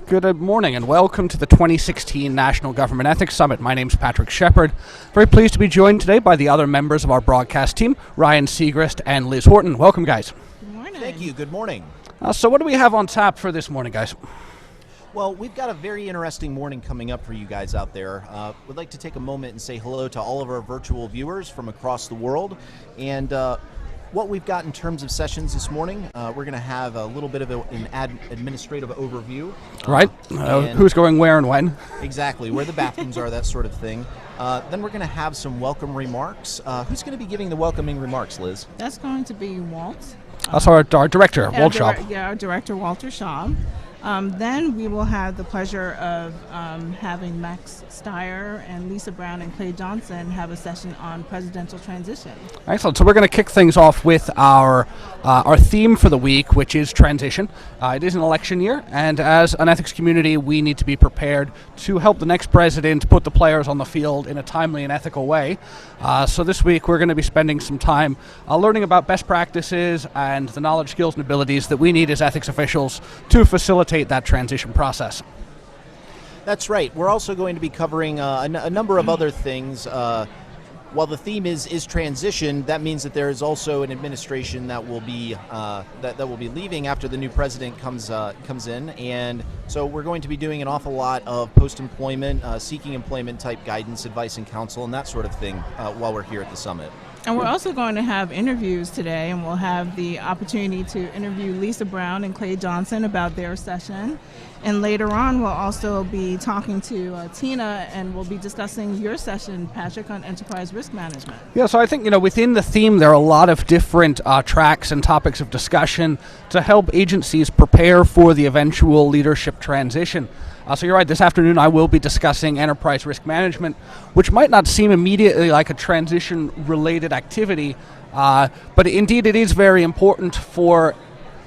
Good morning and welcome to the 2016 National Government Ethics Summit. My name's Patrick Shepard. Very pleased to be joined today by the other members of our broadcast team, Ryan Segrist and Liz Horton. Welcome, guys. Good morning. Thank you. Good morning. So what do we have on tap for this morning, guys? Well, we've got a very interesting morning coming up for you guys out there. We'd like to take a moment and say hello to all of our virtual viewers from across the world. And what we've got in terms of sessions this morning, we're going to have a little bit of an administrative overview. Right. Who's going where and when? Exactly, where the bathrooms are, that sort of thing. Then we're going to have some welcome remarks. Who's going to be giving the welcoming remarks, Liz? That's going to be Walt. That's our director, Walt Shaub. Our director, Walter Shaub. Then we will have the pleasure of having Max Stier and Lisa Brown and Clay Johnson have a session on presidential transition. Excellent. So we're going to kick things off with our theme for the week, which is transition. It is an election year, and as an ethics community, we need to be prepared to help the next president put the players on the field in a timely and ethical way. So this week, we're going to be spending some time learning about best practices and the knowledge, skills, and abilities that we need as ethics officials to facilitate that transition process. That's right. We're also going to be covering a number of other things. While the theme is transition, that means that there is also an administration that will be that will be leaving after the new president comes in, and so we're going to be doing an awful lot of post-employment, seeking employment type guidance, advice, and counsel, and that sort of thing while we're here at the summit. And we're also going to have interviews today, and we'll have the opportunity to interview Lisa Brown and Clay Johnson about their session. And later on, we'll also be talking to Tina, and we'll be discussing your session, Patrick, on enterprise risk management. Yeah, so I think, within the theme, there are a lot of different tracks and topics of discussion to help agencies prepare for the eventual leadership transition. So you're right, this afternoon I will be discussing enterprise risk management, which might not seem immediately like a transition-related activity, but indeed it is very important for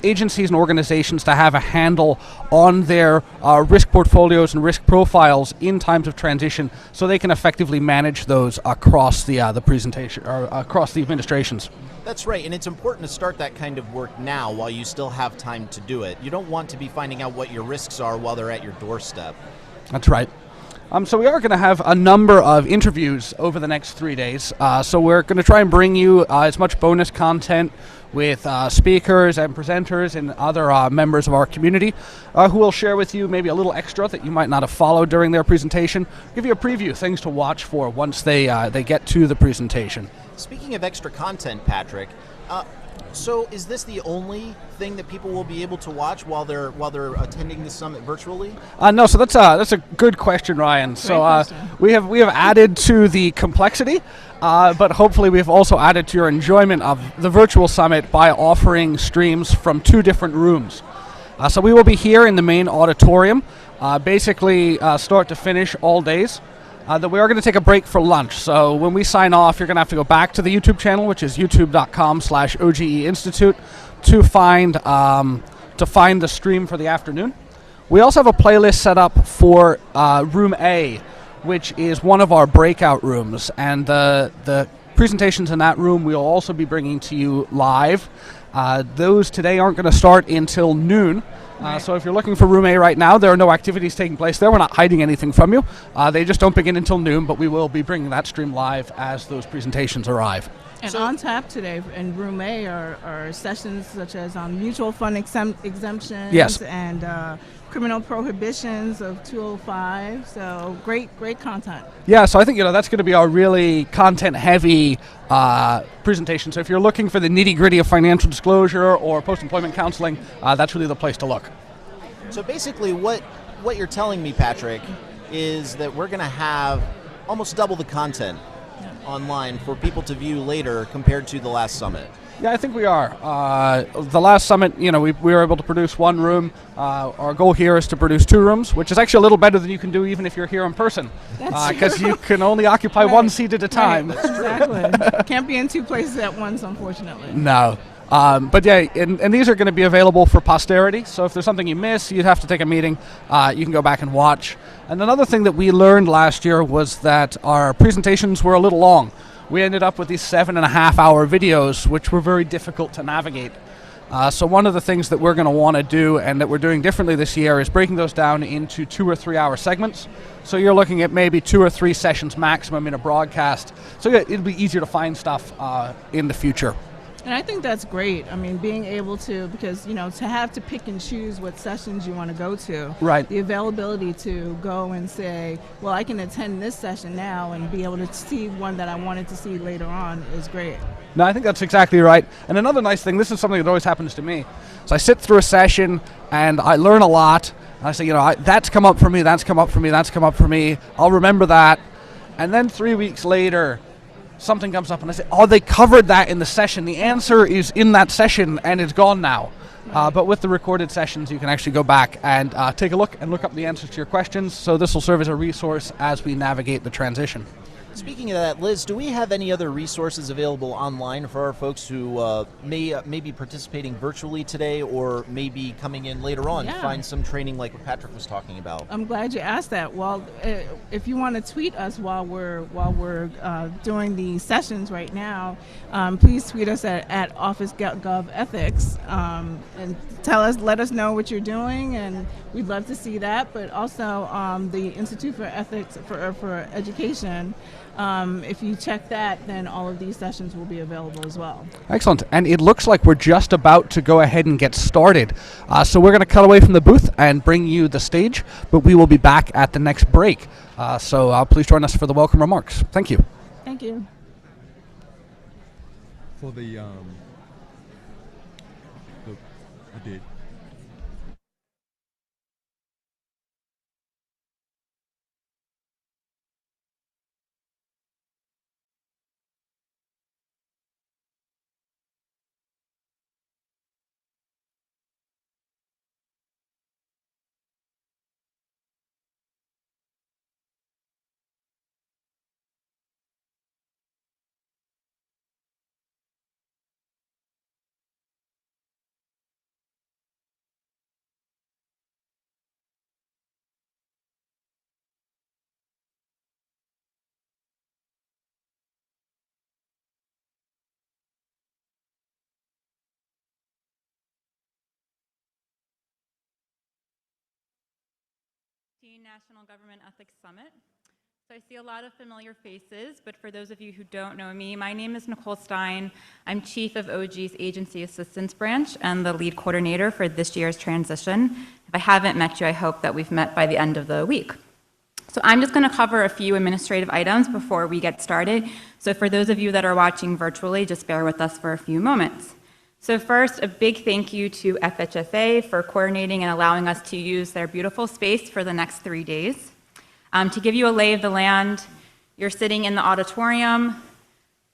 agencies and organizations to have a handle on their risk portfolios and risk profiles in times of transition so they can effectively manage those across the presentation or across the administrations. That's right, and it's important to start that kind of work now while you still have time to do it. You don't want to be finding out what your risks are while they're at your doorstep. That's right. So we are going to have a number of interviews over the next 3 days. So we're going to try and bring you as much bonus content with speakers and presenters and other members of our community who will share with you maybe a little extra that you might not have followed during their presentation, give you a preview, things to watch for once they get to the presentation. Speaking of extra content, Patrick, so is this the only thing that people will be able to watch while they're attending the summit virtually? No, so that's a good question, Ryan. We have added to the complexity, but hopefully we've also added to your enjoyment of the virtual summit by offering streams from 2 different rooms. So we will be here in the main auditorium, basically start to finish all days. That we are going to take a break for lunch. So when we sign off, you're going to have to go back to the YouTube channel, which is youtube.com/OGE Institute, to find the stream for the afternoon. We also have a playlist set up for Room A, which is one of our breakout rooms, and the presentations in that room we'll also be bringing to you live. Those today aren't going to start until noon. So if you're looking for Room A right now, there are no activities taking place there. We're not hiding anything from you. They just don't begin until noon, but we will be bringing that stream live as those presentations arrive. And on tap today in Room A are sessions such as on mutual fund exemptions, yes, and criminal prohibitions of 205. So great content. Yeah, so I think that's going to be our really content-heavy presentation. So if you're looking for the nitty-gritty of financial disclosure or post-employment counseling, that's really the place to look. So basically, what you're telling me, Patrick, is that we're going to have almost double the content online for people to view later compared to the last summit. Yeah, I think we are. The last summit, we were able to produce 1 room. Our goal here is to produce 2 rooms, which is actually a little better than you can do even if you're here in person. Because you can only occupy one seat at a time. Right. Exactly. Can't be in 2 places at once, unfortunately. No. But yeah, and these are going to be available for posterity. So if there's something you miss, you'd have to take a meeting. You can go back and watch. And another thing that we learned last year was that our presentations were a little long. We ended up with these 7.5-hour videos, which were very difficult to navigate. So one of the things that we're going to want to do and that we're doing differently this year is breaking those down into 2 or 3 hour segments. So you're looking at maybe 2 or 3 sessions maximum in a broadcast. So yeah, it'll be easier to find stuff in the future. And I think that's great. I mean, being able to, because, you know, to have to pick and choose what sessions you want to go to. Right. The availability to go and say, well, I can attend this session now and be able to see one that I wanted to see later on is great. No, I think that's exactly right. And another nice thing, this is something that always happens to me. So I sit through a session and I learn a lot. I say, you know, that's come up for me, that's come up for me, that's come up for me. I'll remember that. And then 3 weeks later, something comes up and I say, oh, they covered that in the session. The answer is in that session and it's gone now. But with the recorded sessions, you can actually go back and take a look and look up the answers to your questions. So this will serve as a resource as we navigate the transition. Speaking of that, Liz, do we have any other resources available online for our folks who may be participating virtually today or maybe coming in later on to find some training like what Patrick was talking about? I'm glad you asked that. Well, if you want to tweet us while we're doing the sessions right now, please tweet us at Office.gov Ethics and let us know what you're doing, and we'd love to see that. But also the Institute for Ethics for Education. If you check that, then all of these sessions will be available as well. Excellent. And it looks like we're just about to go ahead and get started. So we're going to cut away from the booth and bring you the stage, but we will be back at the next break. So please join us for the welcome remarks. Thank you. Thank you. For the I did. National Government Ethics Summit. So I see a lot of familiar faces, but for those of you who don't know me, my name is Nicole Stein. I'm Chief of OG's Agency Assistance Branch and the lead coordinator for this year's transition. If I haven't met you, I hope that we've met by the end of the week. So I'm just going to cover a few administrative items before we get started. So for those of you that are watching virtually, just bear with us for a few moments. So first, a big thank you to FHFA for coordinating and allowing us to use their beautiful space for the next 3 days. To give you a lay of the land, you're sitting in the auditorium.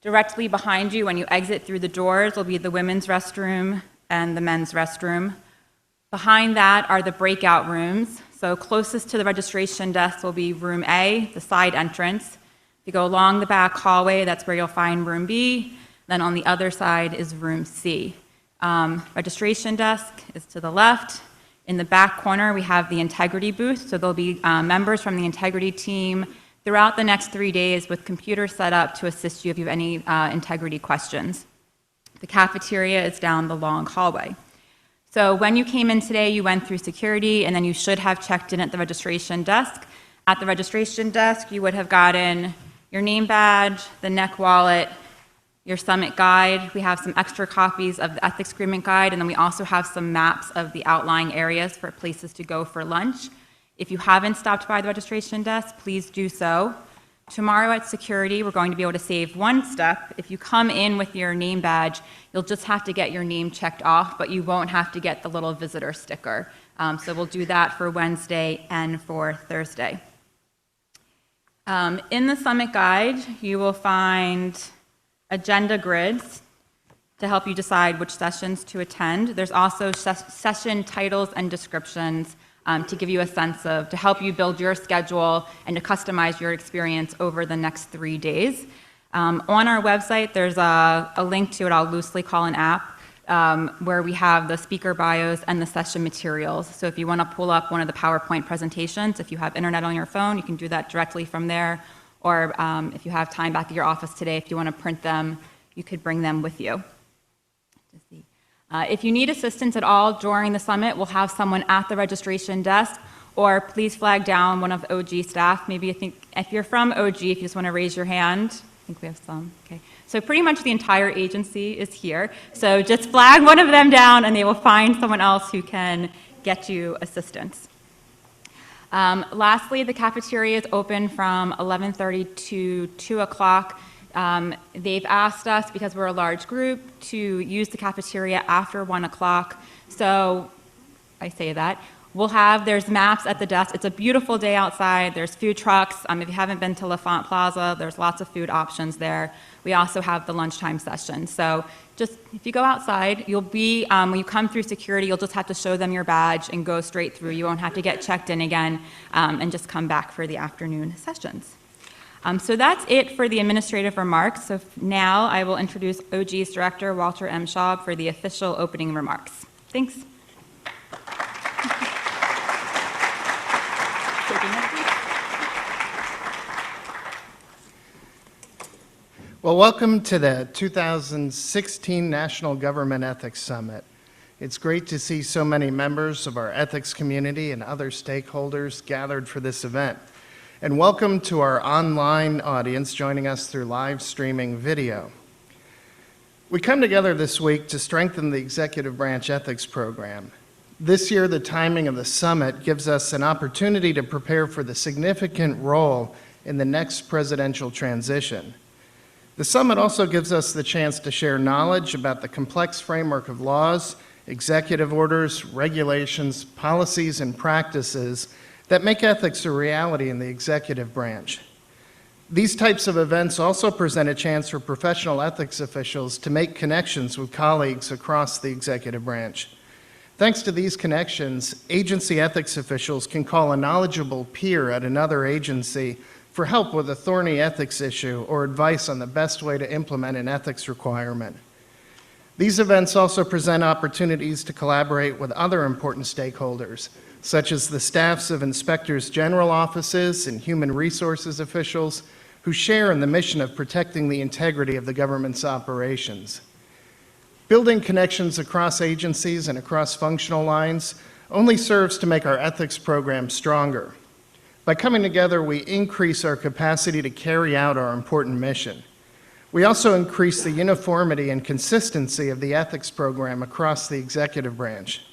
Directly behind you, when you exit through the doors, will be the women's restroom and the men's restroom. Behind that are the breakout rooms. So closest to the registration desk will be room A, the side entrance. If you go along the back hallway, that's where you'll find room B. Then on the other side is room C. Registration desk is to the left. In the back corner, we have the integrity booth. So there'll be members from the integrity team throughout the next 3 days with computers set up to assist you if you have any integrity questions. The cafeteria is down the long hallway. So when you came in today, you went through security, and then you should have checked in at the registration desk. At the registration desk, you would have gotten your name badge, the neck wallet, your summit guide. We have some extra copies of the ethics agreement guide, and then we also have some maps of the outlying areas for places to go for lunch. If you haven't stopped by the registration desk, please do so. Tomorrow at security, we're going to be able to save one step. If you come in with your name badge, you'll just have to get your name checked off, but you won't have to get the little visitor sticker. So we'll do that for Wednesday and for Thursday. In the summit guide, you will find agenda grids to help you decide which sessions to attend. There's also session titles and descriptions to give you a sense of, to help you build your schedule and to customize your experience over the next 3 days. On our website, there's a link to what I'll loosely call an app, where we have the speaker bios and the session materials. So if you want to pull up one of the PowerPoint presentations, if you have internet on your phone, you can do that directly from there. Or if you have time back at your office today, if you want to print them, you could bring them with you. If you need assistance at all during the summit, we'll have someone at the registration desk, or please flag down one of the OG staff. Maybe if you're from OG, if you just want to raise your hand. I think we have some. Okay. So pretty much the entire agency is here. So just flag one of them down and they will find someone else who can get you assistance. Lastly, the cafeteria is open from 11:30 to 2 o'clock. They've asked us, because we're a large group, to use the cafeteria after 1 o'clock. So I say that. There's maps at the desk. It's a beautiful day outside. There's food trucks. If you haven't been to LaFont Plaza, there's lots of food options there. We also have the lunchtime session. So just, if you go outside, when you come through security, you'll just have to show them your badge and go straight through. You won't have to get checked in again and just come back for the afternoon sessions. So that's it for the administrative remarks. So now I will introduce OG's Director, Walter M. Shaub, for the official opening remarks. Thanks. Well, welcome to the 2016 National Government Ethics Summit. It's great to see so many members of our ethics community and other stakeholders gathered for this event. And welcome to our online audience joining us through live streaming video. We come together this week to strengthen the executive branch ethics program. This year, the timing of the summit gives us an opportunity to prepare for the significant role in the next presidential transition. The summit also gives us the chance to share knowledge about the complex framework of laws, executive orders, regulations, policies, and practices that make ethics a reality in the executive branch. These types of events also present a chance for professional ethics officials to make connections with colleagues across the executive branch. Thanks to these connections, agency ethics officials can call a knowledgeable peer at another agency for help with a thorny ethics issue or advice on the best way to implement an ethics requirement. These events also present opportunities to collaborate with other important stakeholders, such as the staffs of inspectors' general offices and human resources officials who share in the mission of protecting the integrity of the government's operations. Building connections across agencies and across functional lines only serves to make our ethics program stronger. By coming together, we increase our capacity to carry out our important mission. We also increase the uniformity and consistency of the ethics program across the executive branch.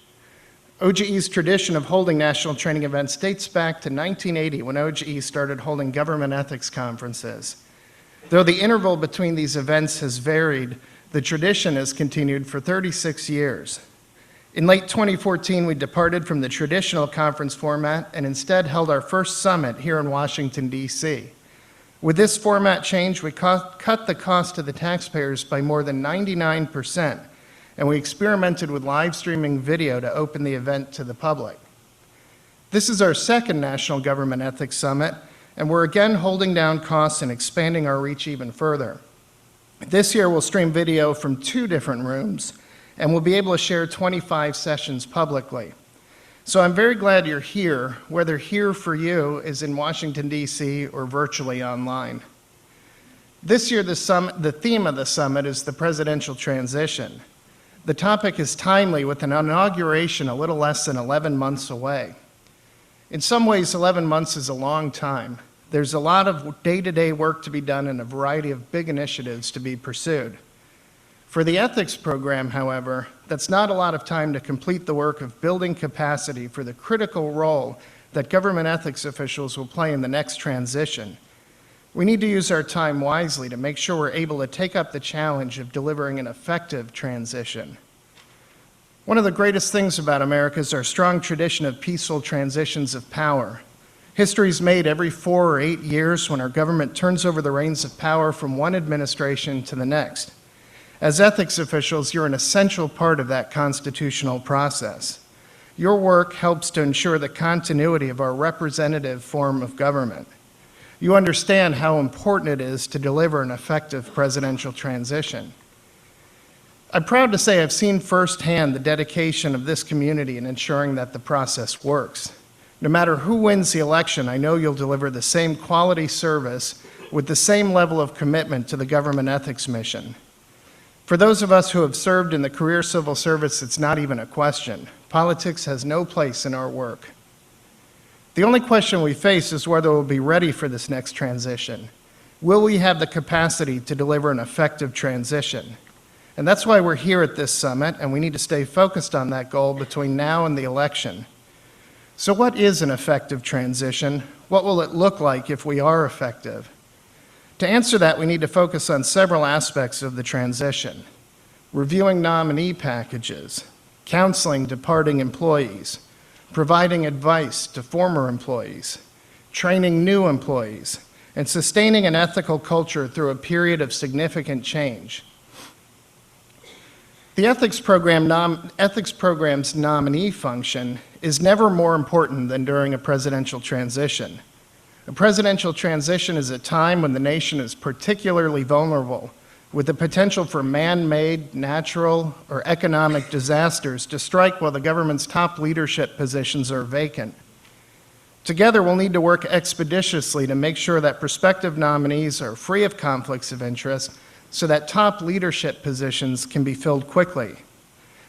OGE's tradition of holding national training events dates back to 1980 when OGE started holding government ethics conferences. Though the interval between these events has varied, the tradition has continued for 36 years. In late 2014, we departed from the traditional conference format and instead held our first summit here in Washington, D.C. With this format change, we cut the cost to the taxpayers by more than 99%, and we experimented with live streaming video to open the event to the public. This is our second National Government Ethics Summit, and we're again holding down costs and expanding our reach even further. This year, we'll stream video from 2 different rooms, and we'll be able to share 25 sessions publicly. So I'm very glad you're here, whether here for you is in Washington, D.C. or virtually online. This year, the theme of the summit is the presidential transition. The topic is timely with an inauguration a little less than 11 months away. In some ways, 11 months is a long time. There's a lot of day-to-day work to be done and a variety of big initiatives to be pursued. For the ethics program, however, that's not a lot of time to complete the work of building capacity for the critical role that government ethics officials will play in the next transition. We need to use our time wisely to make sure we're able to take up the challenge of delivering an effective transition. One of the greatest things about America is our strong tradition of peaceful transitions of power. History's made every 4 or 8 years when our government turns over the reins of power from one administration to the next. As ethics officials, you're an essential part of that constitutional process. Your work helps to ensure the continuity of our representative form of government. You understand how important it is to deliver an effective presidential transition. I'm proud to say I've seen firsthand the dedication of this community in ensuring that the process works. No matter who wins the election, I know you'll deliver the same quality service with the same level of commitment to the government ethics mission. For those of us who have served in the career civil service, it's not even a question. Politics has no place in our work. The only question we face is whether we'll be ready for this next transition. Will we have the capacity to deliver an effective transition? And that's why we're here at this summit, and we need to stay focused on that goal between now and the election. So what is an effective transition? What will it look like if we are effective? To answer that, we need to focus on several aspects of the transition: reviewing nominee packages, counseling departing employees, providing advice to former employees, training new employees, and sustaining an ethical culture through a period of significant change. The ethics program's nominee function is never more important than during a presidential transition. A presidential transition is a time when the nation is particularly vulnerable, with the potential for man-made, natural, or economic disasters to strike while the government's top leadership positions are vacant. Together, we'll need to work expeditiously to make sure that prospective nominees are free of conflicts of interest so that top leadership positions can be filled quickly.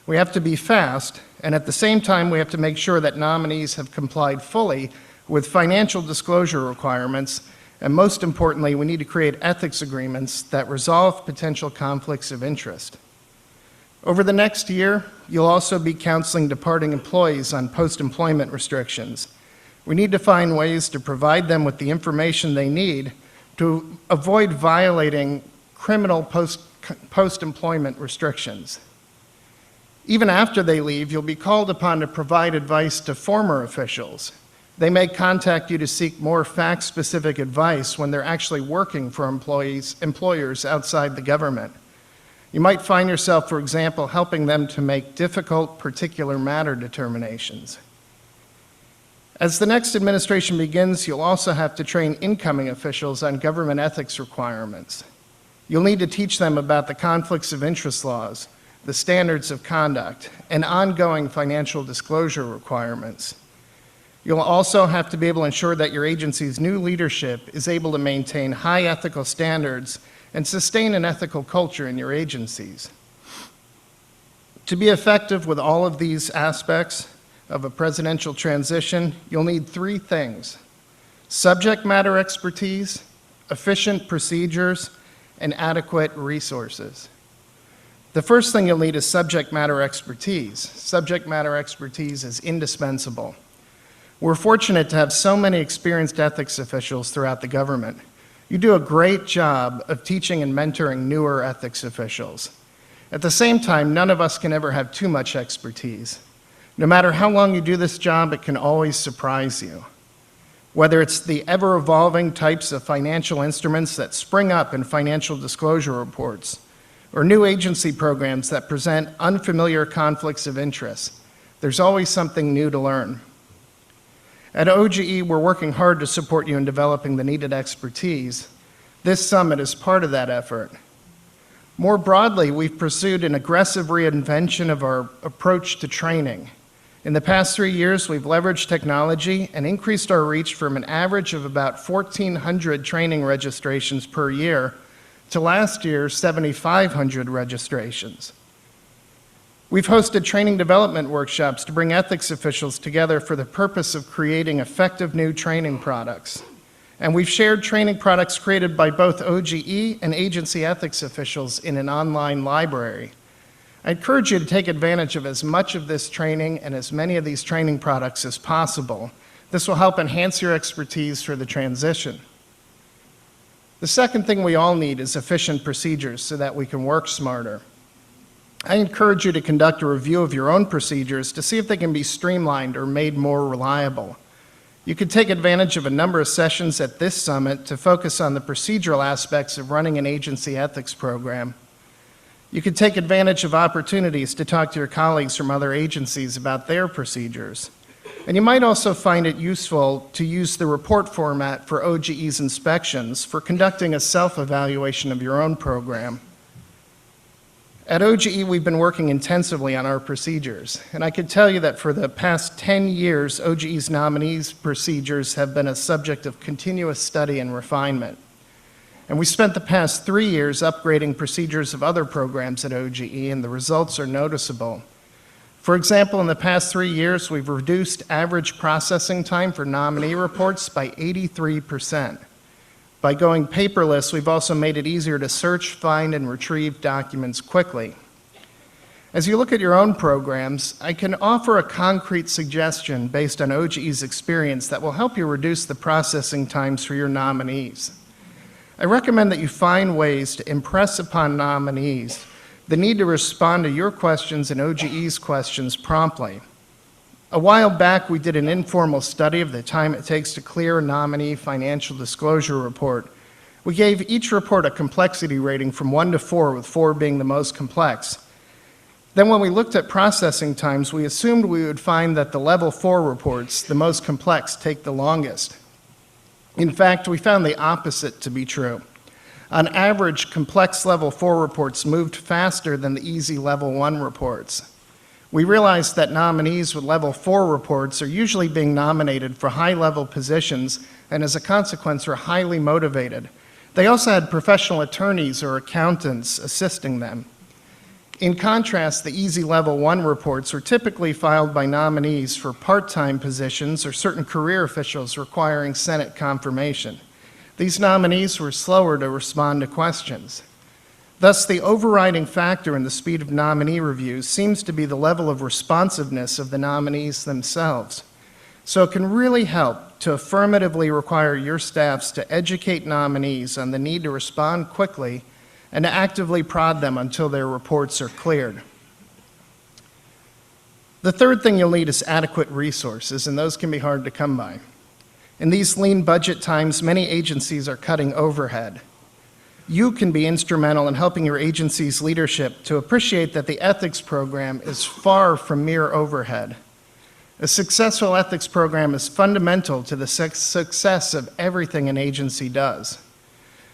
We have to be fast, and at the same time, we have to make sure that nominees have complied fully with financial disclosure requirements, and most importantly, we need to create ethics agreements that resolve potential conflicts of interest. Over the next year, you'll also be counseling departing employees on post-employment restrictions. We need to find ways to provide them with the information they need to avoid violating criminal post-employment restrictions. Even after they leave, you'll be called upon to provide advice to former officials. They may contact you to seek more fact-specific advice when they're actually working for employers outside the government. You might find yourself, for example, helping them to make difficult particular matter determinations. As the next administration begins, you'll also have to train incoming officials on government ethics requirements. You'll need to teach them about the conflicts of interest laws, the standards of conduct, and ongoing financial disclosure requirements. You'll also have to be able to ensure that your agency's new leadership is able to maintain high ethical standards and sustain an ethical culture in your agencies. To be effective with all of these aspects of a presidential transition, you'll need three things: subject matter expertise, efficient procedures, and adequate resources. The first thing you'll need is subject matter expertise. Subject matter expertise is indispensable. We're fortunate to have so many experienced ethics officials throughout the government. You do a great job of teaching and mentoring newer ethics officials. At the same time, none of us can ever have too much expertise. No matter how long you do this job, it can always surprise you. Whether it's the ever-evolving types of financial instruments that spring up in financial disclosure reports, or new agency programs that present unfamiliar conflicts of interest, there's always something new to learn. At OGE, we're working hard to support you in developing the needed expertise. This summit is part of that effort. More broadly, we've pursued an aggressive reinvention of our approach to training. In the past 3 years, we've leveraged technology and increased our reach from an average of about 1,400 training registrations per year to last year's 7,500 registrations. We've hosted training development workshops to bring ethics officials together for the purpose of creating effective new training products. And we've shared training products created by both OGE and agency ethics officials in an online library. I encourage you to take advantage of as much of this training and as many of these training products as possible. This will help enhance your expertise for the transition. The second thing we all need is efficient procedures so that we can work smarter. I encourage you to conduct a review of your own procedures to see if they can be streamlined or made more reliable. You could take advantage of a number of sessions at this summit to focus on the procedural aspects of running an agency ethics program. You could take advantage of opportunities to talk to your colleagues from other agencies about their procedures. And you might also find it useful to use the report format for OGE's inspections for conducting a self-evaluation of your own program. At OGE, we've been working intensively on our procedures, and I can tell you that for the past 10 years, OGE's nominees' procedures have been a subject of continuous study and refinement. And we spent the past 3 years upgrading procedures of other programs at OGE, and the results are noticeable. For example, in the past 3 years, we've reduced average processing time for nominee reports by 83%. By going paperless, we've also made it easier to search, find, and retrieve documents quickly. As you look at your own programs, I can offer a concrete suggestion based on OGE's experience that will help you reduce the processing times for your nominees. I recommend that you find ways to impress upon nominees the need to respond to your questions and OGE's questions promptly. A while back, we did an informal study of the time it takes to clear a nominee financial disclosure report. We gave each report a complexity rating from 1 to 4, with 4 being the most complex. Then when we looked at processing times, we assumed we would find that the level 4 reports, the most complex, take the longest. In fact, we found the opposite to be true. On average, complex level 4 reports moved faster than the easy level 1 reports. We realized that nominees with level 4 reports are usually being nominated for high-level positions and as a consequence are highly motivated. They also had professional attorneys or accountants assisting them. In contrast, the easy level 1 reports were typically filed by nominees for part-time positions or certain career officials requiring Senate confirmation. These nominees were slower to respond to questions. Thus, the overriding factor in the speed of nominee reviews seems to be the level of responsiveness of the nominees themselves. So it can really help to affirmatively require your staffs to educate nominees on the need to respond quickly and to actively prod them until their reports are cleared. The third thing you'll need is adequate resources, and those can be hard to come by. In these lean budget times, many agencies are cutting overhead. You can be instrumental in helping your agency's leadership to appreciate that the ethics program is far from mere overhead. A successful ethics program is fundamental to the success of everything an agency does.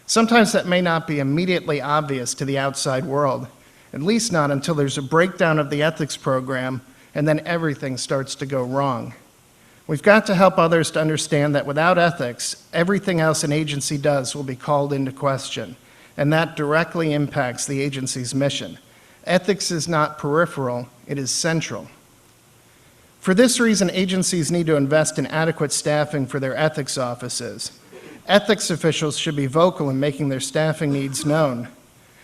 Sometimes that may not be immediately obvious to the outside world, at least not until there's a breakdown of the ethics program and then everything starts to go wrong. We've got to help others to understand that without ethics, everything else an agency does will be called into question, and that directly impacts the agency's mission. Ethics is not peripheral, it is central. For this reason, agencies need to invest in adequate staffing for their ethics offices. Ethics officials should be vocal in making their staffing needs known.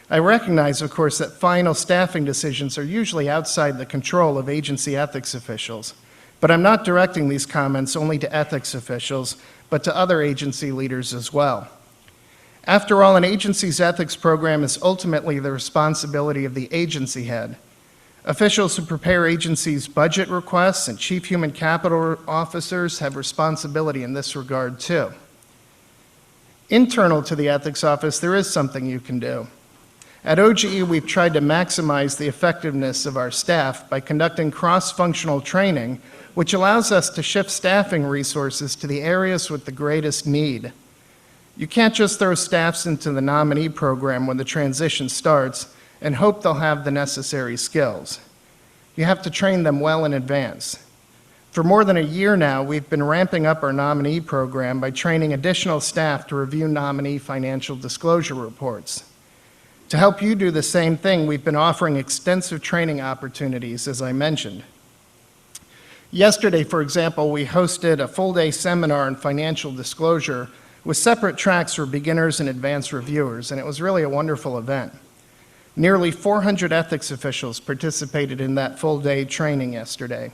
I recognize, of course, that final staffing decisions are usually outside the control of agency ethics officials, but I'm not directing these comments only to ethics officials, but to other agency leaders as well. After all, an agency's ethics program is ultimately the responsibility of the agency head. Officials who prepare agencies' budget requests and chief human capital officers have responsibility in this regard too. Internal to the ethics office, there is something you can do. At OGE, we've tried to maximize the effectiveness of our staff by conducting cross-functional training, which allows us to shift staffing resources to the areas with the greatest need. You can't just throw staffs into the nominee program when the transition starts and hope they'll have the necessary skills. You have to train them well in advance. For more than a year now, we've been ramping up our nominee program by training additional staff to review nominee financial disclosure reports. To help you do the same thing, we've been offering extensive training opportunities, as I mentioned. Yesterday, for example, we hosted a full-day seminar on financial disclosure with separate tracks for beginners and advanced reviewers, and it was really a wonderful event. Nearly 400 ethics officials participated in that full-day training yesterday.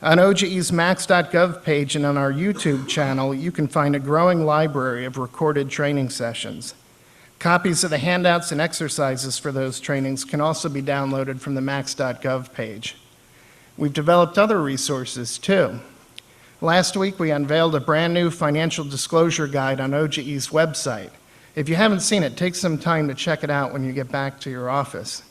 On OGE's max.gov page and on our YouTube channel, you can find a growing library of recorded training sessions. Copies of the handouts and exercises for those trainings can also be downloaded from the max.gov page. We've developed other resources too. Last week, we unveiled a brand new financial disclosure guide on OGE's website. If you haven't seen it, take some time to check it out when you get back to your office.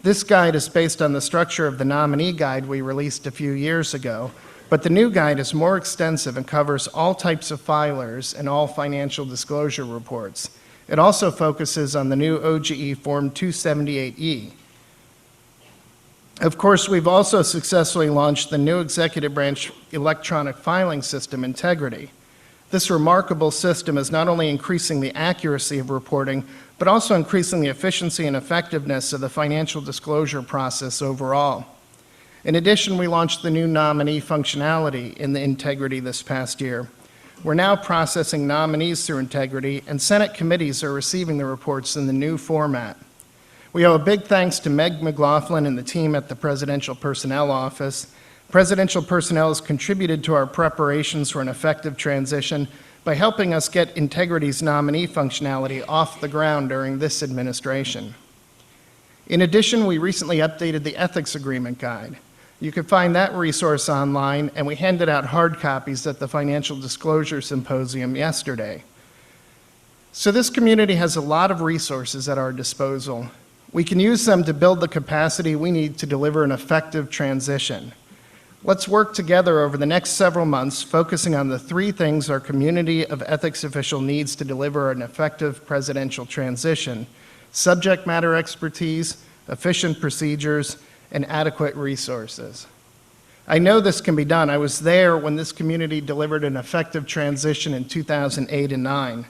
This guide is based on the structure of the nominee guide we released a few years ago, but the new guide is more extensive and covers all types of filers and all financial disclosure reports. It also focuses on the new OGE Form 278E. Of course, we've also successfully launched the new executive branch electronic filing system, Integrity. This remarkable system is not only increasing the accuracy of reporting, but also increasing the efficiency and effectiveness of the financial disclosure process overall. In addition, we launched the new nominee functionality in the Integrity this past year. We're now processing nominees through Integrity, and Senate committees are receiving the reports in the new format. We owe a big thanks to Meg McLaughlin and the team at the Presidential Personnel Office. Presidential personnel has contributed to our preparations for an effective transition by helping us get Integrity's nominee functionality off the ground during this administration. In addition, we recently updated the Ethics Agreement Guide. You can find that resource online, and we handed out hard copies at the Financial Disclosure Symposium yesterday. So this community has a lot of resources at our disposal. We can use them to build the capacity we need to deliver an effective transition. Let's work together over the next several months, focusing on the three things our community of ethics officials needs to deliver an effective presidential transition: subject matter expertise, efficient procedures, and adequate resources. I know this can be done. I was there when this community delivered an effective transition in 2008 and 2009.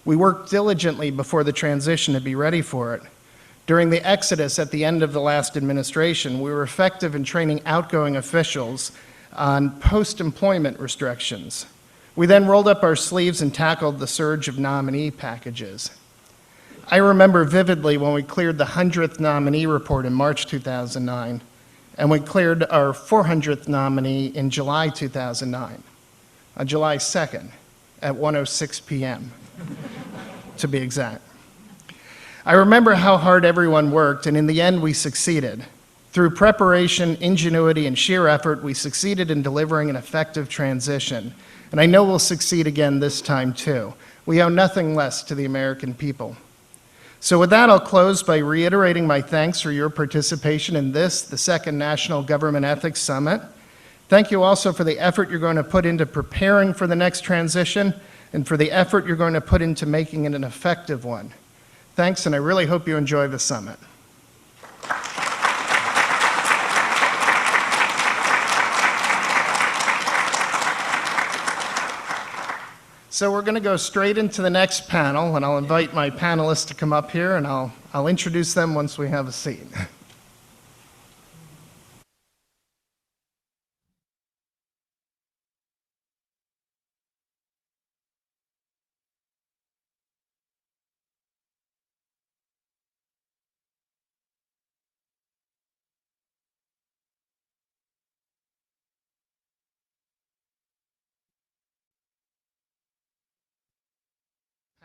We worked diligently before the transition to be ready for it. During the exodus at the end of the last administration, we were effective in training outgoing officials on post-employment restrictions. We then rolled up our sleeves and tackled the surge of nominee packages. I remember vividly when we cleared the 100th nominee report in March 2009, and we cleared our 400th nominee in July 2009, on July 2nd at 1:06 p.m., to be exact. I remember how hard everyone worked, and in the end, we succeeded. Through preparation, ingenuity, and sheer effort, we succeeded in delivering an effective transition. And I know we'll succeed again this time, too. We owe nothing less to the American people. So with that, I'll close by reiterating my thanks for your participation in this, the second National Government Ethics Summit. Thank you also for the effort you're going to put into preparing for the next transition, and for the effort you're going to put into making it an effective one. Thanks, and I really hope you enjoy the summit. So we're going to go straight into the next panel, and I'll invite my panelists to come up here, and I'll introduce them once we have a seat.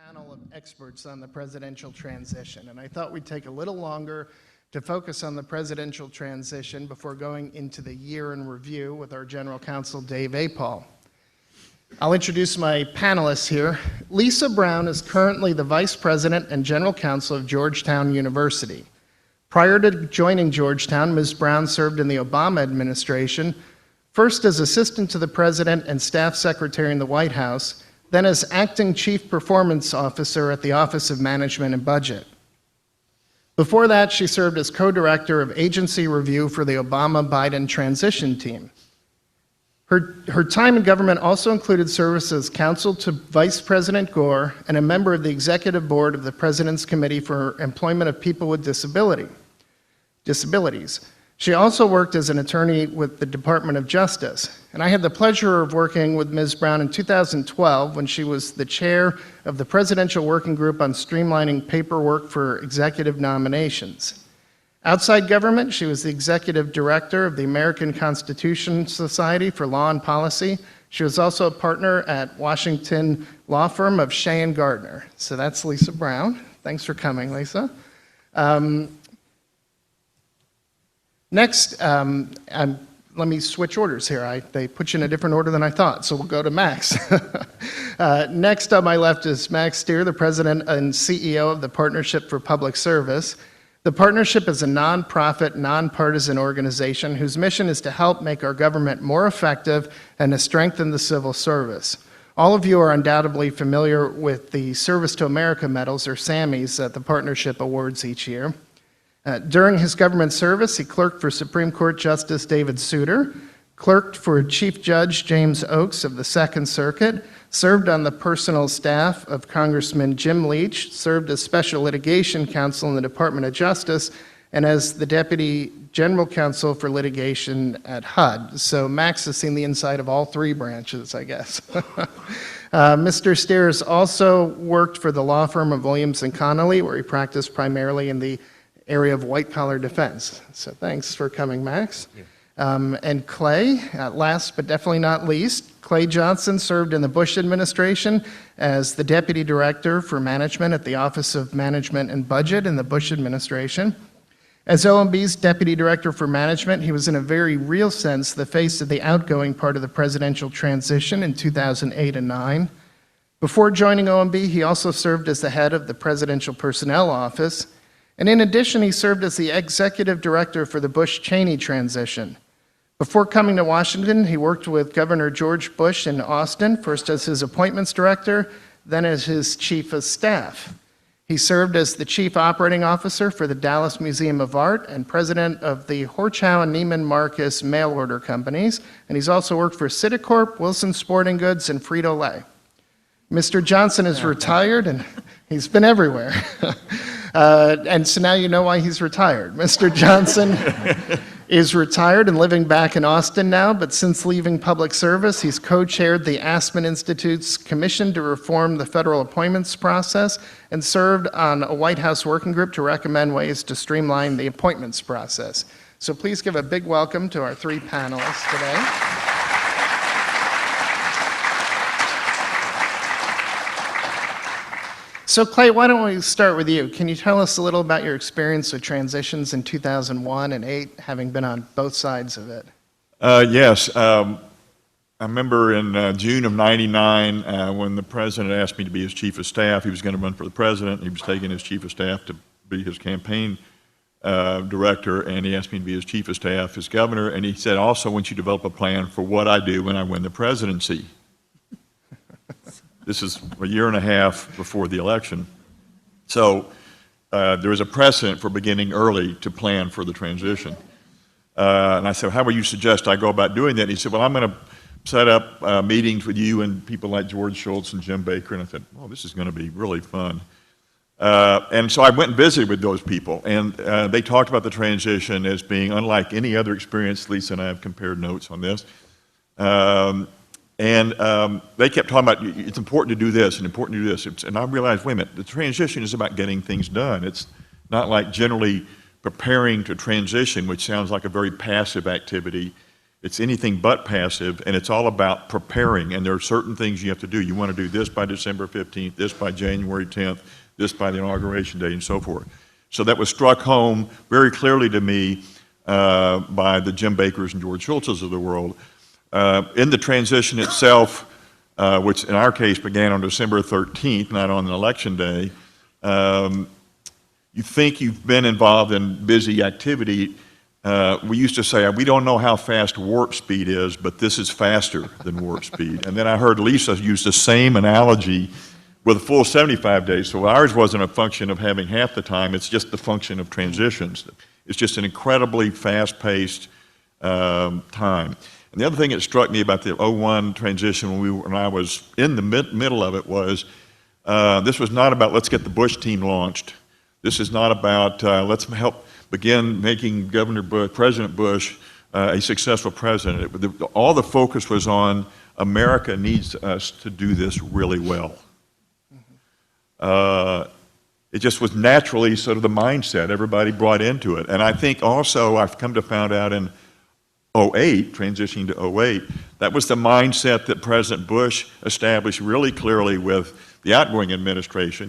Panel of experts on the presidential transition, and I thought we'd take a little longer to focus on the presidential transition before going into the year in review with our General Counsel, Dave Apol. I'll introduce my panelists here. Lisa Brown is currently the Vice President and General Counsel of Georgetown University. Prior to joining Georgetown, Ms. Brown served in the Obama administration, first as Assistant to the President and Staff Secretary in the White House, then as Acting Chief Performance Officer at the Office of Management and Budget. Before that, she served as Co-Director of Agency Review for the Obama-Biden Transition Team. Her time in government also included service as counsel to Vice President Gore and a member of the Executive Board of the President's Committee for Employment of People with Disabilities. She also worked as an attorney with the Department of Justice, and I had the pleasure of working with Ms. Brown in 2012 when she was the chair of the Presidential Working Group on Streamlining Paperwork for Executive Nominations. Outside government, she was the Executive Director of the American Constitution Society for Law and Policy. She was also a partner at Washington law firm of Shea and Gardner. So that's Lisa Brown. Thanks for coming, Lisa. Next, let me switch orders here. They put you in a different order than I thought, so we'll go to Max. Next on my left is Max Stier, the President and CEO of the Partnership for Public Service. The Partnership is a nonprofit, nonpartisan organization whose mission is to help make our government more effective and to strengthen the civil service. All of you are undoubtedly familiar with the Service to America medals, or SAMMys, that the Partnership awards each year. During his government service, he clerked for Supreme Court Justice David Souter, clerked for Chief Judge James Oakes of the Second Circuit, served on the personal staff of Congressman Jim Leach, served as Special Litigation Counsel in the Department of Justice, and as the Deputy General Counsel for Litigation at HUD. So Max has seen the inside of all three branches, I guess. Mr. Stier has also worked for the law firm of Williams & Connolly, where he practiced primarily in the area of white-collar defense. So thanks for coming, Max. And Clay, last but definitely not least, Clay Johnson served in the Bush administration as the Deputy Director for Management at the Office of Management and Budget in the Bush administration. As OMB's Deputy Director for Management, he was in a very real sense the face of the outgoing part of the presidential transition in 2008 and 9. Before joining OMB, he also served as the head of the Presidential Personnel Office, and in addition, he served as the Executive Director for the Bush-Cheney transition. Before coming to Washington, he worked with Governor George Bush in Austin, first as his appointments director, then as his chief of staff. He served as the Chief Operating Officer for the Dallas Museum of Art and president of the Horchow and Neiman Marcus mail order companies, and he's also worked for Citicorp, Wilson Sporting Goods, and Frito-Lay. Mr. Johnson is retired, and he's been everywhere. And so now you know why he's retired. Mr. Johnson is retired and living back in Austin now, but since leaving public service, he's co-chaired the Aspen Institute's Commission to Reform the Federal Appointments Process and served on a White House working group to recommend ways to streamline the appointments process. So please give a big welcome to our three panelists today. So Clay, why don't we start with you? Can you tell us a little about your experience with transitions in 2001 and 8, having been on both sides of it? Yes. I remember in June of '99 when the president asked me to be his chief of staff. He was going to run for the president. He was taking his chief of staff to be his campaign director, and he asked me to be his chief of staff as governor. And he said, also, I want you to develop a plan for what I do when I win the presidency. This is a year and a half before the election. So there was a precedent for beginning early to plan for the transition. And I said, how would you suggest I go about doing that? And he said, well, I'm going to set up meetings with you and people like George Shultz and Jim Baker. And I said, well, this is going to be really fun. And so I went and visited with those people. And they talked about the transition as being unlike any other experience. Lisa and I have compared notes on this. And they kept talking about, it's important to do this and important to do this. And I realized, wait a minute, the transition is about getting things done. It's not like generally preparing to transition, which sounds like a very passive activity. It's anything but passive, and it's all about preparing. And there are certain things you have to do. You want to do this by December 15th, this by January 10th, this by the inauguration day, and so forth. So that was struck home very clearly to me by the Jim Bakers and George Shultzes of the world. In the transition itself, which in our case began on December 13th, not on an election day, you think you've been involved in busy activity. We used to say, we don't know how fast warp speed is, but this is faster than warp speed. And then I heard Lisa use the same analogy with a full 75 days. So ours wasn't a function of having half the time, it's just the function of transitions. It's just an incredibly fast-paced time. And the other thing that struck me about the 01 transition when I was in the middle of it was, this was not about let's get the Bush team launched. This is not about let's help begin making President Bush a successful president. All the focus was on America needs us to do this really well. It just was naturally sort of the mindset everybody brought into it. And I think also I've come to find out in 08, transitioning to 08, that was the mindset that President Bush established really clearly with the outgoing administration,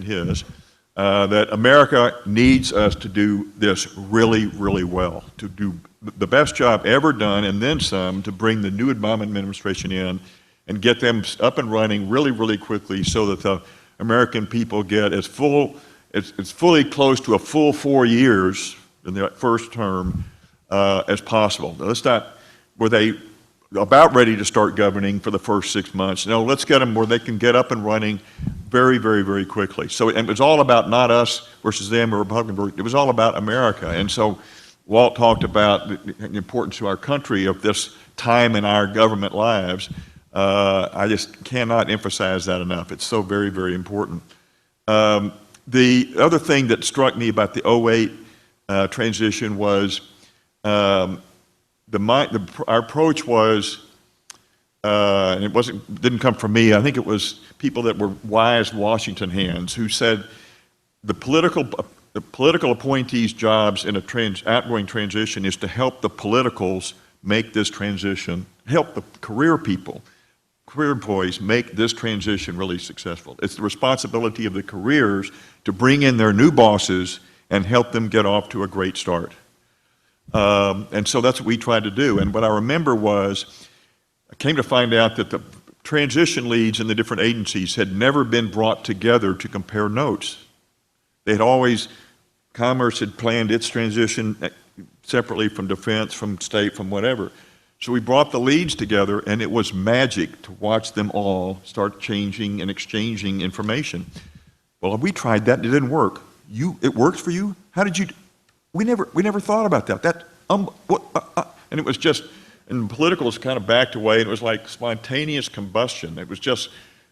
that America needs us to do this really, really well, to do the best job ever done and then some to bring the new Obama administration in and get them up and running really, really quickly so that the American people get as fully close to a full 4 years in the first term as possible. Now, were they about ready to start governing for the first 6 months? No, let's get them where they can get up and running very, very, very quickly. So it was all about not us versus them or Republican. It was all about America. And so Walt talked about the importance to our country of this time in our government lives. I just cannot emphasize that enough. It's so very, very important. The other thing that struck me about the 08 transition was our approach was, and it didn't come from me. I think it was people that were wise Washington hands who said the political appointees' jobs in a outgoing transition is to help the politicals make this transition, help the career employees make this transition really successful. It's the responsibility of the careers to bring in their new bosses and help them get off to a great start. And so that's what we tried to do. And what I remember was, I came to find out that the transition leads in the different agencies had never been brought together to compare notes. They had always, Commerce had planned its transition separately from Defense, from State, from whatever. So we brought the leads together, and it was magic to watch them all start changing and exchanging information. Well, we tried that, and it didn't work. It works for you? How did you? We never thought about that. And it was just, and politicals kind of backed away, and it was like spontaneous combustion. It was just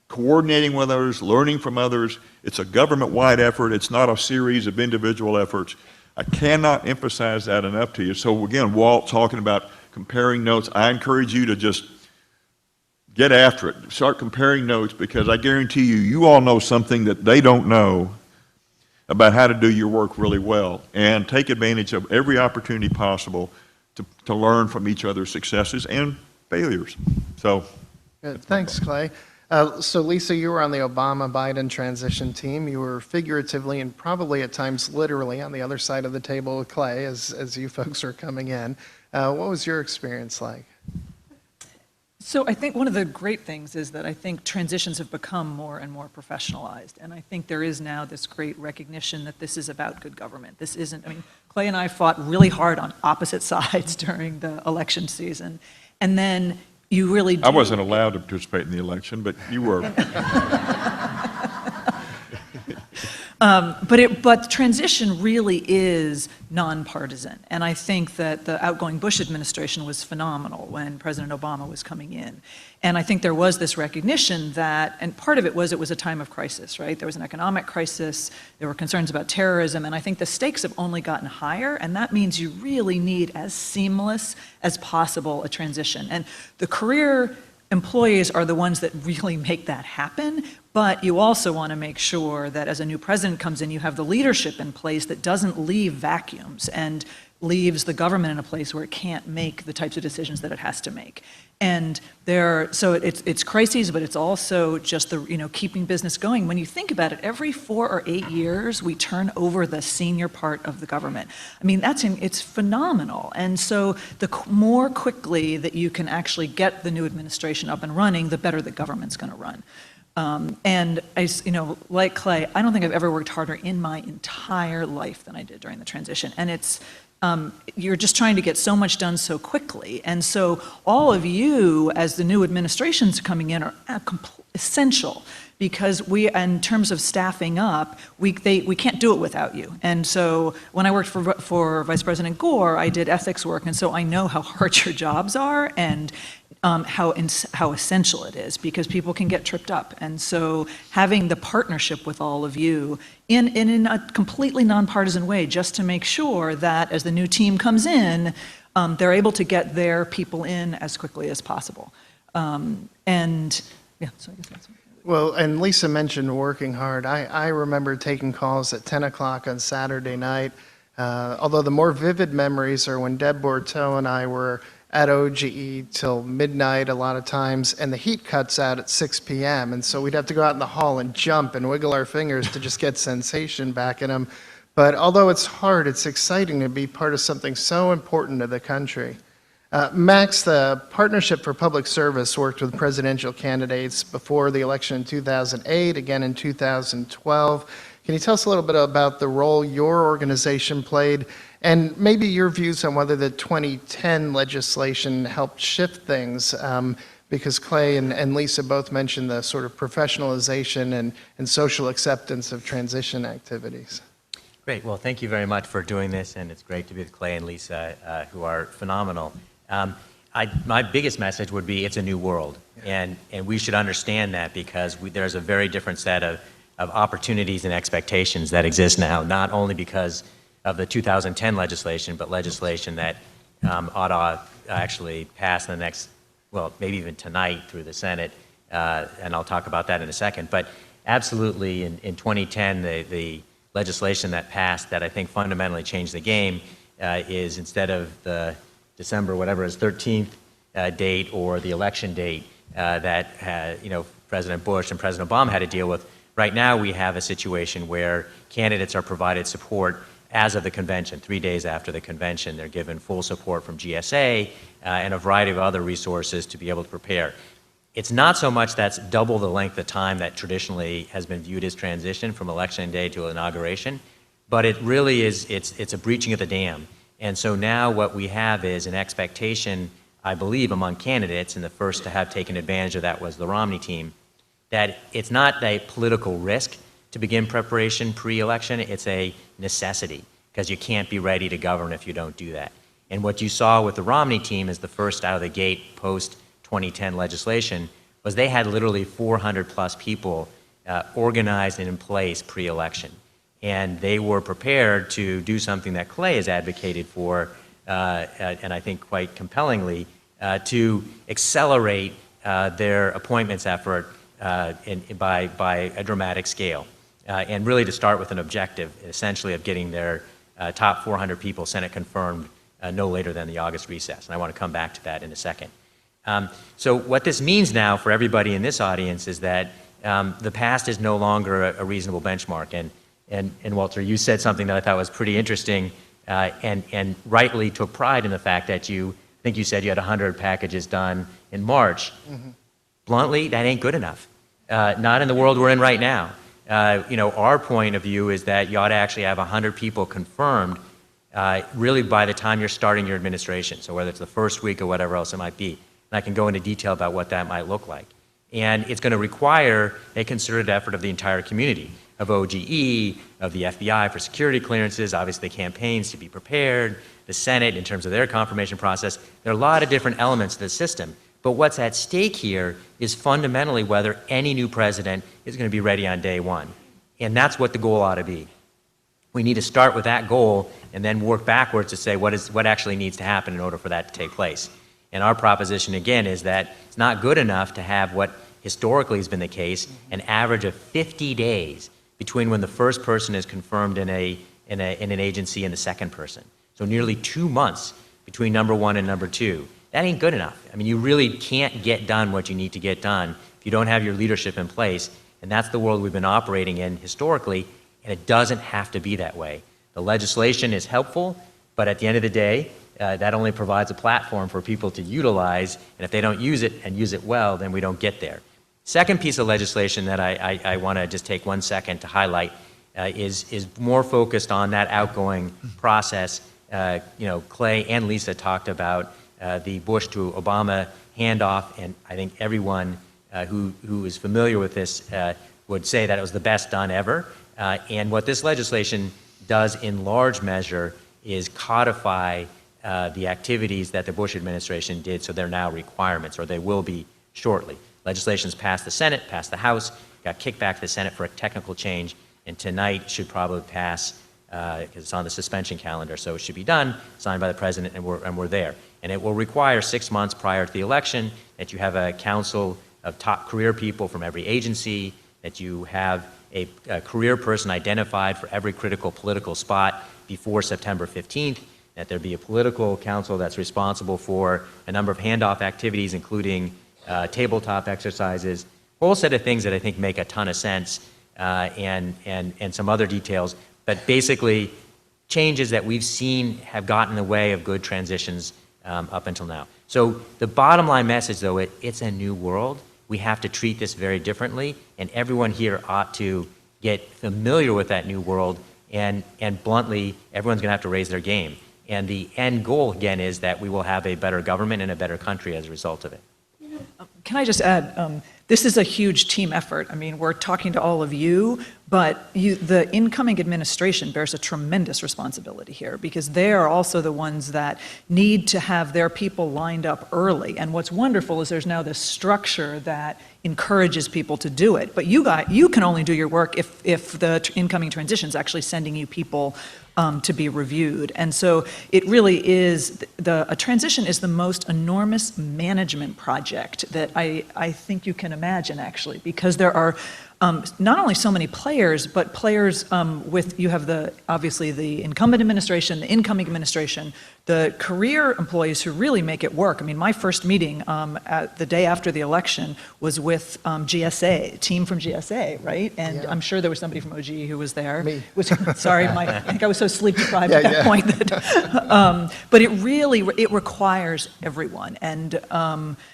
coordinating with others, learning from others. It's a government-wide effort. It's not a series of individual efforts. I cannot emphasize that enough to you. So again, Walt talking about comparing notes. I encourage you to just get after it. Start comparing notes, because I guarantee you, you all know something that they don't know about how to do your work really well, and take advantage of every opportunity possible to learn from each other's successes and failures. So, good. Thanks, Clay. So Lisa, you were on the Obama-Biden transition team. You were figuratively and probably at times literally on the other side of the table with Clay as you folks are coming in. What was your experience like? So I think one of the great things is that I think transitions have become more and more professionalized. And I think there is now this great recognition that this is about good government. This isn't, I mean, Clay and I fought really hard on opposite sides during the election season. And then you really do. I wasn't allowed to participate in the election, but you were. But transition really is nonpartisan. And I think that the outgoing Bush administration was phenomenal when President Obama was coming in. And I think there was this recognition that, and part of it was a time of crisis, right? There was an economic crisis, there were concerns about terrorism, and I think the stakes have only gotten higher, and that means you really need as seamless as possible a transition. And the career employees are the ones that really make that happen, but you also want to make sure that as a new president comes in, you have the leadership in place that doesn't leave vacuums and leaves the government in a place where it can't make the types of decisions that it has to make. And so it's crises, but it's also just the, keeping business going. When you think about it, every 4 or 8 years, we turn over the senior part of the government. I mean, it's phenomenal. And so the more quickly that you can actually get the new administration up and running, the better the government's going to run. And like Clay, I don't think I've ever worked harder in my entire life than I did during the transition. And it's, you're just trying to get so much done so quickly. And so all of you, as the new administrations coming in, are essential, because in terms of staffing up, we can't do it without you. And so when I worked for Vice President Gore, I did ethics work, and so I know how hard your jobs are and how essential it is, because people can get tripped up. And so having the partnership with all of you in a completely nonpartisan way, just to make sure that as the new team comes in, they're able to get their people in as quickly as possible. And yeah, so I guess that's it. Well, and Lisa mentioned working hard. I remember taking calls at 10 o'clock on Saturday night, although the more vivid memories are when Deb Borteau and I were at OGE till midnight a lot of times, and the heat cuts out at 6 p.m., and so we'd have to go out in the hall and jump and wiggle our fingers to just get sensation back in them. But although it's hard, it's exciting to be part of something so important to the country. Max, the Partnership for Public Service worked with presidential candidates before the election in 2008, again in 2012. Can you tell us a little bit about the role your organization played, and maybe your views on whether the 2010 legislation helped shift things? Because Clay and Lisa both mentioned the sort of professionalization and social acceptance of transition activities. Great. Well, thank you very much for doing this, and it's great to be with Clay and Lisa, who are phenomenal. My biggest message would be it's a new world, and we should understand that because there's a very different set of opportunities and expectations that exist now, not only because of the 2010 legislation, but legislation that ought to actually pass in the next, well, maybe even tonight through the Senate, and I'll talk about that in a second. But absolutely, in 2010, the legislation that passed that I think fundamentally changed the game is instead of the December, whatever is 13th date or the election date that President Bush and President Obama had to deal with, right now we have a situation where candidates are provided support as of the convention. 3 days after the convention, they're given full support from GSA and a variety of other resources to be able to prepare. It's not so much that's double the length of time that traditionally has been viewed as transition from election day to inauguration, but it really is, it's a breaching of the dam. And so now what we have is an expectation, I believe, among candidates, and the first to have taken advantage of that was the Romney team, that it's not a political risk to begin preparation pre-election, it's a necessity, because you can't be ready to govern if you don't do that. And what you saw with the Romney team is the first out of the gate post-2010 legislation was they had literally 400 plus people organized and in place pre-election. And they were prepared to do something that Clay has advocated for, and I think quite compellingly, to accelerate their appointments effort by a dramatic scale. And really to start with an objective, essentially, of getting their top 400 people Senate confirmed no later than the August recess. And I want to come back to that in a second. So what this means now for everybody in this audience is that the past is no longer a reasonable benchmark. And Walter, you said something that I thought was pretty interesting and rightly took pride in the fact that I think you said you had 100 packages done in March. Mm-hmm. Bluntly, that ain't good enough. Not in the world we're in right now. Our point of view is that you ought to actually have 100 people confirmed really by the time you're starting your administration. So whether it's the first week or whatever else it might be. And I can go into detail about what that might look like. And it's going to require a concerted effort of the entire community, of OGE, of the FBI for security clearances, obviously the campaigns to be prepared, the Senate in terms of their confirmation process. There are a lot of different elements to the system. But what's at stake here is fundamentally whether any new president is going to be ready on day one. And that's what the goal ought to be. We need to start with that goal and then work backwards to say what actually needs to happen in order for that to take place. And our proposition, again, is that it's not good enough to have what historically has been the case, an average of 50 days between when the first person is confirmed in an agency and the second person. So nearly 2 months between number one and number two. That ain't good enough. I mean, you really can't get done what you need to get done if you don't have your leadership in place, and that's the world we've been operating in historically, and it doesn't have to be that way. The legislation is helpful, but at the end of the day, that only provides a platform for people to utilize, and if they don't use it and use it well, then we don't get there. Second piece of legislation that I want to just take 1 second to highlight is more focused on that outgoing process. Clay and Lisa talked about the Bush to Obama handoff, and I think everyone who is familiar with this would say that it was the best done ever. And what this legislation does in large measure is codify the activities that the Bush administration did, so they're now requirements, or they will be shortly. Legislation's passed the Senate, passed the House, got kicked back to the Senate for a technical change, and tonight should probably pass, because it's on the suspension calendar, so it should be done, signed by the president, and we're there. And it will require 6 months prior to the election that you have a council of top career people from every agency, that you have a career person identified for every critical political spot before September 15th, that there be a political council that's responsible for a number of handoff activities, including tabletop exercises, a whole set of things that I think make a ton of sense, and some other details. But basically, changes that we've seen have gotten in the way of good transitions up until now. So the bottom line message, though, it's a new world. We have to treat this very differently, and everyone here ought to get familiar with that new world, and bluntly, everyone's going to have to raise their game. And the end goal, again, is that we will have a better government and a better country as a result of it. Can I just add, this is a huge team effort. I mean, we're talking to all of you, But the incoming administration bears a tremendous responsibility here because they are also the ones that need to have their people lined up early. And what's wonderful is there's now this structure that encourages people to do it. But you can only do your work if the incoming transition is actually sending you people to be reviewed. And so it really is, a transition is the most enormous management project that I think you can imagine, actually, because there are not only so many players, but players you have obviously the incumbent administration, the incoming administration, the career employees who really make it work. I mean, my first meeting the day after the election was with GSA, a team from GSA, right? And I'm sure there was somebody from OG who was there. Me. Sorry, I think I was so sleep deprived at that point. But it requires everyone. And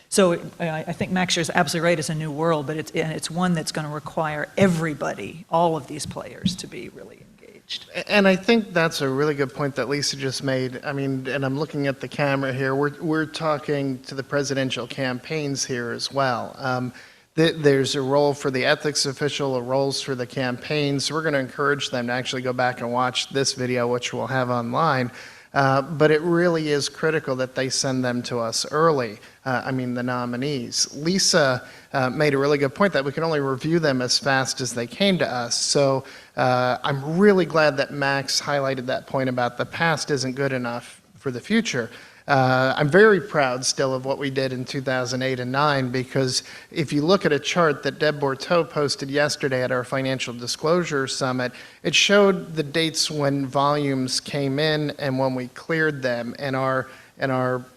so I think Max is absolutely right. It's a new world, but it's one that's going to require everybody, all of these players, to be really engaged. And I think that's a really good point that Lisa just made. I mean, and I'm looking at the camera here. We're talking to the presidential campaigns here as well. There's a role for the ethics official, a roles for the campaigns. We're going to encourage them to actually go back and watch this video, which we'll have online. But it really is critical that they send them to us early. The nominees. Lisa made a really good point that we can only review them as fast as they came to us. So I'm really glad that Max highlighted that point about the past isn't good enough for the future. I'm very proud still of what we did in 2008 and 2009 because if you look at a chart that Deb Borteau posted yesterday at our Financial Disclosure Summit, it showed the dates when volumes came in and when we cleared them, and our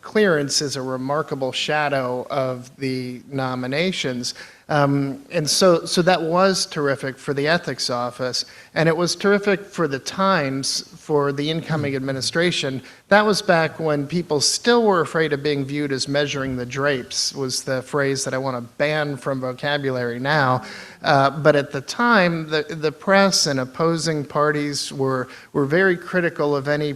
clearance is a remarkable shadow of the nominations. And so that was terrific for the ethics office, and it was terrific for the Times for the incoming administration. That was back when people still were afraid of being viewed as measuring the drapes, was the phrase that I want to ban from vocabulary now. But at the time, the press and opposing parties were very critical of any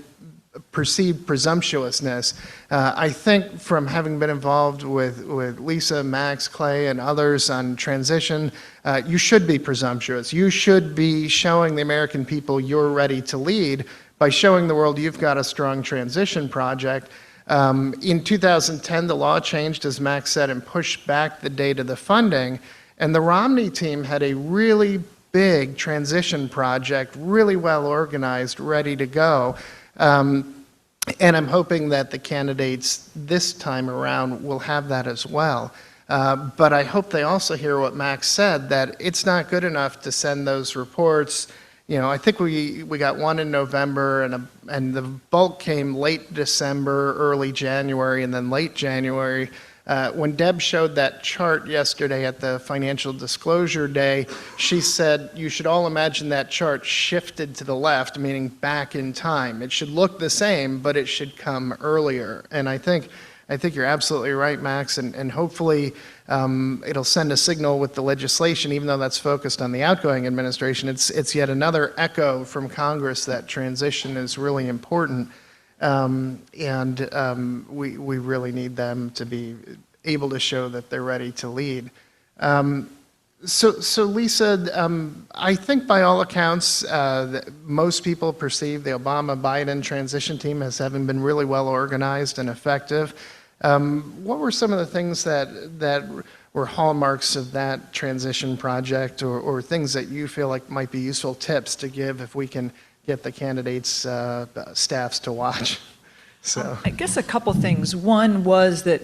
perceived presumptuousness. I think from having been involved with Lisa, Max, Clay, and others on transition, you should be presumptuous. You should be showing the American people you're ready to lead by showing the world you've got a strong transition project. In 2010, the law changed, as Max said, and pushed back the date of the funding. And the Romney team had a really big transition project, really well organized, ready to go. And I'm hoping that the candidates this time around will have that as well. But I hope they also hear what Max said, that it's not good enough to send those reports. You know, I think we got one in November, and the bulk came late December, early January, and then late January. When Deb showed that chart yesterday at the Financial Disclosure Day, she said, you should all imagine that chart shifted to the left, meaning back in time. It should look the same, but it should come earlier. And I think you're absolutely right, Max, and hopefully it'll send a signal with the legislation, even though that's focused on the outgoing administration. It's yet another echo from Congress that transition is really important. We really need them to be able to show that they're ready to lead. So Lisa, I think by all accounts, most people perceive the Obama-Biden transition team as having been really well organized and effective. What were some of the things that were hallmarks of that transition project, or things that you feel like might be useful tips to give if we can get the candidates' staffs to watch? So I guess a couple things. One was that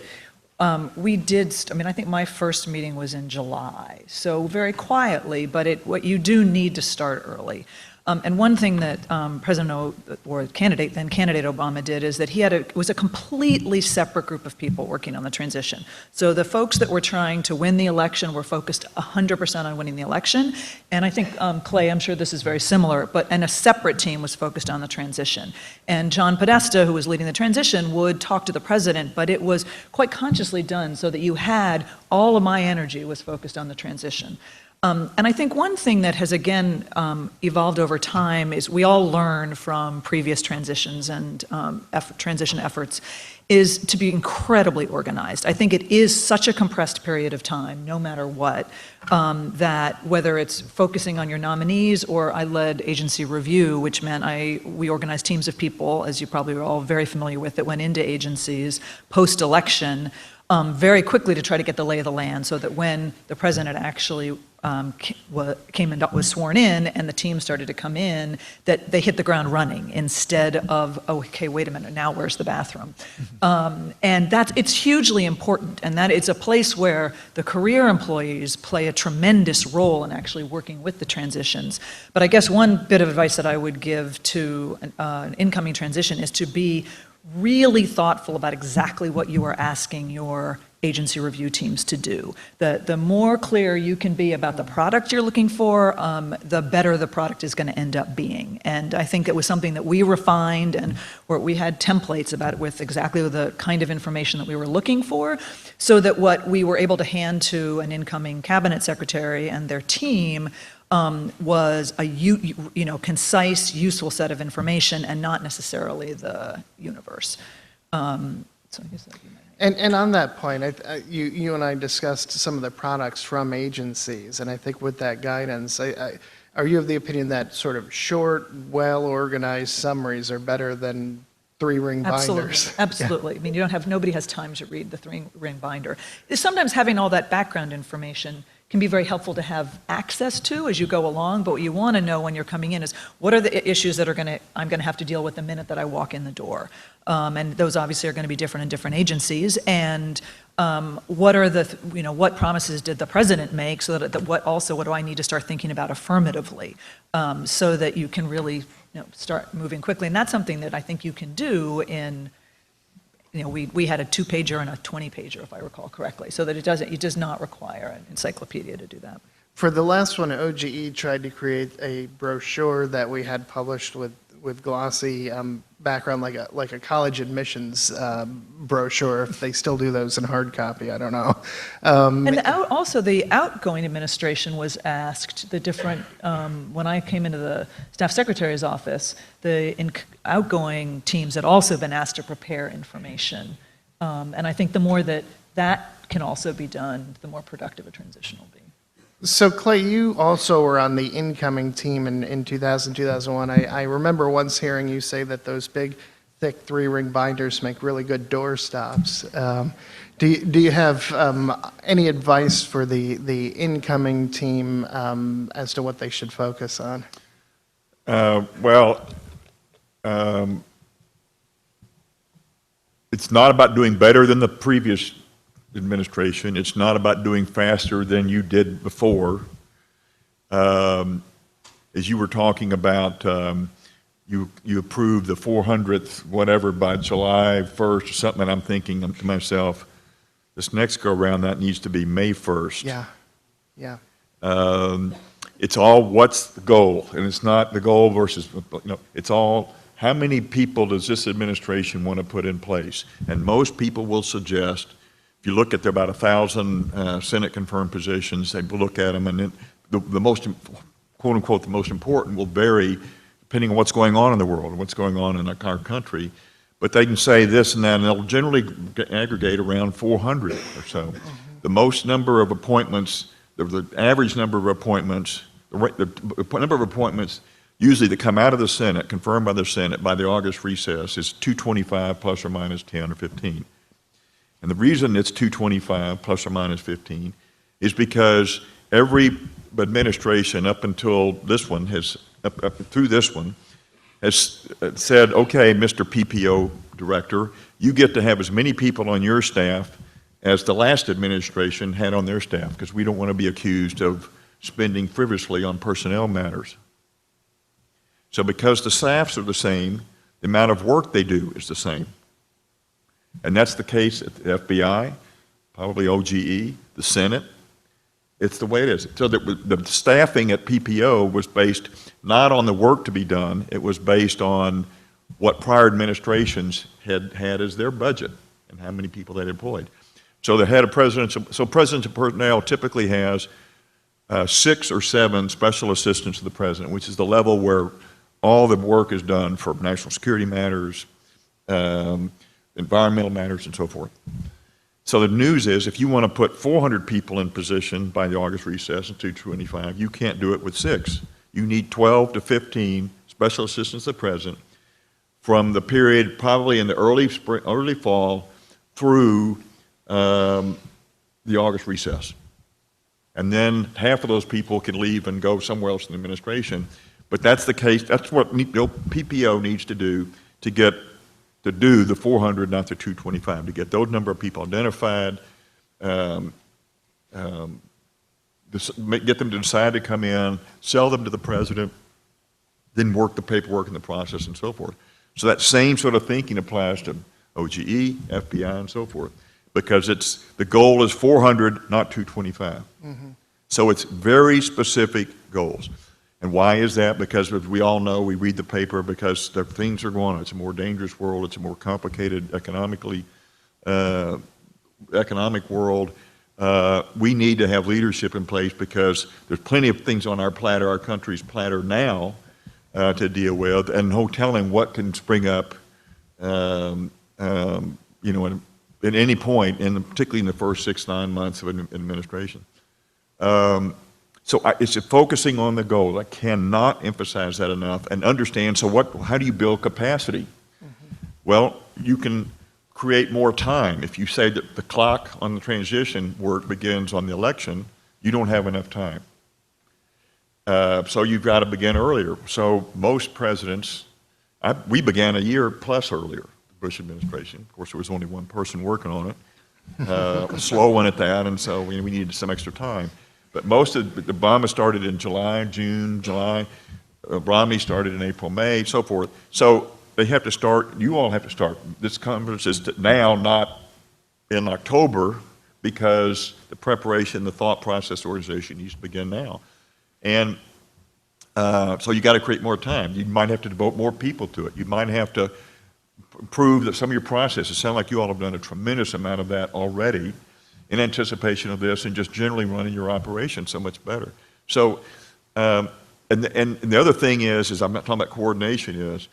we did, I think my first meeting was in July, so very quietly, but what you do need to start early. And one thing that candidate Obama did is that it was a completely separate group of people working on the transition. So the folks that were trying to win the election were focused 100% on winning the election. And I think, Clay, I'm sure this is very similar, and a separate team was focused on the transition. And John Podesta, who was leading the transition, would talk to the president, but it was quite consciously done so that you had all of my energy was focused on the transition. And I think one thing that has, again, evolved over time is we all learn from previous transitions and transition efforts is to be incredibly organized. I think it is such a compressed period of time, no matter what, that whether it's focusing on your nominees or I led agency review, which meant we organized teams of people, as you probably are all very familiar with, that went into agencies post-election very quickly to try to get the lay of the land so that when the president actually came and was sworn in and the team started to come in, that they hit the ground running instead of, oh, okay, wait a minute, now where's the bathroom? And it's hugely important, and that it's a place where the career employees play a tremendous role in actually working with the transitions. But I guess one bit of advice that I would give to an incoming transition is to be really thoughtful about exactly what you are asking your agency review teams to do. The more clear you can be about the product you're looking for, the better the product is going to end up being. And I think it was something that we refined and where we had templates about it with exactly the kind of information that we were looking for, so that what we were able to hand to an incoming cabinet secretary and their team was a concise, useful set of information and not necessarily the universe. So I guess that'd be my... And on that point, you and I discussed some of the products from agencies, and I think with that guidance, are you of the opinion that sort of short, well-organized summaries are better than three-ring binders? Absolutely. Yeah. I mean, nobody has time to read the three-ring binder. Sometimes having all that background information can be very helpful to have access to as you go along, but what you want to know when you're coming in is what are the issues that I'm going to have to deal with the minute that I walk in the door. And those obviously are going to be different in different agencies. And what are what promises did the president make, so that what do I need to start thinking about affirmatively, so that you can really start moving quickly. And that's something that I think you can do in, we had a 2-pager and a 20-pager, if I recall correctly, so that it does not require an encyclopedia to do that. For the last one, OGE tried to create a brochure that we had published with glossy background, like a college admissions brochure. If they still do those in hard copy, I don't know. And also the outgoing administration was asked, the different, when I came into the staff secretary's office, the outgoing teams had also been asked to prepare information. And I think the more that can also be done, the more productive a transition will be. So Clay, you also were on the incoming team in 2000, 2001. I remember once hearing you say that those big, thick 3-ring binders make really good door stops. Do you have any advice for the incoming team as to what they should focus on? It's not about doing better than the previous administration. It's not about doing faster than you did before. As you were talking about, you approved the 400th whatever by July 1st or something, and I'm thinking to myself, this next go around that needs to be May 1st. Yeah. It's all what's the goal, and it's not the goal versus, it's all how many people does this administration want to put in place? And most people will suggest, if you look at about 1,000 Senate confirmed positions, they look at them, and then the most, quote unquote, the most important will vary depending on what's going on in the world and what's going on in our country. But they can say this and that, and they'll generally aggregate around 400 or so. The most number of appointments, the average number of appointments, the number of appointments usually that come out of the Senate, confirmed by the Senate by the August recess, is 225 plus or minus 10 or 15. And the reason it's 225 plus or minus 15 is because every administration up until this one through this one has said, okay, Mr. PPO director, you get to have as many people on your staff as the last administration had on their staff, because we don't want to be accused of spending frivolously on personnel matters. So because the staffs are the same, the amount of work they do is the same. And that's the case at the FBI, probably OGE, the Senate. It's the way it is. So the staffing at PPO was based not on the work to be done, it was based on what prior administrations had as their budget and how many people they'd employed. So the head of presidential personnel typically has 6 or 7 special assistants to the president, which is the level where all the work is done for national security matters, environmental matters, and so forth. So the news is, if you want to put 400 people in position by the August recess in 225, you can't do it with 6. You need 12 to 15 special assistants to the president from the period probably in the early spring, early fall through the August recess. And then half of those people can leave and go somewhere else in the administration. But that's the case. That's what PPO needs to do to get to do the 400, not the 225, to get those number of people identified, get them to decide to come in, sell them to the president, then work the paperwork and the process and so forth. So that same sort of thinking applies to OGE, FBI, and so forth, because the goal is 400, not 225. Mm-hmm. So it's very specific goals. And why is that? Because as we all know, we read the paper, because the things are going on. It's a more dangerous world. It's a more complicated economic world. We need to have leadership in place, because there's plenty of things on our platter, our country's platter now, to deal with, and no telling what can spring up, at any point, particularly in the first 6-9 months of an administration. So it's focusing on the goals. I cannot emphasize that enough, and understand, so how do you build capacity? Mm-hmm. Well, you can create more time. If you say that the clock on the transition work begins on the election, you don't have enough time. So you've got to begin earlier. So most presidents, we began a year plus earlier, the Bush administration. Of course, there was only one person working on it, slow one at that, and so we needed some extra time. But most of Obama started in June, July. Romney started in April, May, so forth. So they have to start, you all have to start. This conference is now, not in October, because the preparation, the thought process, organization needs to begin now. And so you got to create more time. You might have to devote more people to it. You might have to prove that some of your processes, sound like you all have done a tremendous amount of that already, in anticipation of this, and just generally running your operation so much better. So, and the other thing is I'm not talking about coordination, is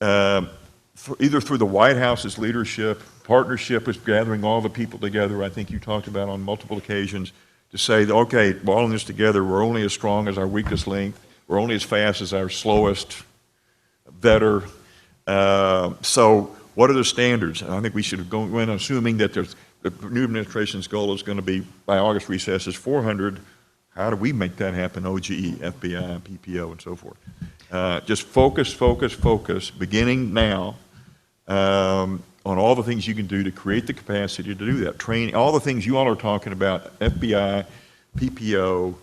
either through the White House's leadership, partnership with gathering all the people together, I think you talked about on multiple occasions, to say, okay, we're all in this together, we're only as strong as our weakest link, we're only as fast as our slowest, better. So what are the standards? And I think we should go in assuming that the new administration's goal is going to be, by August recess, is 400. How do we make that happen? OGE, FBI, PPO, and so forth. Just focus, beginning now, on all the things you can do to create the capacity to do that. Training, all the things you all are talking about, FBI, PPO,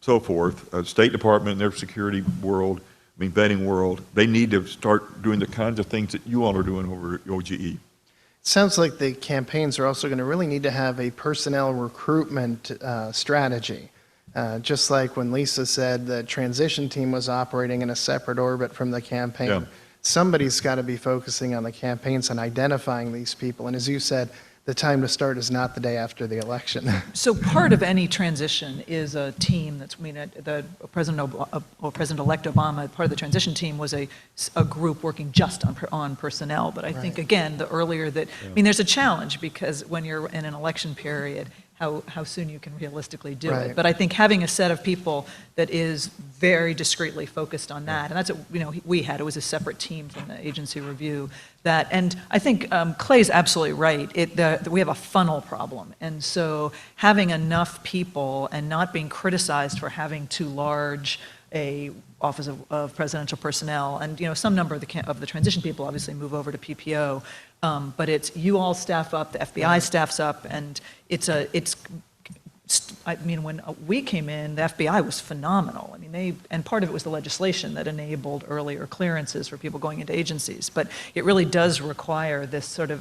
so forth, State Department and their security world, vetting world, they need to start doing the kinds of things that you all are doing over at OGE. Sounds like the campaigns are also going to really need to have a personnel recruitment strategy. Just like when Lisa said the transition team was operating in a separate orbit from the campaign, yeah. Somebody's got to be focusing on the campaigns and identifying these people. And as you said, the time to start is not the day after the election. So part of any transition is a team that's, the President-elect Obama, part of the transition team was a group working just on personnel. But I think, again, the earlier that, there's a challenge, because when you're in an election period, how soon you can realistically do it. But I think having a set of people that is very discreetly focused on that, and that's what we had. It was a separate team from the agency review. And I think Clay's absolutely right. We have a funnel problem, and so having enough people and not being criticized for having too large a Office of Presidential Personnel, and some number of the transition people obviously move over to PPO, but it's you all staff up, the FBI staffs up, and when we came in, the FBI was phenomenal. And part of it was the legislation that enabled earlier clearances for people going into agencies, but it really does require this sort of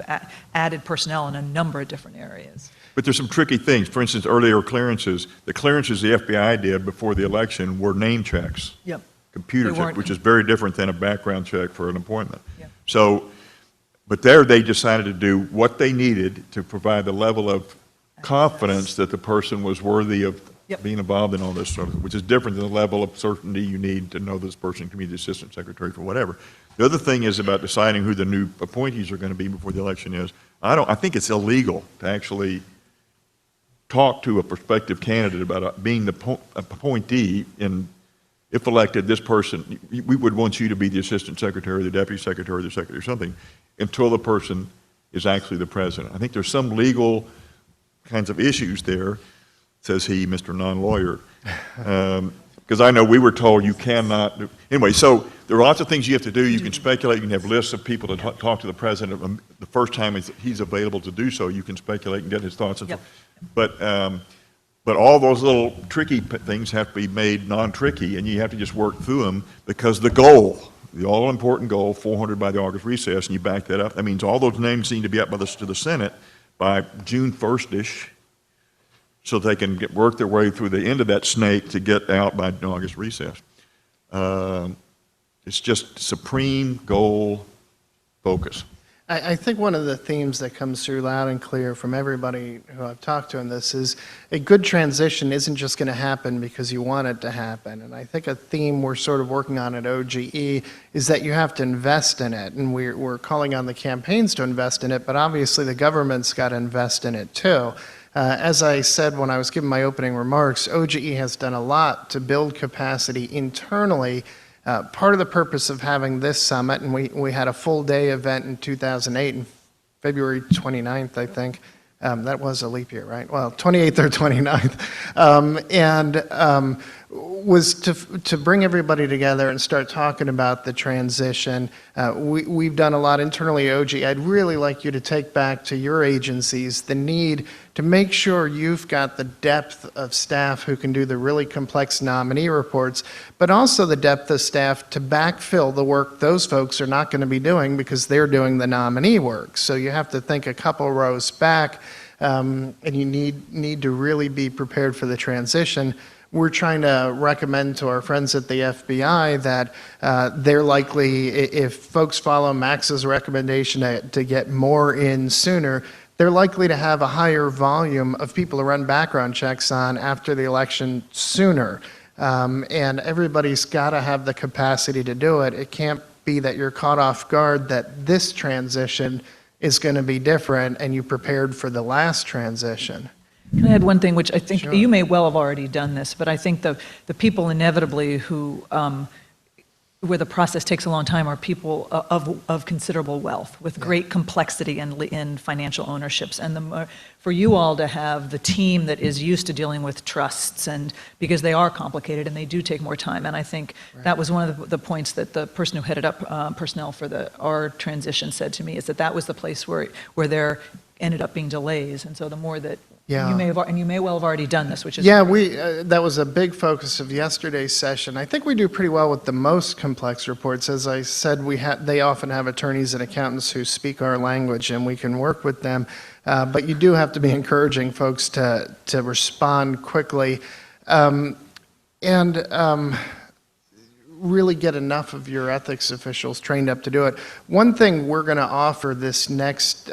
added personnel in a number of different areas. But there's some tricky things. For instance, earlier clearances, the clearances the FBI did before the election were name checks. Yep. Computer check, which is very different than a background check for an appointment. Yep. So, but there they decided to do what they needed to provide the level of confidence that the person was worthy of Yep. being involved in all this sort of, which is different than the level of certainty you need to know this person can be the assistant secretary for whatever. The other thing is about deciding who the new appointees are going to be before the election is. I think it's illegal to actually talk to a prospective candidate about being the appointee, and if elected, this person, we would want you to be the assistant secretary, the deputy secretary, the secretary, or something, until the person is actually the president. I think there's some legal kinds of issues there, says he, Mr. Non-Lawyer. Because I know we were told you cannot do, anyway, so there are lots of things you have to do. You can speculate, you can have lists of people to talk to the president. The first time he's available to do so, you can speculate and get his thoughts. And Yep. But all those little tricky things have to be made non-tricky, and you have to just work through them, because the goal, the all-important goal, 400 by the August recess, and you back that up, that means all those names need to be up to the Senate by June 1st-ish, so they can work their way through the end of that snake to get out by August recess. It's just supreme goal focus. I think one of the themes that comes through loud and clear from everybody who I've talked to in this is a good transition isn't just going to happen because you want it to happen. And I think a theme we're sort of working on at OGE is that you have to invest in it. And we're calling on the campaigns to invest in it, but obviously the government's got to invest in it too. As I said when I was giving my opening remarks, OGE has done a lot to build capacity internally. Part of the purpose of having this summit, and we had a full day event in 2008, on February 29th, I think. That was a leap year, right? Well, 28th or 29th. Was to bring everybody together and start talking about the transition. We've done a lot internally at OGE. I'd really like you to take back to your agencies the need to make sure you've got the depth of staff who can do the really complex nominee reports, but also the depth of staff to backfill the work those folks are not going to be doing because they're doing the nominee work. So you have to think a couple rows back, and you need to really be prepared for the transition. We're trying to recommend to our friends at the FBI that they're likely, if folks follow Max's recommendation to get more in sooner, they're likely to have a higher volume of people to run background checks on after the election sooner. And everybody's got to have the capacity to do it. It can't be that you're caught off guard that this transition is going to be different and you prepared for the last transition. Can I add one thing, which I think Sure. you may well have already done this, but I think the people inevitably who, where the process takes a long time, are people of considerable wealth with great complexity in financial ownerships. And for you all to have the team that is used to dealing with trusts, and because they are complicated and they do take more time. And I think that was one of the points that the person who headed up personnel for our transition said to me, is that was the place where there ended up being delays. And so the more that Yeah. you may well have already done this, which is Yeah, great. that was a big focus of yesterday's session. I think we do pretty well with the most complex reports. As I said, they often have attorneys and accountants who speak our language, and we can work with them. But you do have to be encouraging folks to respond quickly, and really get enough of your ethics officials trained up to do it. One thing we're going to offer this next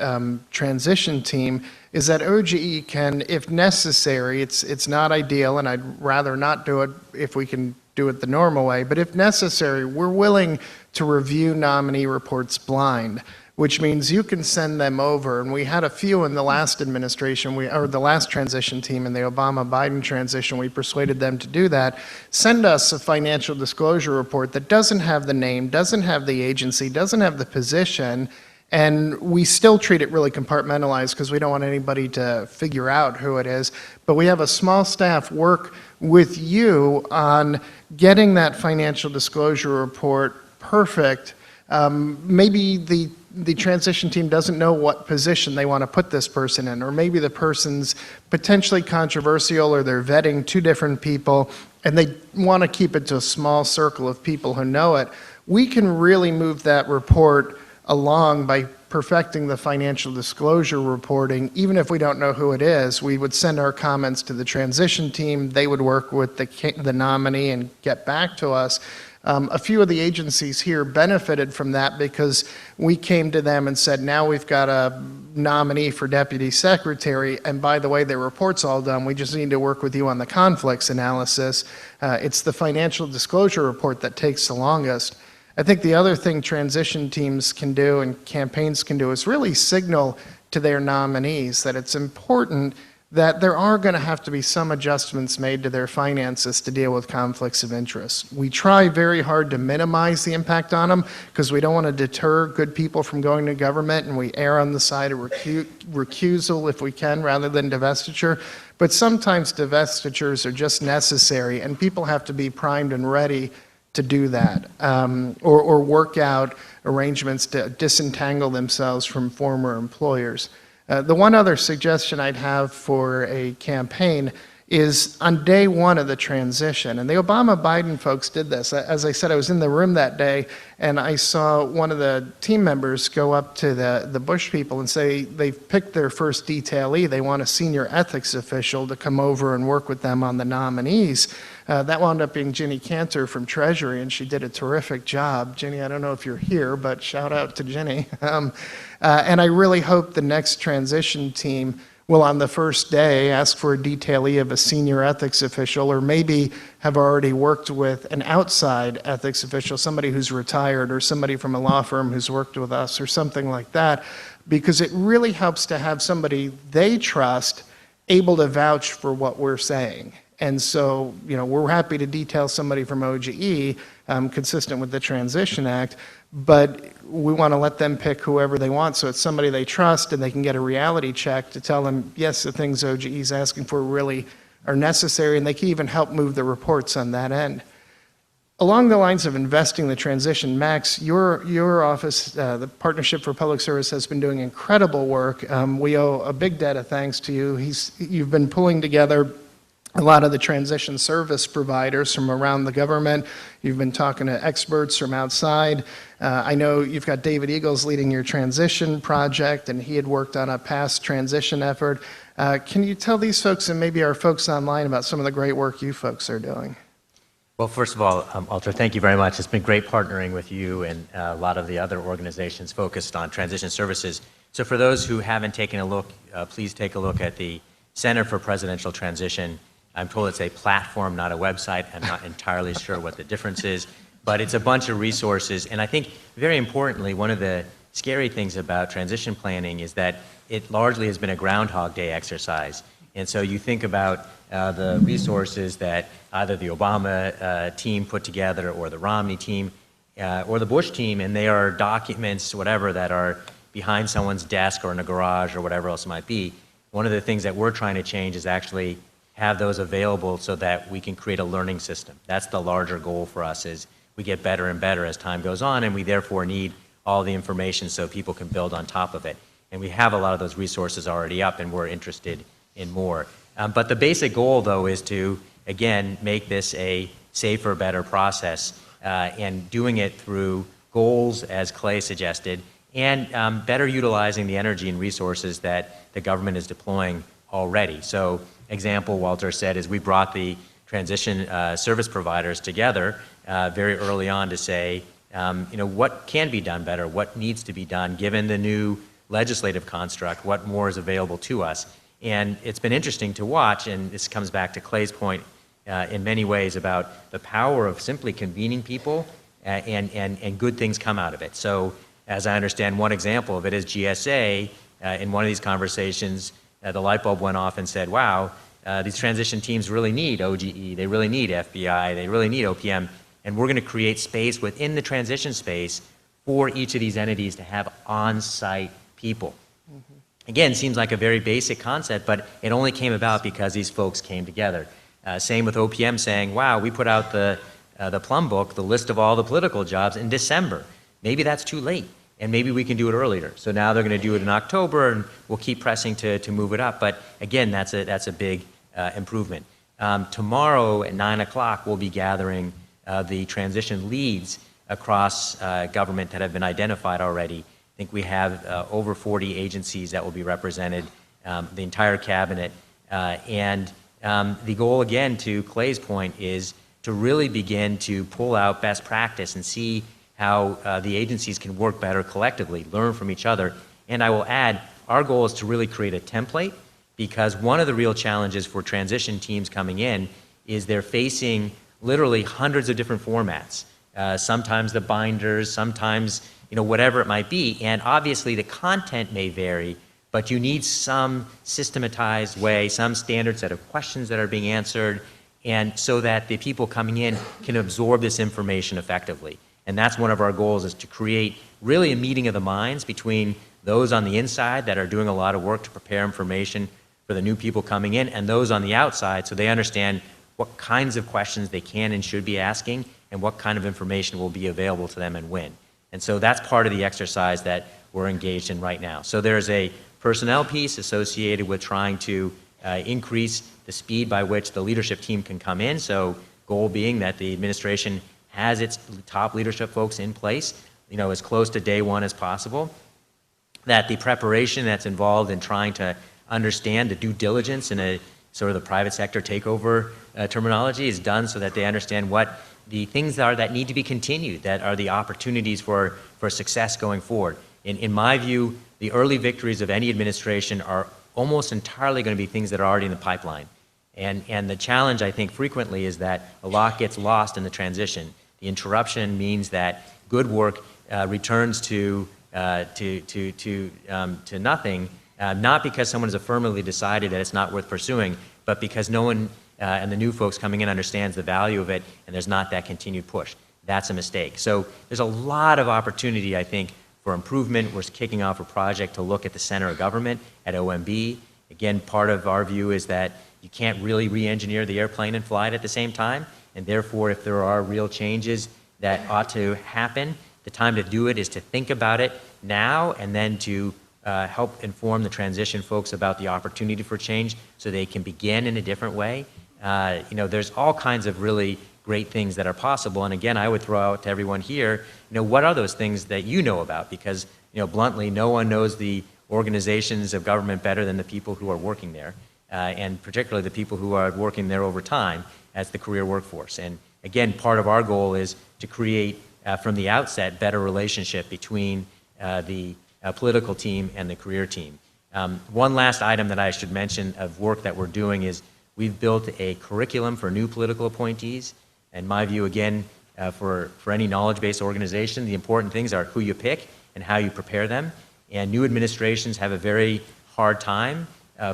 transition team is that OGE can, if necessary, it's not ideal, and I'd rather not do it if we can do it the normal way, but if necessary, we're willing to review nominee reports blind, which means you can send them over. And we had a few in the last administration, or the last transition team in the Obama-Biden transition, we persuaded them to do that. Send us a financial disclosure report that doesn't have the name, doesn't have the agency, doesn't have the position, and we still treat it really compartmentalized because we don't want anybody to figure out who it is. But we have a small staff work with you on getting that financial disclosure report perfect. Maybe the transition team doesn't know what position they want to put this person in, or maybe the person's potentially controversial, or they're vetting two different people and they want to keep it to a small circle of people who know it. We can really move that report along by perfecting the financial disclosure reporting. Even if we don't know who it is, we would send our comments to the transition team. They would work with the nominee and get back to us. A few of the agencies here benefited from that because we came to them and said, now we've got a nominee for deputy secretary, and by the way, their report's all done. We just need to work with you on the conflicts analysis. It's the financial disclosure report that takes the longest. I think the other thing transition teams can do and campaigns can do is really signal to their nominees that it's important that there are going to have to be some adjustments made to their finances to deal with conflicts of interest. We try very hard to minimize the impact on them because we don't want to deter good people from going to government, and we err on the side of recusal if we can rather than divestiture. But sometimes divestitures are just necessary, and people have to be primed and ready to do that, or work out arrangements to disentangle themselves from former employers. The one other suggestion I'd have for a campaign is on day one of the transition, and the Obama-Biden folks did this. As I said, I was in the room that day, and I saw one of the team members go up to the Bush people and say they've picked their first detailee. They want a senior ethics official to come over and work with them on the nominees. That wound up being Ginny Cantor from Treasury, and she did a terrific job. Ginny, I don't know if you're here, but shout out to Ginny. And I really hope the next transition team will on the first day ask for a detailee of a senior ethics official, or maybe have already worked with an outside ethics official, somebody who's retired or somebody from a law firm who's worked with us or something like that, because it really helps to have somebody they trust able to vouch for what we're saying. And so, we're happy to detail somebody from OGE, consistent with the Transition Act, but we want to let them pick whoever they want, so it's somebody they trust and they can get a reality check to tell them, yes, the things OGE is asking for really are necessary, and they can even help move the reports on that end. Along the lines of investing the transition, Max, your office, the Partnership for Public Service, has been doing incredible work. We owe a big debt of thanks to you. You've been pulling together a lot of the transition service providers from around the government. You've been talking to experts from outside. I know you've got David Eagles leading your transition project, and he had worked on a past transition effort. Can you tell these folks and maybe our folks online about some of the great work you folks are doing? Well, first of all, Walter, thank you very much. It's been great partnering with you and a lot of the other organizations focused on transition services. So for those who haven't taken a look, please take a look at the Center for Presidential Transition. I'm told it's a platform, not a website. I'm not entirely sure what the difference is, but it's a bunch of resources. And I think, very importantly, one of the scary things about transition planning is that it largely has been a Groundhog Day exercise. And so you think about the resources that either the Obama team put together, or the Romney team, or the Bush team, and they are documents, whatever, that are behind someone's desk or in a garage or whatever else it might be. One of the things that we're trying to change is actually have those available so that we can create a learning system. That's the larger goal for us, is we get better and better as time goes on, and we therefore need all the information so people can build on top of it. And we have a lot of those resources already up, and we're interested in more. But the basic goal, though, is to, again, make this a safer, better process, and doing it through goals, as Clay suggested, and better utilizing the energy and resources that the government is deploying already. So, example Walter said is we brought the transition service providers together very early on to say, what can be done better, what needs to be done given the new legislative construct, what more is available to us. And it's been interesting to watch, and this comes back to Clay's point in many ways about the power of simply convening people and good things come out of it. So as I understand, one example of it is GSA. In one of these conversations, the light bulb went off and said, wow, these transition teams really need OGE, they really need FBI, they really need OPM, and we're going to create space within the transition space for each of these entities to have on-site people. Mm-hmm. Again, seems like a very basic concept, but it only came about because these folks came together. Same with OPM saying, wow, we put out the plum book, the list of all the political jobs in December. Maybe that's too late, and maybe we can do it earlier. So now they're going to do it in October, and we'll keep pressing to move it up. But again, that's a big improvement. Tomorrow at 9 o'clock, we'll be gathering the transition leads across government that have been identified already. I think we have over 40 agencies that will be represented, the entire cabinet. And the goal, again, to Clay's point, is to really begin to pull out best practice and see how the agencies can work better collectively, learn from each other. And I will add, our goal is to really create a template, because one of the real challenges for transition teams coming in is they're facing literally hundreds of different formats. Sometimes the binders, sometimes whatever it might be. And obviously the content may vary, but you need some systematized way, some standard set of questions that are being answered, and so that the people coming in can absorb this information effectively. And that's one of our goals, is to create really a meeting of the minds between those on the inside that are doing a lot of work to prepare information for the new people coming in, and those on the outside, so they understand what kinds of questions they can and should be asking and what kind of information will be available to them and when. And so that's part of the exercise that we're engaged in right now. So there's a personnel piece associated with trying to increase the speed by which the leadership team can come in. So goal being that the administration has its top leadership folks in place, as close to day one as possible. That the preparation that's involved in trying to understand the due diligence in a sort of the private sector takeover terminology is done, so that they understand what the things are that need to be continued, that are the opportunities for success going forward. In my view, the early victories of any administration are almost entirely going to be things that are already in the pipeline. And the challenge, I think, frequently is that a lot gets lost in the transition. The interruption means that good work returns to nothing, not because someone has affirmatively decided that it's not worth pursuing, but because no one and the new folks coming in understands the value of it, and there's not that continued push. That's a mistake. So there's a lot of opportunity, I think, for improvement. We're kicking off a project to look at the center of government at OMB. Again, part of our view is that you can't really re-engineer the airplane and fly it at the same time, and therefore if there are real changes that ought to happen, the time to do it is to think about it now, and then to help inform the transition folks about the opportunity for change so they can begin in a different way. There's all kinds of really great things that are possible, and again, I would throw out to everyone here, what are those things that you know about? Because, bluntly, no one knows the organizations of government better than the people who are working there, and particularly the people who are working there over time as the career workforce. And again, part of our goal is to create, from the outset, better relationship between the political team and the career team. One last item that I should mention of work that we're doing is we've built a curriculum for new political appointees. In my view, again, for any knowledge-based organization, the important things are who you pick and how you prepare them. And new administrations have a very hard time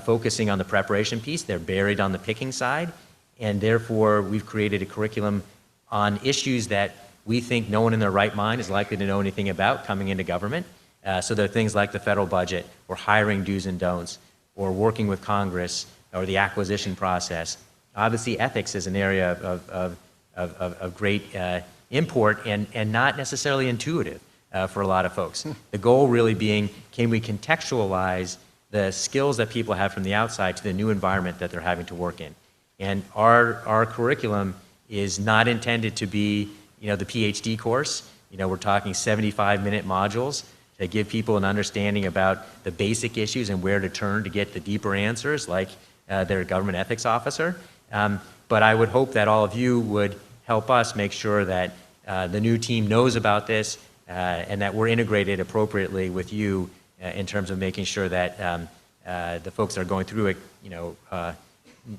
focusing on the preparation piece. They're buried on the picking side. And therefore, we've created a curriculum on issues that we think no one in their right mind is likely to know anything about coming into government. So there are things like the federal budget, or hiring do's and don'ts, or working with Congress, or the acquisition process. Obviously, ethics is an area of great import and not necessarily intuitive for a lot of folks. The goal really being, can we contextualize the skills that people have from the outside to the new environment that they're having to work in? And our curriculum is not intended to be, the PhD course. We're talking 75-minute modules that give people an understanding about the basic issues and where to turn to get the deeper answers, like their government ethics officer. But I would hope that all of you would help us make sure that the new team knows about this and that we're integrated appropriately with you in terms of making sure that the folks that are going through it,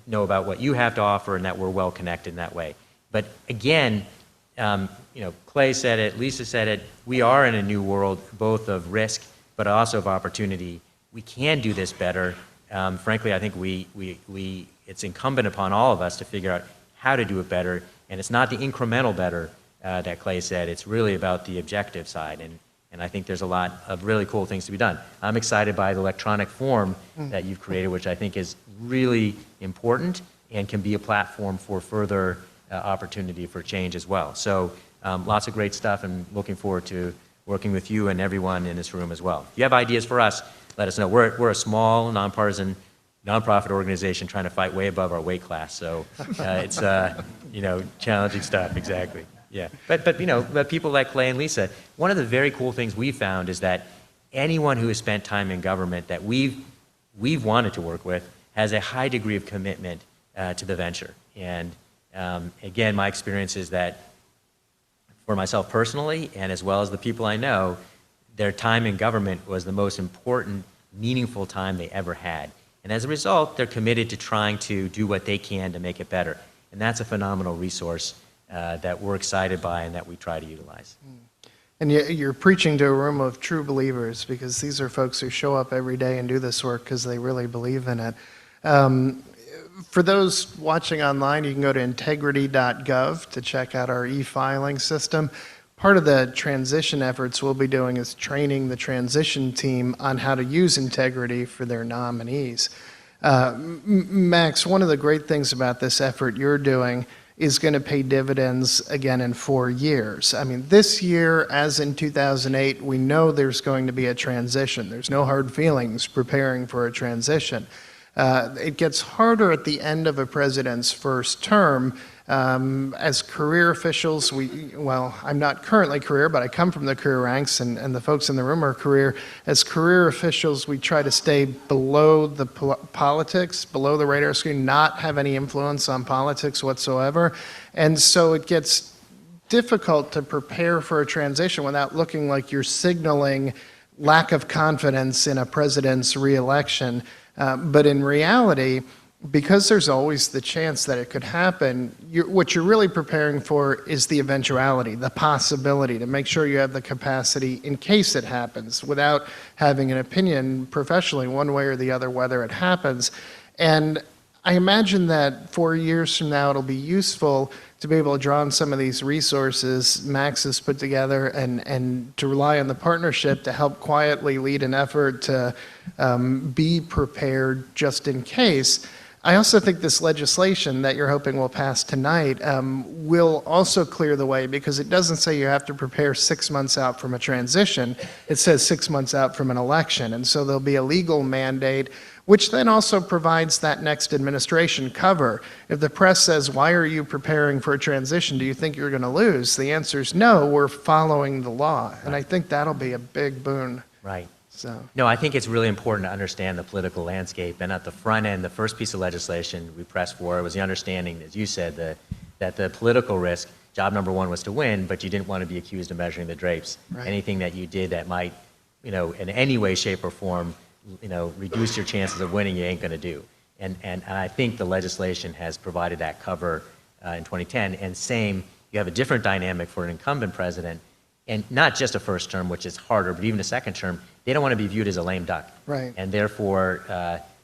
know about what you have to offer, and that we're well connected in that way. But again, Clay said it, Lisa said it, we are in a new world, both of risk, but also of opportunity. We can do this better. Frankly, I think it's incumbent upon all of us to figure out how to do it better, and it's not the incremental better that Clay said, it's really about the objective side, and I think there's a lot of really cool things to be done. I'm excited by the electronic form that you've created, which I think is really important and can be a platform for further opportunity for change as well. So lots of great stuff, and looking forward to working with you and everyone in this room as well. If you have ideas for us, let us know. We're a small, nonpartisan, nonprofit organization trying to fight way above our weight class. So it's challenging stuff. Exactly. Yeah. But people like Clay and Lisa, one of the very cool things we found is that anyone who has spent time in government that we've wanted to work with has a high degree of commitment to the venture. And Again, my experience is that for myself personally, and as well as the people I know, their time in government was the most important, meaningful time they ever had. And as a result, they're committed to trying to do what they can to make it better. And that's a phenomenal resource that we're excited by and that we try to utilize. And you're preaching to a room of true believers, because these are folks who show up every day and do this work because they really believe in it. For those watching online, you can go to integrity.gov to check out our e-filing system. Part of the transition efforts we'll be doing is training the transition team on how to use integrity for their nominees. Max, one of the great things about this effort you're doing is going to pay dividends again in 4 years. I mean, this year, as in 2008, we know there's going to be a transition. There's no hard feelings preparing for a transition. It gets harder at the end of a president's first term. As career officials, well, I'm not currently career, but I come from the career ranks, and the folks in the room are career. As career officials, we try to stay below the politics, below the radar screen, not have any influence on politics whatsoever. And so it gets difficult to prepare for a transition without looking like you're signaling lack of confidence in a president's reelection. But in reality, because there's always the chance that it could happen, what you're really preparing for is the eventuality, the possibility, to make sure you have the capacity in case it happens, without having an opinion professionally one way or the other whether it happens. And I imagine that 4 years from now it'll be useful to be able to draw on some of these resources Max has put together and to rely on the partnership to help quietly lead an effort to be prepared just in case. I also think this legislation that you're hoping will pass tonight will also clear the way, because it doesn't say you have to prepare 6 months out from a transition. It says 6 months out from an election. And so there'll be a legal mandate, which then also provides that next administration cover. If the press says, why are you preparing for a transition? Do you think you're going to lose? The answer is no, we're following the law. And I think that'll be a big boon. Right. So. No, I think it's really important to understand the political landscape. And at the front end, the first piece of legislation we pressed for was the understanding, as you said, that the political risk, job number one was to win, but you didn't want to be accused of measuring the drapes. Right. Anything that you did that might, in any way, shape, or form, reduce your chances of winning, you ain't going to do. And I think the legislation has provided that cover in 2010. And same, you have a different dynamic for an incumbent president, and not just a first term, which is harder, but even a second term. They don't want to be viewed as a lame duck. Right. And therefore,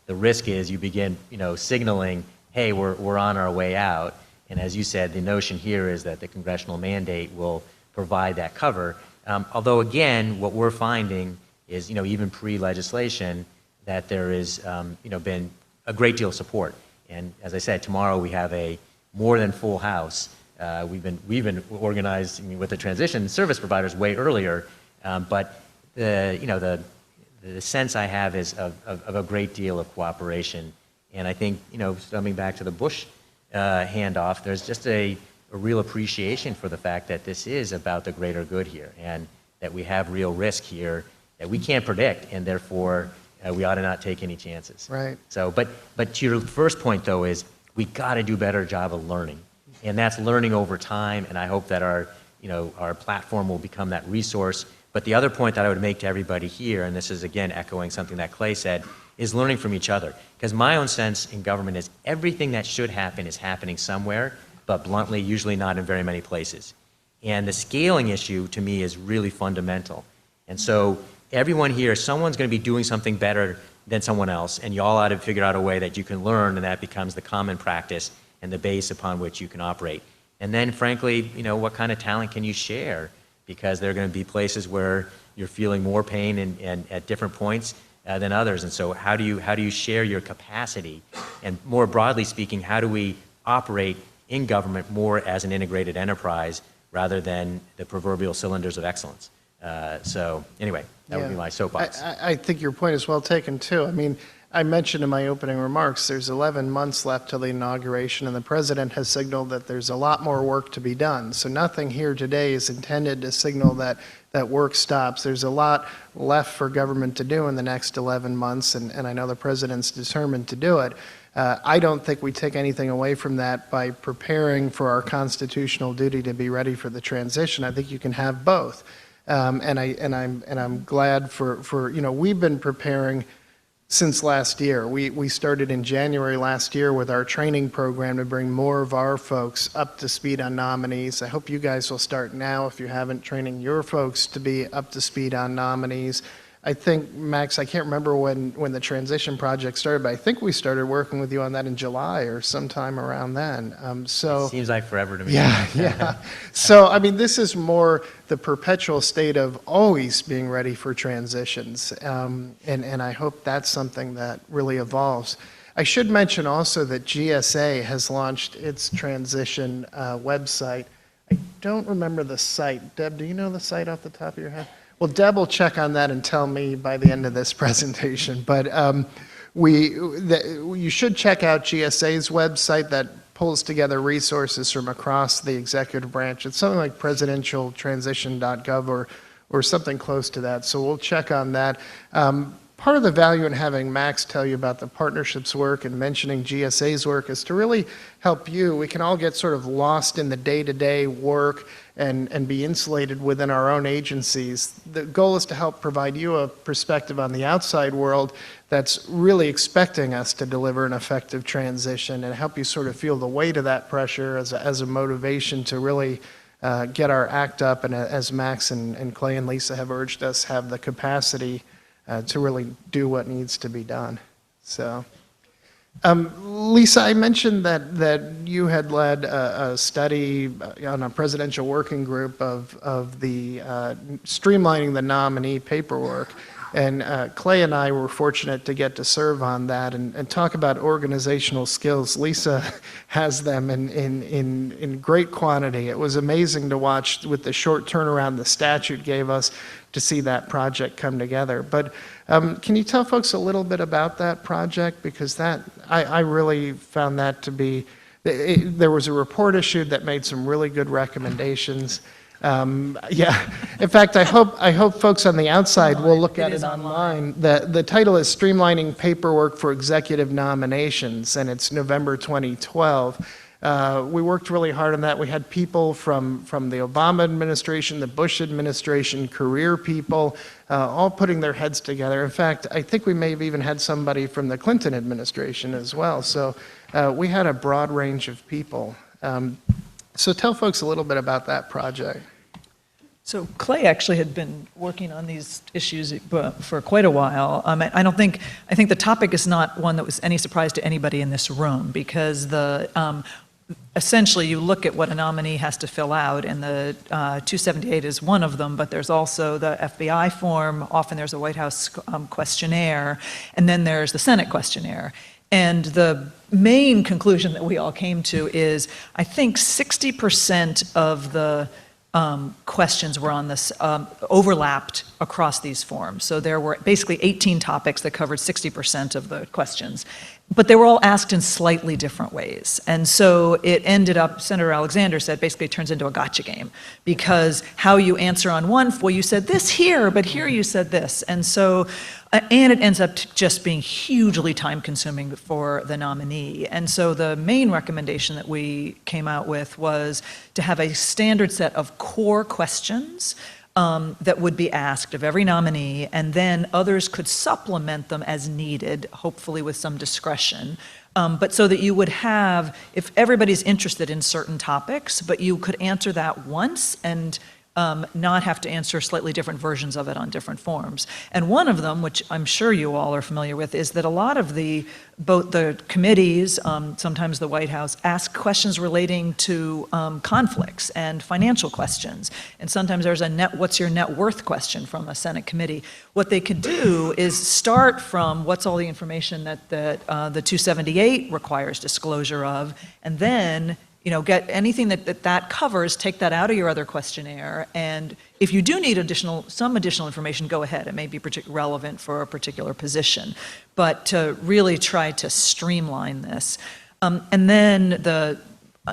the risk is you begin, signaling, hey, we're on our way out. And as you said, the notion here is that the congressional mandate will provide that cover. Although, again, what we're finding is, even pre-legislation, that there is, been a great deal of support. And as I said, tomorrow we have a more than full House. We've been organized with the transition service providers way earlier, but the sense I have is of a great deal of cooperation. And I think, coming back to the Bush handoff, there's just a real appreciation for the fact that this is about the greater good here, and that we have real risk here that we can't predict, and therefore we ought to not take any chances. Right. So, but to your first point though is we got to do a better job of learning, and that's learning over time. And I hope that our platform will become that resource. But the other point that I would make to everybody here, and this is again echoing something that Clay said, is learning from each other. Because my own sense in government is everything that should happen is happening somewhere, but bluntly, usually not in very many places. And the scaling issue to me is really fundamental. And so everyone here, someone's going to be doing something better than someone else, and you all ought to figure out a way that you can learn, and that becomes the common practice and the base upon which you can operate. And then, frankly, what kind of talent can you share? Because there are going to be places where you're feeling more pain and at different points than others. And so how do you share your capacity? And more broadly speaking, how do we operate in government more as an integrated enterprise rather than the proverbial cylinders of excellence? So anyway, that would be my soapbox. I think your point is well taken, too. I mean, I mentioned in my opening remarks, there's 11 months left till the inauguration, and the president has signaled that there's a lot more work to be done. So nothing here today is intended to signal that work stops. There's a lot left for government to do in the next 11 months, and I know the president's determined to do it. I don't think we take anything away from that by preparing for our constitutional duty to be ready for the transition. I think you can have both. And I'm glad for we've been preparing since last year. We started in January last year with our training program to bring more of our folks up to speed on nominees. I hope you guys will start now, if you haven't, training your folks to be up to speed on nominees. I think, Max, I can't remember when the transition project started, but I think we started working with you on that in July or sometime around then. It seems like forever to me. Yeah. So, I mean, this is more the perpetual state of always being ready for transitions. And I hope that's something that really evolves. I should mention also that GSA has launched its transition website. I don't remember the site. Deb, do you know the site off the top of your head? Well, Deb will check on that and tell me by the end of this presentation. But you should check out GSA's website that pulls together resources from across the executive branch. It's something like presidentialtransition.gov or something close to that. So we'll check on that. Part of the value in having Max tell you about the partnerships work and mentioning GSA's work is to really help you. We can all get sort of lost in the day-to-day work and be insulated within our own agencies. The goal is to help provide you a perspective on the outside world that's really expecting us to deliver an effective transition and help you sort of feel the weight of that pressure as a motivation to really get our act up, and as Max and Clay and Lisa have urged us, have the capacity to really do what needs to be done. So, Lisa, I mentioned that you had led a study on a presidential working group of the streamlining the nominee paperwork. And Clay and I were fortunate to get to serve on that and talk about organizational skills. Lisa has them in great quantity. It was amazing to watch with the short turnaround the statute gave us to see that project come together. But can you tell folks a little bit about that project? Because that I really found that to be, there was a report issued that made some really good recommendations. Yeah, in fact, I hope folks on the outside will look at it online. The title is Streamlining Paperwork for Executive Nominations, and it's November 2012. We worked really hard on that. We had people from the Obama administration, the Bush administration, career people, all putting their heads together. In fact, I think we may have even had somebody from the Clinton administration as well. So we had a broad range of people. So tell folks a little bit about that project. So Clay actually had been working on these issues for quite a while. I think the topic is not one that was any surprise to anybody in this room, because essentially you look at what a nominee has to fill out, and the 278 is one of them, but there's also the FBI form, often there's a White House questionnaire, and then there's the Senate questionnaire. And the main conclusion that we all came to is, I think 60% of the questions were on this, overlapped across these forms. So there were basically 18 topics that covered 60% of the questions. But they were all asked in slightly different ways. And so it ended up, Senator Alexander said, basically it turns into a gotcha game, because how you answer on one, well, you said this here, but here you said this. And so, and it ends up just being hugely time consuming for the nominee. And so the main recommendation that we came out with was to have a standard set of core questions that would be asked of every nominee, and then others could supplement them as needed, hopefully with some discretion. But so that you would have, if everybody's interested in certain topics, but you could answer that once and not have to answer slightly different versions of it on different forms. And one of them, which I'm sure you all are familiar with, is that a lot of both the committees, sometimes the White House, ask questions relating to conflicts and financial questions. And sometimes there's a what's your net worth question from a Senate committee. What they could do is start from what's all the information that the 278 requires disclosure of, and then get anything that covers, take that out of your other questionnaire, and if you do need some additional information, go ahead. It may be relevant for a particular position, but to really try to streamline this. And then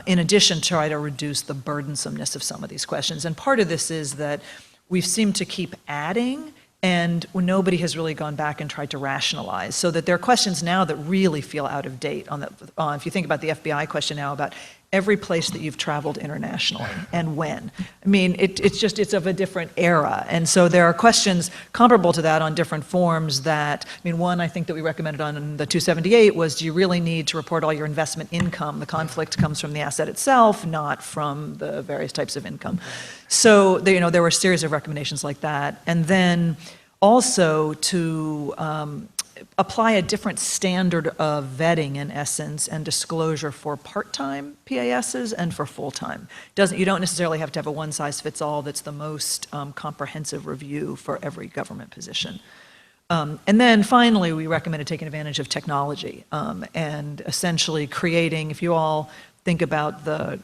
in addition, try to reduce the burdensomeness of some of these questions. And part of this is that we seem to keep adding And nobody has really gone back and tried to rationalize, so that there are questions now that really feel out of date. If you think about the FBI question now about every place that you've traveled internationally and when. I mean, it's of a different era. And so there are questions comparable to that on different forms that, I mean, one I think that we recommended on the 278 was, do you really need to report all your investment income? The conflict comes from the asset itself, not from the various types of income. So, there were a series of recommendations like that. And then also to apply a different standard of vetting, in essence, and disclosure for part-time PASs and for full-time. You don't necessarily have to have a one-size-fits-all that's the most comprehensive review for every government position. And then finally, we recommended taking advantage of technology and essentially creating, if you all think about the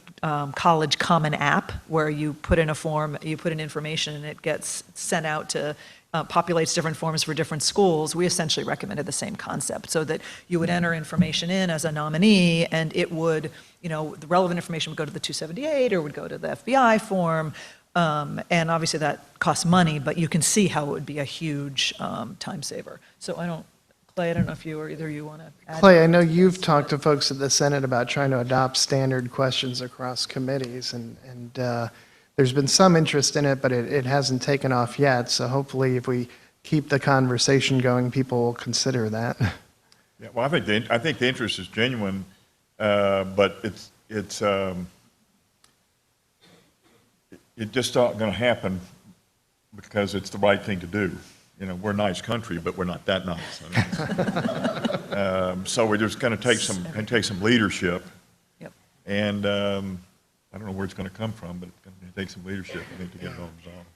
College Common App, where you put in a form, you put in information, and it gets sent out to populates different forms for different schools. We essentially recommended the same concept, so that you would enter information in as a nominee, and it would, the relevant information would go to the 278 or would go to the FBI form, and obviously that costs money, but you can see how it would be a huge time saver. So Clay, I don't know if you or either of you want to add. Clay, I know you've talked to folks at the Senate about trying to adopt standard questions across committees, and there's been some interest in it, but it hasn't taken off yet. So hopefully, if we keep the conversation going, people will consider that. Yeah, well, I think the interest is genuine, but it's just not going to happen because it's the right thing to do. We're a nice country, but we're not that nice. So we're just going to take some leadership. Yep. And I don't know where it's going to come from, but it's going to take some leadership, I think, to get it all resolved.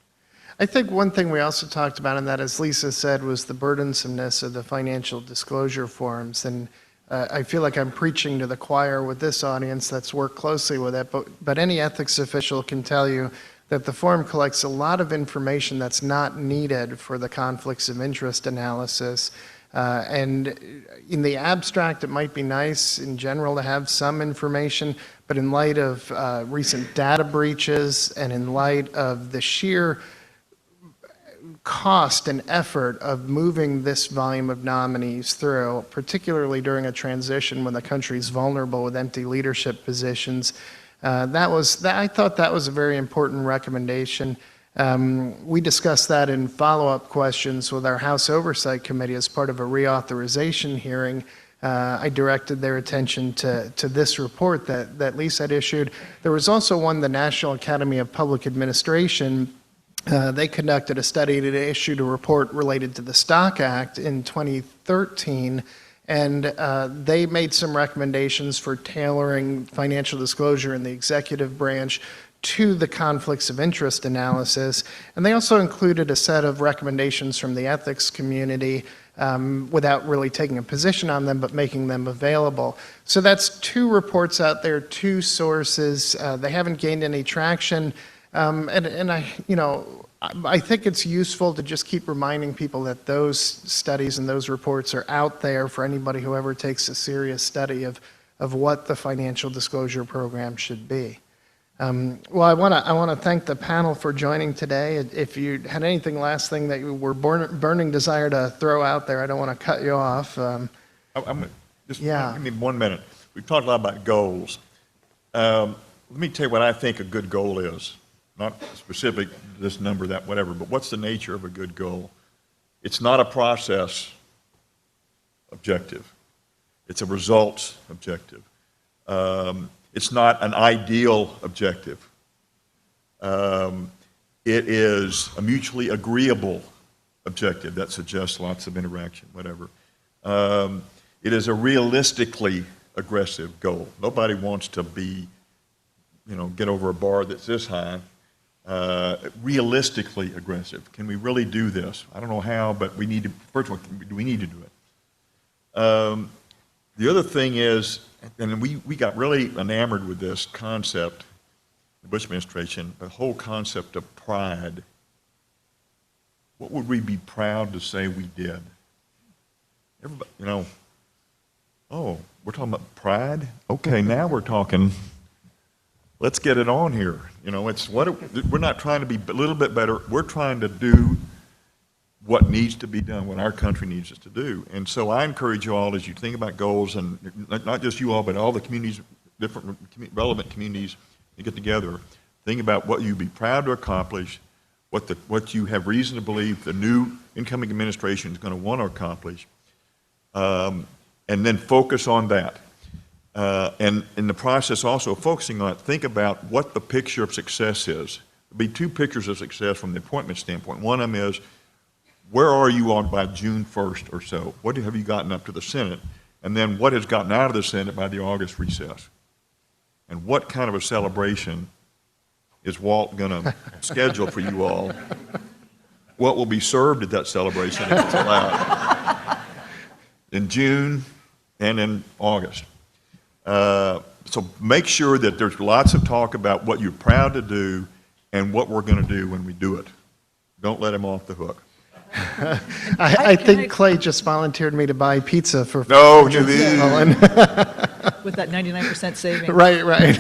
I think one thing we also talked about, and that, as Lisa said, was the burdensomeness of the financial disclosure forms. And I feel like I'm preaching to the choir with this audience that's worked closely with it, but any ethics official can tell you that the form collects a lot of information that's not needed for the conflicts of interest analysis. And in the abstract, it might be nice in general to have some information, but in light of recent data breaches and in light of the sheer cost and effort of moving this volume of nominees through, particularly during a transition when the country's vulnerable with empty leadership positions, I thought that was a very important recommendation. We discussed that in follow-up questions with our House Oversight Committee as part of a reauthorization hearing. I directed their attention to this report that Lisa had issued. There was also one, the National Academy of Public Administration. They conducted a study that issued a report related to the Stock Act in 2013, and they made some recommendations for tailoring financial disclosure in the executive branch to the conflicts of interest analysis. And they also included a set of recommendations from the ethics community without really taking a position on them, but making them available. So that's 2 reports out there, 2 sources. They haven't gained any traction. And I think it's useful to just keep reminding people that those studies and those reports are out there for anybody who ever takes a serious study of what the financial disclosure program should be. Well, I want to thank the panel for joining today. If you had anything last thing that you were burning desire to throw out there, I don't want to cut you off. Give me 1 minute. We've talked a lot about goals. Let me tell you what I think a good goal is. Not specific, this number, that, whatever, but what's the nature of a good goal? It's not a process objective. It's a results objective. It's not an ideal objective. It is a mutually agreeable objective that suggests lots of interaction, whatever. It is a realistically aggressive goal. Nobody wants to be, get over a bar that's this high. Realistically aggressive. Can we really do this? I don't know how, but we need to, first of all, we need to do it. The other thing is, and we got really enamored with this concept, the Bush administration, the whole concept of pride. What would we be proud to say we did? Everybody, oh, we're talking about pride? Okay, now we're talking, let's get it on here. It's we're not trying to be a little bit better. We're trying to do what needs to be done, what our country needs us to do. And so I encourage you all, as you think about goals, and not just you all, but all the communities, different relevant communities, to get together, think about what you'd be proud to accomplish, what you have reason to believe the new incoming administration is going to want to accomplish, and then focus on that. And in the process also focusing on it, think about what the picture of success is. There'll be two pictures of success from the appointment standpoint. One of them is, where are you on by June 1st or so? What have you gotten up to the Senate? And then what has gotten out of the Senate by the August recess? And what kind of a celebration is Walt going to schedule for you all? What will be served at that celebration if it's allowed? In June and in August. So make sure that there's lots of talk about what you're proud to do and what we're going to do when we do it. Don't let him off the hook. I think Clay just volunteered me to buy pizza for. No, With that 99% saving. Right.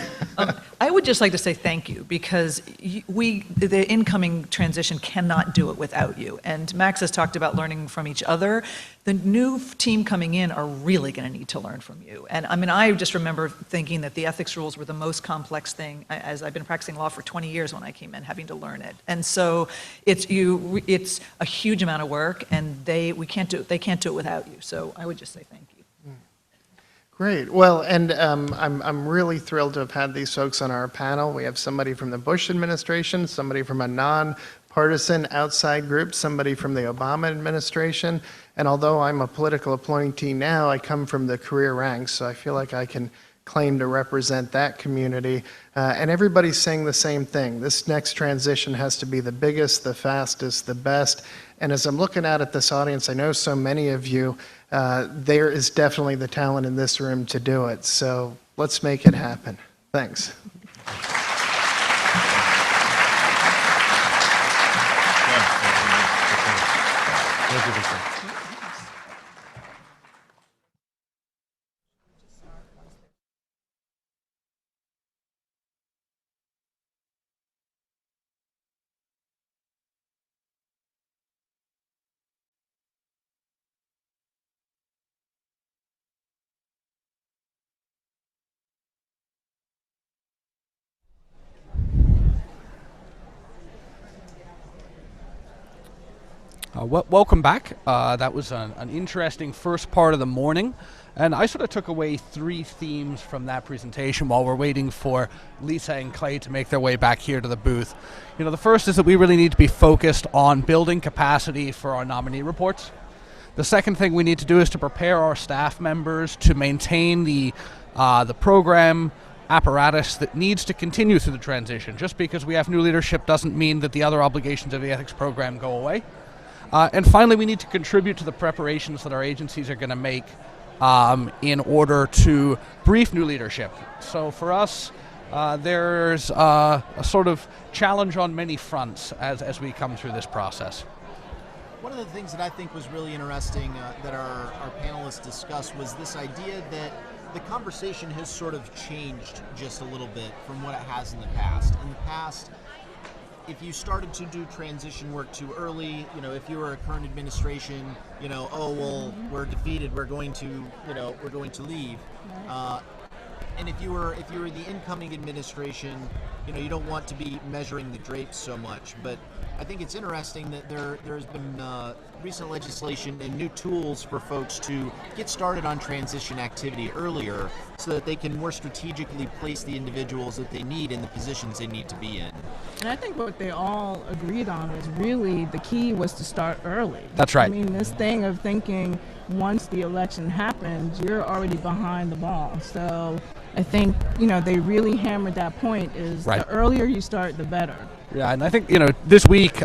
I would just like to say thank you, because the incoming transition cannot do it without you. And Max has talked about learning from each other. The new team coming in are really going to need to learn from you. And I mean, I just remember thinking that the ethics rules were the most complex thing, as I've been practicing law for 20 years when I came in, having to learn it. And so it's a huge amount of work, and they can't do it without you. So I would just say thank you. Great. Well, and I'm really thrilled to have had these folks on our panel. We have somebody from the Bush administration, somebody from a non-partisan outside group, somebody from the Obama administration, and although I'm a political appointee now, I come from the career ranks, so I feel like I can claim to represent that community. And everybody's saying the same thing. This next transition has to be the biggest, the fastest, the best. And as I'm looking out at this audience, I know so many of you, there is definitely the talent in this room to do it. So let's make it happen. Thanks. Welcome back. That was an interesting first part of the morning, and I sort of took away three themes from that presentation while we're waiting for Lisa and Clay to make their way back here to the booth. You know, the first is that we really need to be focused on building capacity for our nominee reports. The second thing we need to do is to prepare our staff members to maintain the program apparatus that needs to continue through the transition. Just because we have new leadership doesn't mean that the other obligations of the ethics program go away. And finally, we need to contribute to the preparations that our agencies are going to make in order to brief new leadership. So for us, there's a sort of challenge on many fronts as we come through this process. One of the things that I think was really interesting that our panelists discussed was this idea that the conversation has sort of changed just a little bit from what it has in the past. In the past, if you started to do transition work too early, you know, if you were a current administration, you know, oh, well, we're defeated, we're going to leave. And if you were the incoming administration, you know, you don't want to be measuring the drapes so much. But I think it's interesting that there's been recent legislation and new tools for folks to get started on transition activity earlier so that they can more strategically place the individuals that they need in the positions they need to be in. And I think what they all agreed on was really the key was to start early. That's right. I mean, this thing of thinking once the election happens, you're already behind the ball. So I think, you know, they really hammered that point is right. The earlier you start, the better. Yeah, and I think, you know, this week,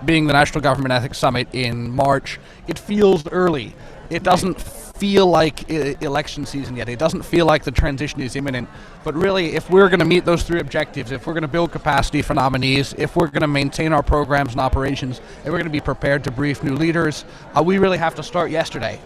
being the National Government Ethics Summit in March, it feels early. It doesn't feel like election season yet. It doesn't feel like the transition is imminent. But really, if we're going to meet those three objectives, if we're going to build capacity for nominees, if we're going to maintain our programs and operations, if we're going to be prepared to brief new leaders, we really have to start yesterday.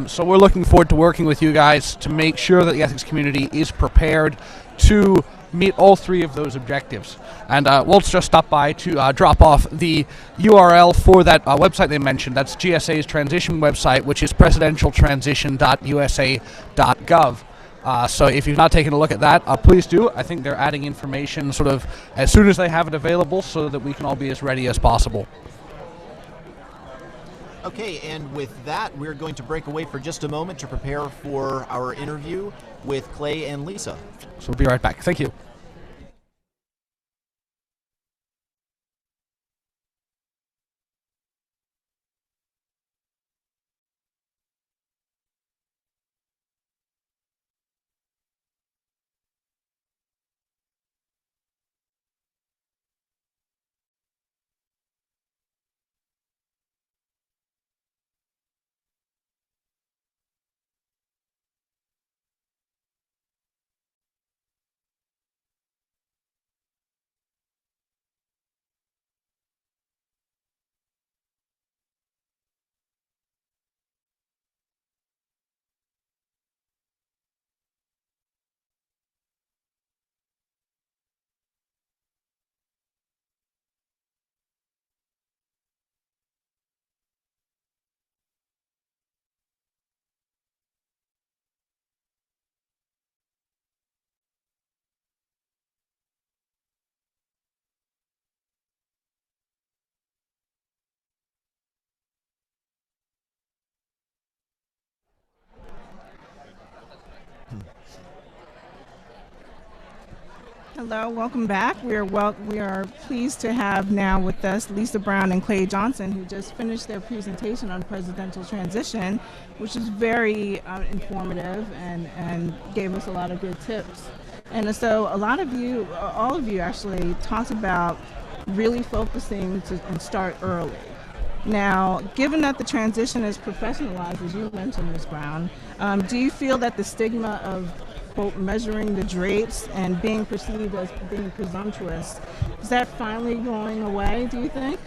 So we're looking forward to working with you guys to make sure that the ethics community is prepared to meet all three of those objectives. And Walt's just stopped by to drop off the URL for that website they mentioned. That's GSA's transition website, which is presidentialtransition.usa.gov. So if you've not taken a look at that, please do. I think they're adding information sort of as soon as they have it available so that we can all be as ready as possible. Okay, and with that, we're going to break away for just a moment to prepare for our interview with Clay and Lisa. So we'll be right back. Thank you. Hello, welcome back. We are pleased to have now with us Lisa Brown and Clay Johnson, who just finished their presentation on presidential transition, which is very informative and gave us a lot of good tips. And so all of you actually talked about really focusing and start early. Now, given that the transition is professionalized, as you mentioned, Ms. Brown, do you feel that the stigma of measuring the drapes and being perceived as being presumptuous, is that finally going away, do you think?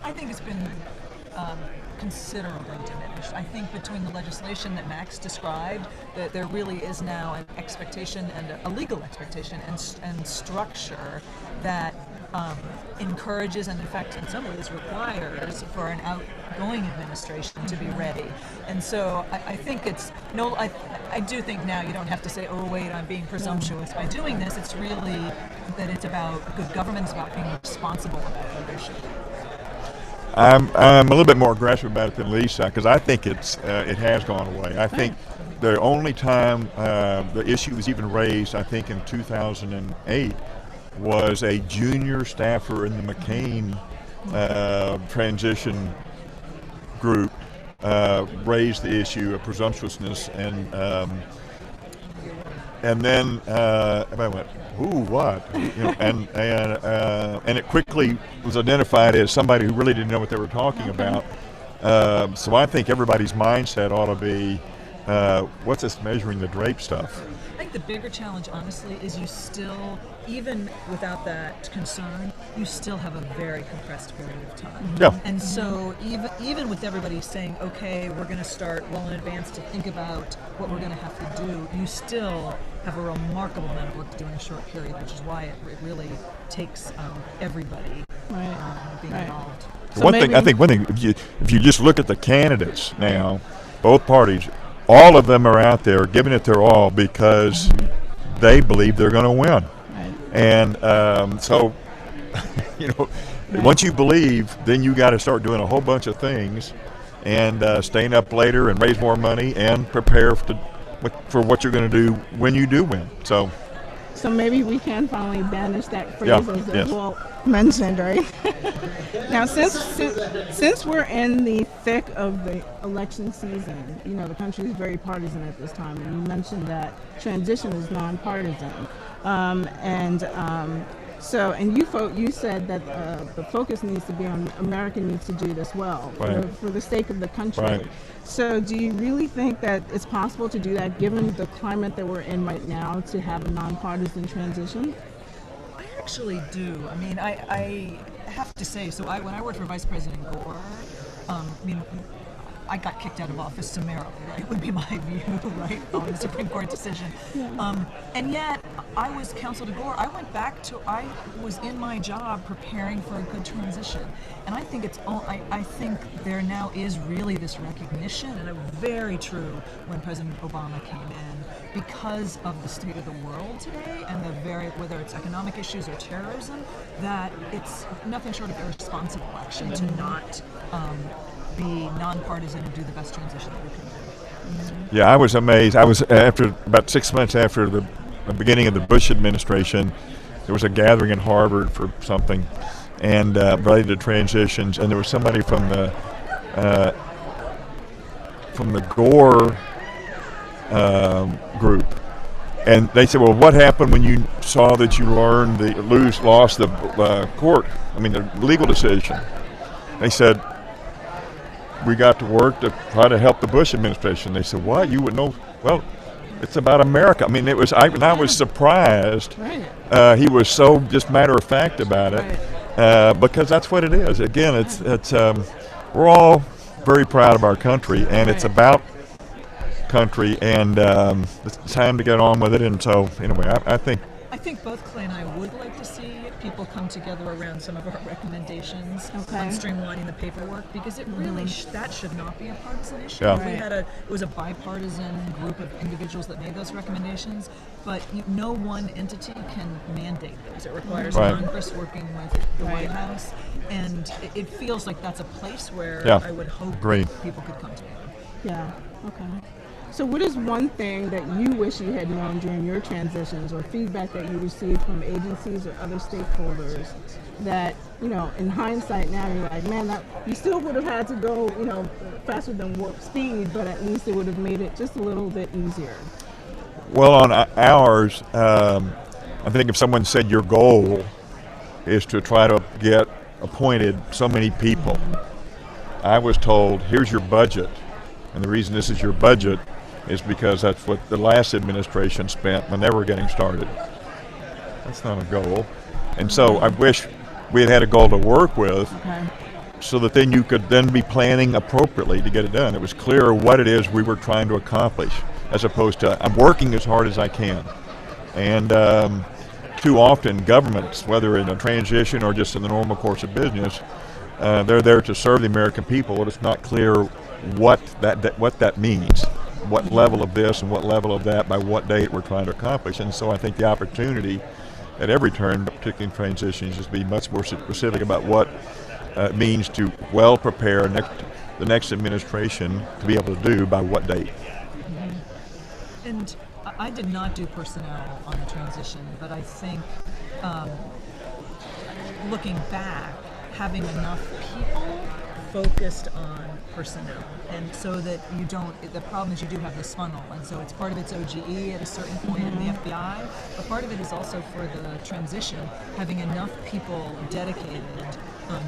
I think it's been considerably diminished. I think between the legislation that Max described, that there really is now an expectation and a legal expectation and structure that encourages and in fact in some ways requires for an outgoing administration to be ready. And so I think I do think now you don't have to say, oh wait, I'm being presumptuous by doing this. It's really that it's about good government, it's about being responsible about leadership. I'm a little bit more aggressive about it than Lisa because I think it has gone away. I think the only time the issue was even raised, I think in 2008, was a junior staffer in the McCain transition group raised the issue of presumptuousness, and then everybody went, "Ooh, what?" And it quickly was identified as somebody who really didn't know what they were talking about. So I think everybody's mindset ought to be, what's this measuring the drape stuff? I think the bigger challenge, honestly, is you still, even without that concern, you still have a very compressed period of time. Yeah. And so even with everybody saying, okay, we're going to start well in advance to think about what we're going to have to do, you still have a remarkable amount of work to do in a short period, which is why it really takes everybody being involved. So one thing, if you just look at the candidates now, both parties, all of them are out there giving it their all because they believe they're going to win. Right. And so, once you believe, then you got to start doing a whole bunch of things and staying up later and raise more money and prepare for what you're going to do when you do win. So maybe we can finally banish that phrase as Walt mentioned, right? Now, since we're in the thick of the election season, the country is very partisan at this time, and you mentioned that transition is nonpartisan, and you said that the focus needs to be on America needs to do this well for the sake of the country. Right. So do you really think that it's possible to do that given the climate that we're in right now to have a nonpartisan transition? I actually do. I mean, I have to say, when I worked for Vice President Gore, I mean, I got kicked out of office summarily, right, would be my view, right, on the Supreme Court decision. And yet, I was counsel to Gore. I went back to, I was in my job preparing for a good transition. And I think it's all, I think there now is really this recognition, and it's very true when President Obama came in, because of the state of the world today and the whether it's economic issues or terrorism, that it's nothing short of irresponsible, actually, to not be nonpartisan and do the best transition that we can do. Yeah, I was amazed. I was about 6 months after the beginning of the Bush administration. There was a gathering in Harvard for something, and related to transitions. And there was somebody from the Gore group, and they said, "Well, what happened when you saw that you lost the the legal decision?" They said, "We got to work to try to help the Bush administration." They said, "What? You would know?" Well, it's about America. I mean, it was. I was surprised. Right. He was so just matter of fact about it, because that's what it is. Again, it's we're all very proud of our country, and it's about country, and it's time to get on with it. And so, anyway, I think both Clay and I would like to see people come together around some of our recommendations on streamlining the paperwork, because it really that should not be a partisan issue. Yeah. We had it was a bipartisan group of individuals that made those recommendations, but no one entity can mandate those. It requires Congress working with the White House, and it feels like that's a place where I would hope people could come together. Yeah. Okay. So what is one thing that you wish you had known during your transitions, or feedback that you received from agencies or other stakeholders that, in hindsight now you're like, man, that you still would have had to go, faster than warp speed, but at least it would have made it just a little bit easier? Well, on ours, I think if someone said your goal is to try to get appointed so many people, I was told, here's your budget. And the reason this is your budget is because that's what the last administration spent when they were getting started. That's not a goal. And so I wish we had a goal to work with, so that then you could then be planning appropriately to get it done. It was clear what it is we were trying to accomplish, as opposed to I'm working as hard as I can. And too often governments, whether in a transition or just in the normal course of business, they're there to serve the American people, but it's not clear what that means, what level of this and what level of that, by what date we're trying to accomplish. And so I think the opportunity at every turn, particularly in transitions, is to be much more specific about what it means to well prepare the next administration to be able to do by what date. And I did not do personnel on the transition, but I think looking back, having enough people focused on personnel, and so that you don't, the problem is you do have this funnel, and so it's part of it's OGE at a certain point in the FBI, but part of it is also for the transition, having enough people dedicated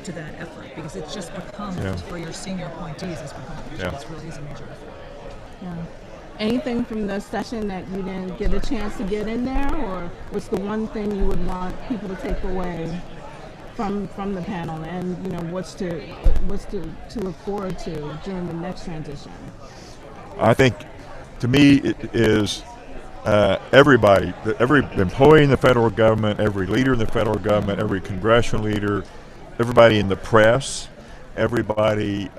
to that effort, because it's just become, for your senior appointees, it's become a major, it's really is a major effort. Yeah. Anything from the session that you didn't get a chance to get in there, or what's the one thing you would want people to take away from the panel, and what's to look forward to during the next transition? I think, to me, it is everybody, every employee in the federal government, every leader in the federal government, every congressional leader, everybody in the press, everybody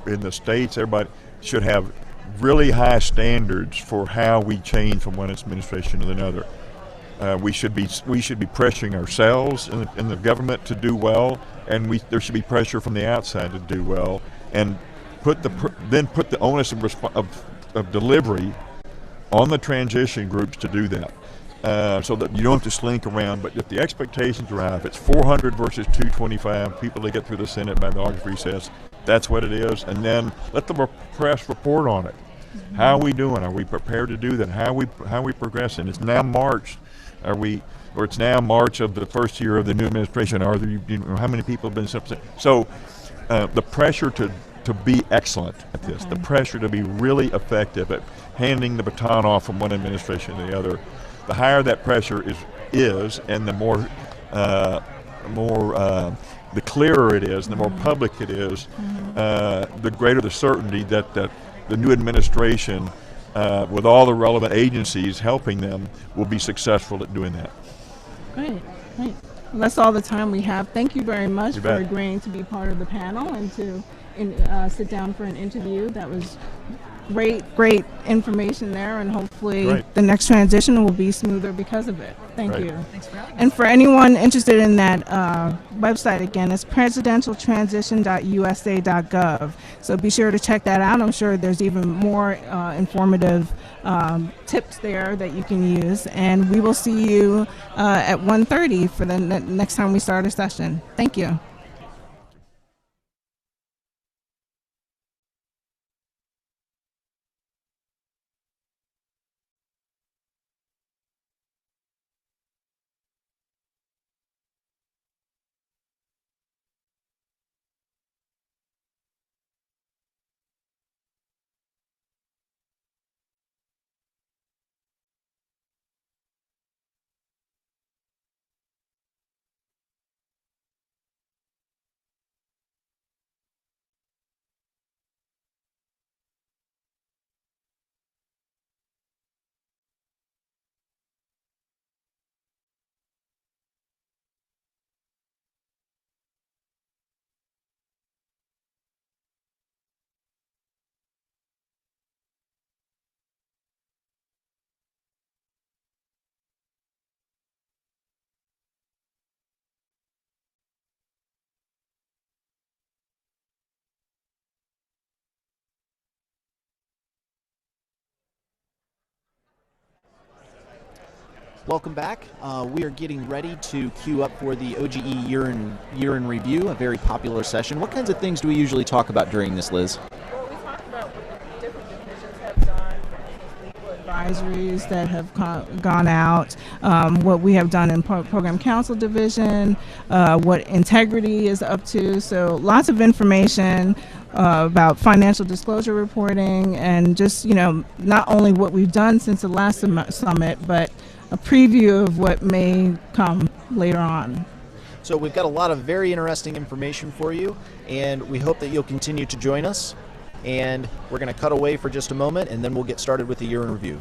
in the states, everybody should have really high standards for how we change from one administration to another. We should be pressuring ourselves in the government to do well, and there should be pressure from the outside to do well, and put the onus of delivery on the transition groups to do that, so that you don't have to slink around. But if the expectations are high, if it's 400 versus 225 people to get through the Senate by the August recess, that's what it is, and then let the press report on it. How are we doing? Are we prepared to do that? How are we progressing? It's now March. It's now March of the first year of the new administration. Are there, how many people have been substituted? So the pressure to be excellent at this, the pressure to be really effective at handing the baton off from one administration to the other, the higher that pressure is, and the more the clearer it is, and the more public it is, the greater the certainty that the new administration, with all the relevant agencies helping them, will be successful at doing that. Great, great. Well, that's all the time we have. Thank you very much You for bet. agreeing to be part of the panel and to sit down for an interview. That was great information there, and hopefully Great. the next transition will be smoother because of it. Thank Great. you. Thanks for having me. And for anyone interested in that website, again, it's presidentialtransition.usa.gov. So be sure to check that out. I'm sure there's even more informative tips there that you can use. And we will see you at 1:30 for the next time we start a session. Thank you. Welcome back. We are getting ready to queue up for the OGE year in review, a very popular session. What kinds of things do we usually talk about during this, Liz? Well, we talked about what different divisions have done, legal advisories that have gone out, what we have done in Program Counsel Division, what integrity is up to. So lots of information about financial disclosure reporting, and just, not only what we've done since the last summit, but a preview of what may come later on. So we've got a lot of very interesting information for you, and we hope that you'll continue to join us. And we're going to cut away for just a moment, and then we'll get started with the year in review.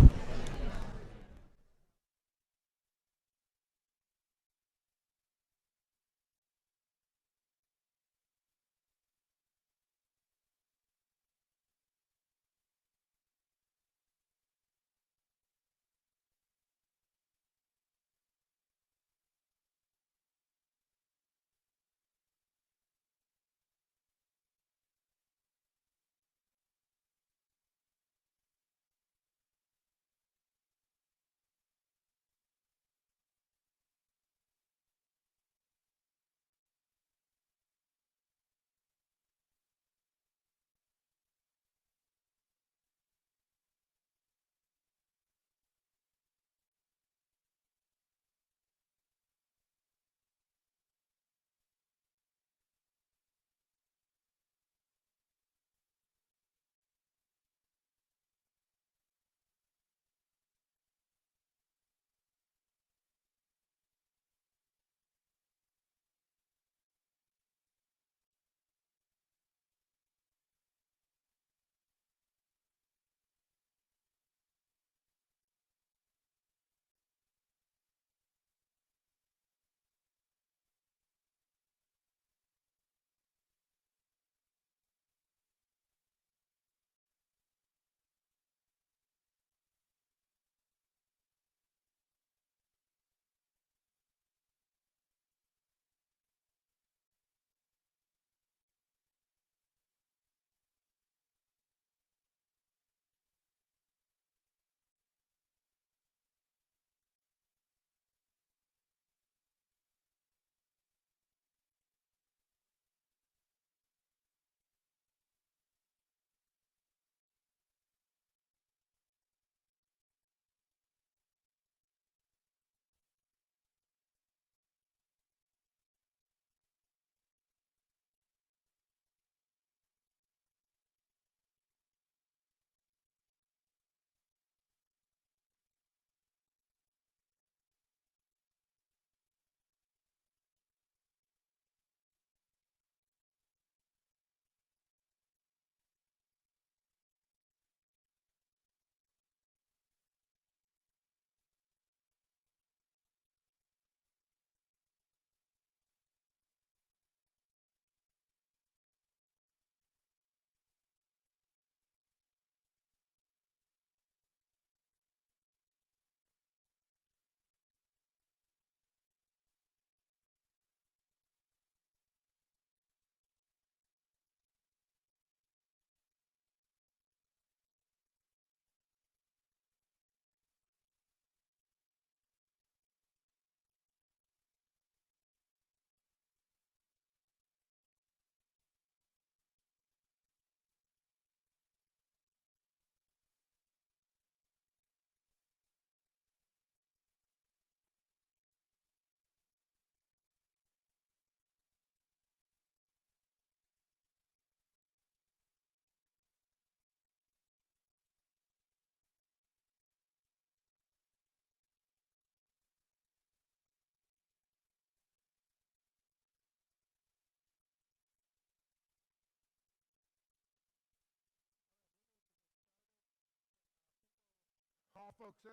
folks in.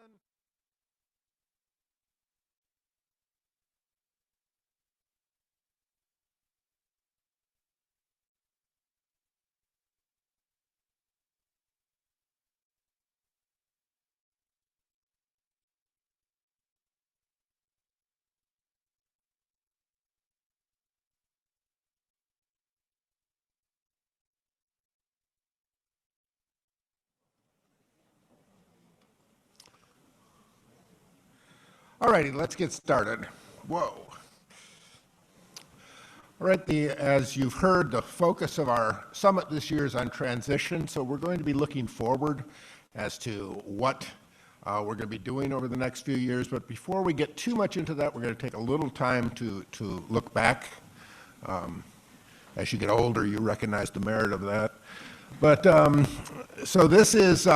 All righty, let's get started. Whoa. All right, as you've heard, the focus of our summit this year is on transition, so we're going to be looking forward as to what we're going to be doing over the next few years. But before we get too much into that, we're going to take a little time to look back. As you get older, you recognize the merit of that. But so this is,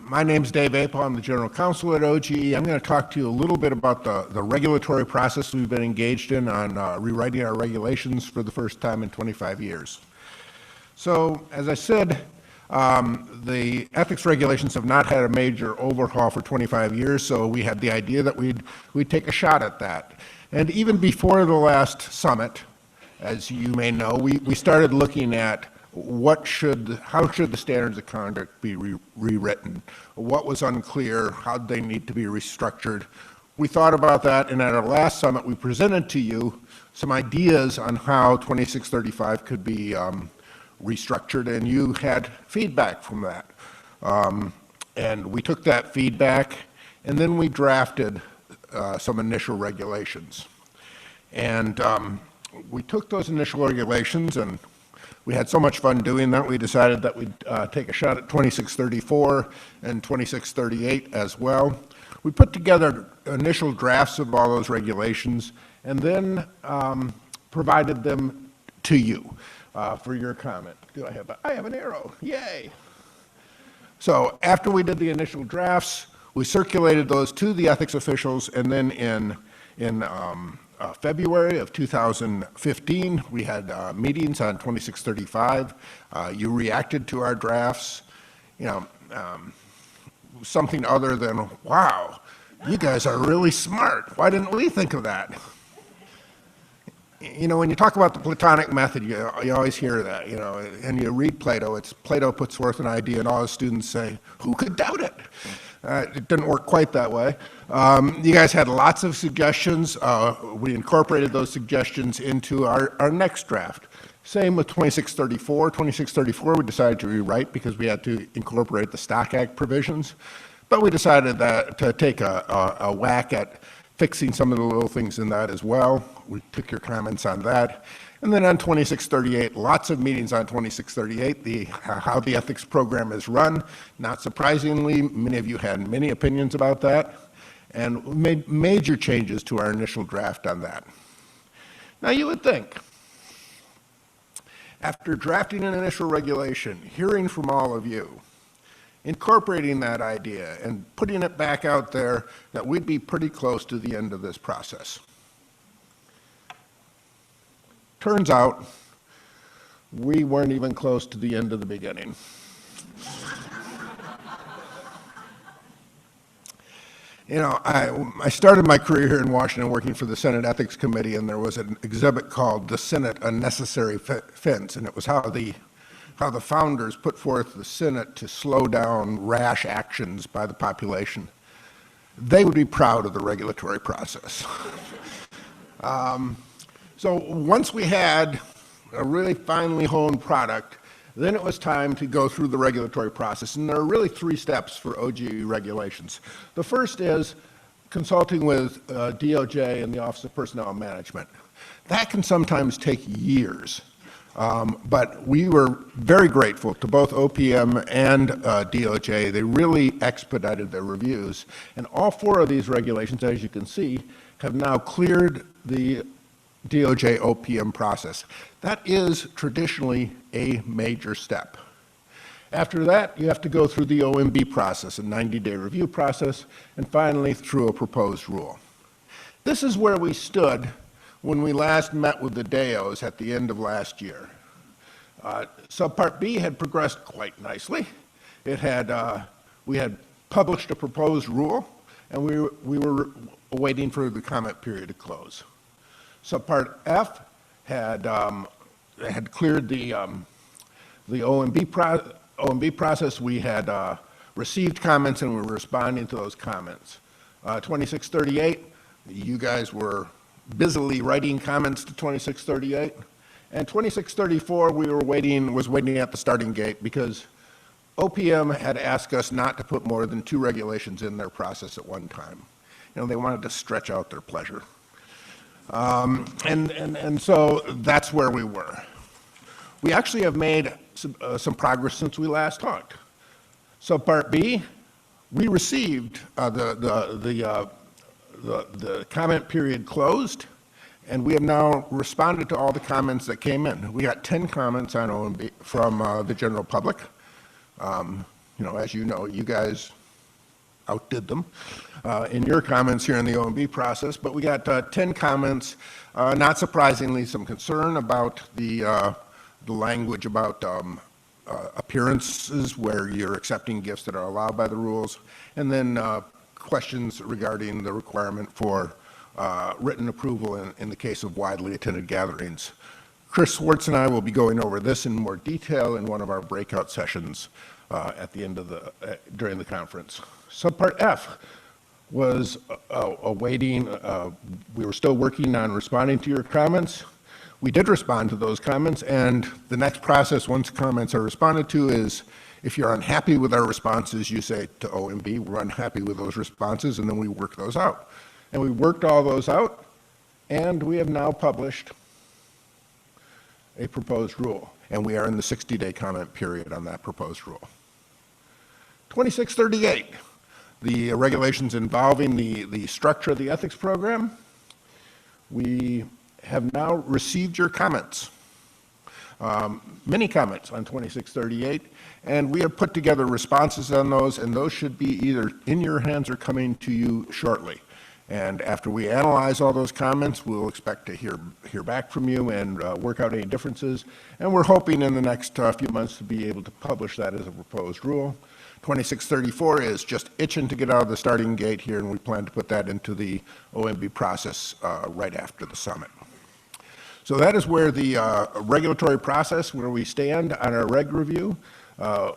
my name's Dave Apel. I'm the General Counsel at OGE. I'm going to talk to you a little bit about the regulatory process we've been engaged in on rewriting our regulations for the first time in 25 years. So, as I said, the ethics regulations have not had a major overhaul for 25 years, so we had the idea that we'd take a shot at that. And even before the last summit, as you may know, we started looking at how should the standards of conduct be rewritten? What was unclear? How did they need to be restructured? We thought about that, and at our last summit, we presented to you some ideas on how 2635 could be restructured, and you had feedback from that. And we took that feedback, and then we drafted some initial regulations. And we took those initial regulations, and we had so much fun doing that, we decided that we'd take a shot at 2634 and 2638 as well. We put together initial drafts of all those regulations and then provided them to you for your comment. I have an arrow, yay. So after we did the initial drafts, we circulated those to the ethics officials, and then in February of 2015, we had meetings on 2635. You reacted to our drafts, something other than, wow, you guys are really smart. Why didn't we think of that? When you talk about the Platonic method, you always hear that, and you read Plato, it's Plato puts forth an idea and all his students say, who could doubt it? It didn't work quite that way. You guys had lots of suggestions. We incorporated those suggestions into our next draft. Same with 2634. 2634 we decided to rewrite because we had to incorporate the Stock Act provisions. But we decided to take a whack at fixing some of the little things in that as well. We took your comments on that. And then on 2638, lots of meetings on 2638, how the ethics program is run. Not surprisingly, many of you had many opinions about that, and we made major changes to our initial draft on that. Now you would think, after drafting an initial regulation, hearing from all of you, incorporating that idea and putting it back out there, that we'd be pretty close to the end of this process. Turns out, we weren't even close to the end of the beginning. I started my career here in Washington working for the Senate Ethics Committee, and there was an exhibit called The Senate Unnecessary Fence, and it was how the founders put forth the Senate to slow down rash actions by the population. They would be proud of the regulatory process. So once we had a really finely honed product, then it was time to go through the regulatory process. And there are really three steps for OGE regulations. The first is consulting with DOJ and the Office of Personnel Management. That can sometimes take years. But we were very grateful to both OPM and DOJ. They really expedited their reviews. And all four of these regulations, as you can see, have now cleared the DOJ OPM process. That is traditionally a major step. After that, you have to go through the OMB process, a 90-day review process, and finally through a proposed rule. This is where we stood when we last met with the DAOs at the end of last year. Subpart B had progressed quite nicely. We had published a proposed rule, and we were waiting for the comment period to close. Subpart F had cleared the OMB process. We had received comments and we were responding to those comments. 2638, you guys were busily writing comments to 2638. And 2634, was waiting at the starting gate because OPM had asked us not to put more than 2 regulations in their process at one time. You know, they wanted to stretch out their pleasure. And so that's where we were. We actually have made some progress since we last talked. Subpart B, we received the comment period closed, and we have now responded to all the comments that came in. We got 10 comments on OMB from the general public. You know, as you know, you guys outdid them in your comments here in the OMB process, but we got 10 comments, not surprisingly, some concern about the language about appearances where you're accepting gifts that are allowed by the rules, and then questions regarding the requirement for written approval in the case of widely attended gatherings. Chris Swartz and I will be going over this in more detail in one of our breakout sessions at the end of during the conference. Subpart F was awaiting, we were still working on responding to your comments. We did respond to those comments, and the next process once comments are responded to is if you're unhappy with our responses, you say to OMB, we're unhappy with those responses, and then we work those out. And we worked all those out, and we have now published a proposed rule, and we are in the 60-day comment period on that proposed rule. 2638, the regulations involving the structure of the ethics program. We have now received your comments, many comments on 2638, and we have put together responses on those, and those should be either in your hands or coming to you shortly. And after we analyze all those comments, we'll expect to hear back from you and work out any differences. And we're hoping in the next few months to be able to publish that as a proposed rule. 2634 is just itching to get out of the starting gate here, and we plan to put that into the OMB process right after the summit. So that is where the regulatory process, where we stand on our reg review.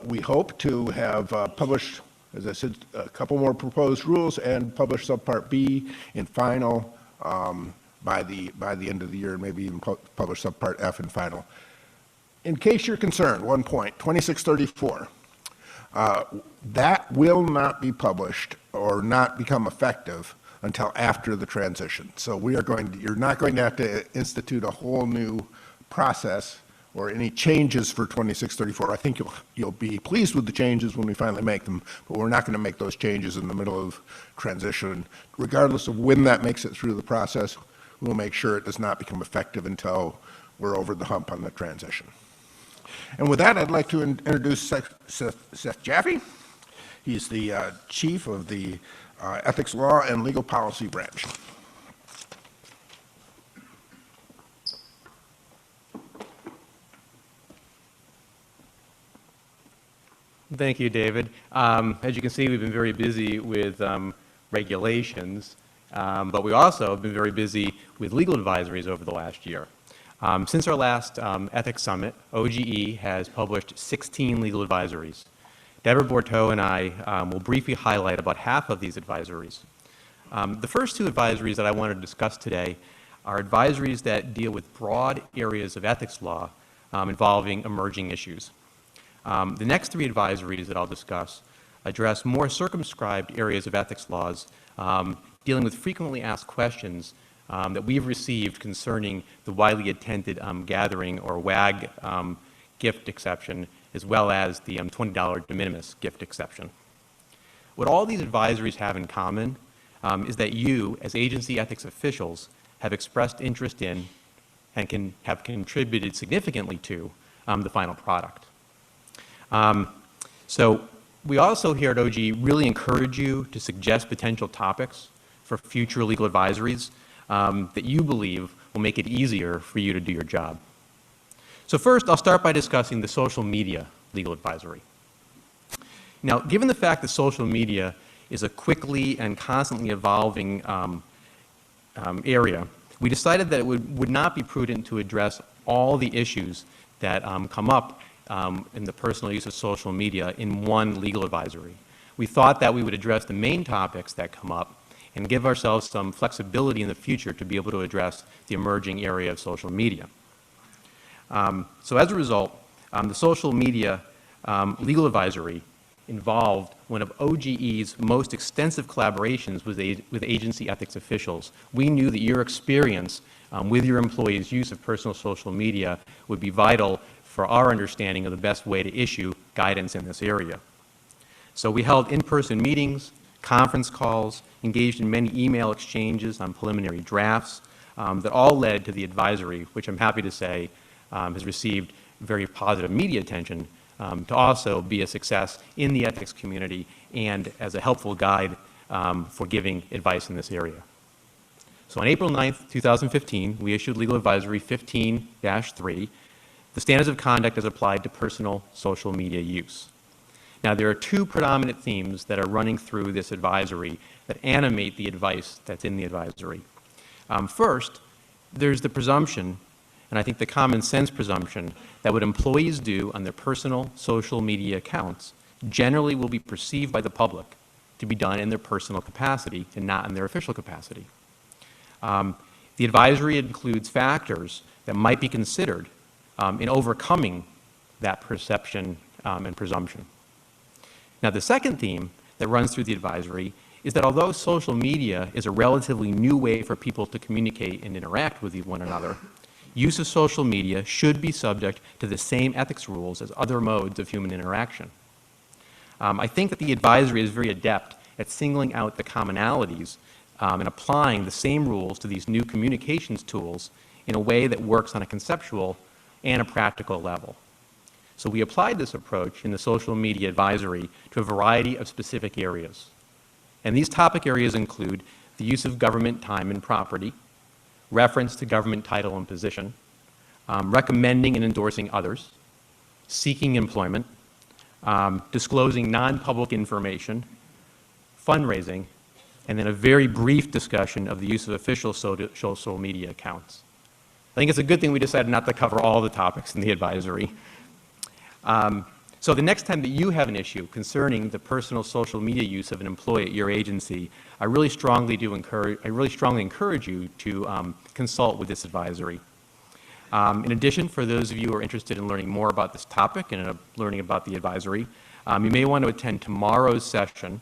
We hope to have published, as I said, a couple more proposed rules and publish Subpart B in final by the end of the year, and maybe even publish Subpart F in final. In case you're concerned, one point, 2634, that will not be published or not become effective until after the transition. So you're not going to have to institute a whole new process or any changes for 2634. I think you'll be pleased with the changes when we finally make them, but we're not going to make those changes in the middle of transition. Regardless of when that makes it through the process, we'll make sure it does not become effective until we're over the hump on the transition. And with that, I'd like to introduce Seth Jaffe. He's the chief of the Ethics Law and Legal Policy Branch. Thank you, David. As you can see, we've been very busy with regulations, but we also have been very busy with legal advisories over the last year. Since our last Ethics Summit, OGE has published 16 legal advisories. Deborah Borteau and I will briefly highlight about half of these advisories. The first two advisories that I want to discuss today are advisories that deal with broad areas of ethics law involving emerging issues. The next three advisories that I'll discuss address more circumscribed areas of ethics laws dealing with frequently asked questions that we've received concerning the widely attended gathering or WAG gift exception, as well as the $20 de minimis gift exception. What all these advisories have in common is that you, as agency ethics officials, have expressed interest in and have contributed significantly to the final product. So we also here at OG really encourage you to suggest potential topics for future legal advisories that you believe will make it easier for you to do your job. So first, I'll start by discussing the social media legal advisory. Now, given the fact that social media is a quickly and constantly evolving area, we decided that it would not be prudent to address all the issues that come up in the personal use of social media in one legal advisory. We thought that we would address the main topics that come up and give ourselves some flexibility in the future to be able to address the emerging area of social media. So as a result, the social media legal advisory involved one of OGE's most extensive collaborations with agency ethics officials. We knew that your experience with your employees' use of personal social media would be vital for our understanding of the best way to issue guidance in this area. So we held in-person meetings, conference calls, engaged in many email exchanges on preliminary drafts that all led to the advisory, which I'm happy to say has received very positive media attention to also be a success in the ethics community and as a helpful guide for giving advice in this area. So on April 9th, 2015, we issued Legal Advisory 15-3, the standards of conduct as applied to personal social media use. Now, there are two predominant themes that are running through this advisory that animate the advice that's in the advisory. First, there's the presumption, and I think the common sense presumption, that what employees do on their personal social media accounts generally will be perceived by the public to be done in their personal capacity and not in their official capacity. The advisory includes factors that might be considered in overcoming that perception and presumption. Now, the second theme that runs through the advisory is that although social media is a relatively new way for people to communicate and interact with one another, use of social media should be subject to the same ethics rules as other modes of human interaction. I think that the advisory is very adept at singling out the commonalities and applying the same rules to these new communications tools in a way that works on a conceptual and a practical level. So we applied this approach in the social media advisory to a variety of specific areas. And these topic areas include the use of government time and property, reference to government title and position, recommending and endorsing others, seeking employment, disclosing non-public information, fundraising, and then a very brief discussion of the use of official social media accounts. I think it's a good thing we decided not to cover all the topics in the advisory. So the next time that you have an issue concerning the personal social media use of an employee at your agency, I really strongly encourage you to consult with this advisory. In addition, for those of you who are interested in learning more about this topic and learning about the advisory, you may want to attend tomorrow's session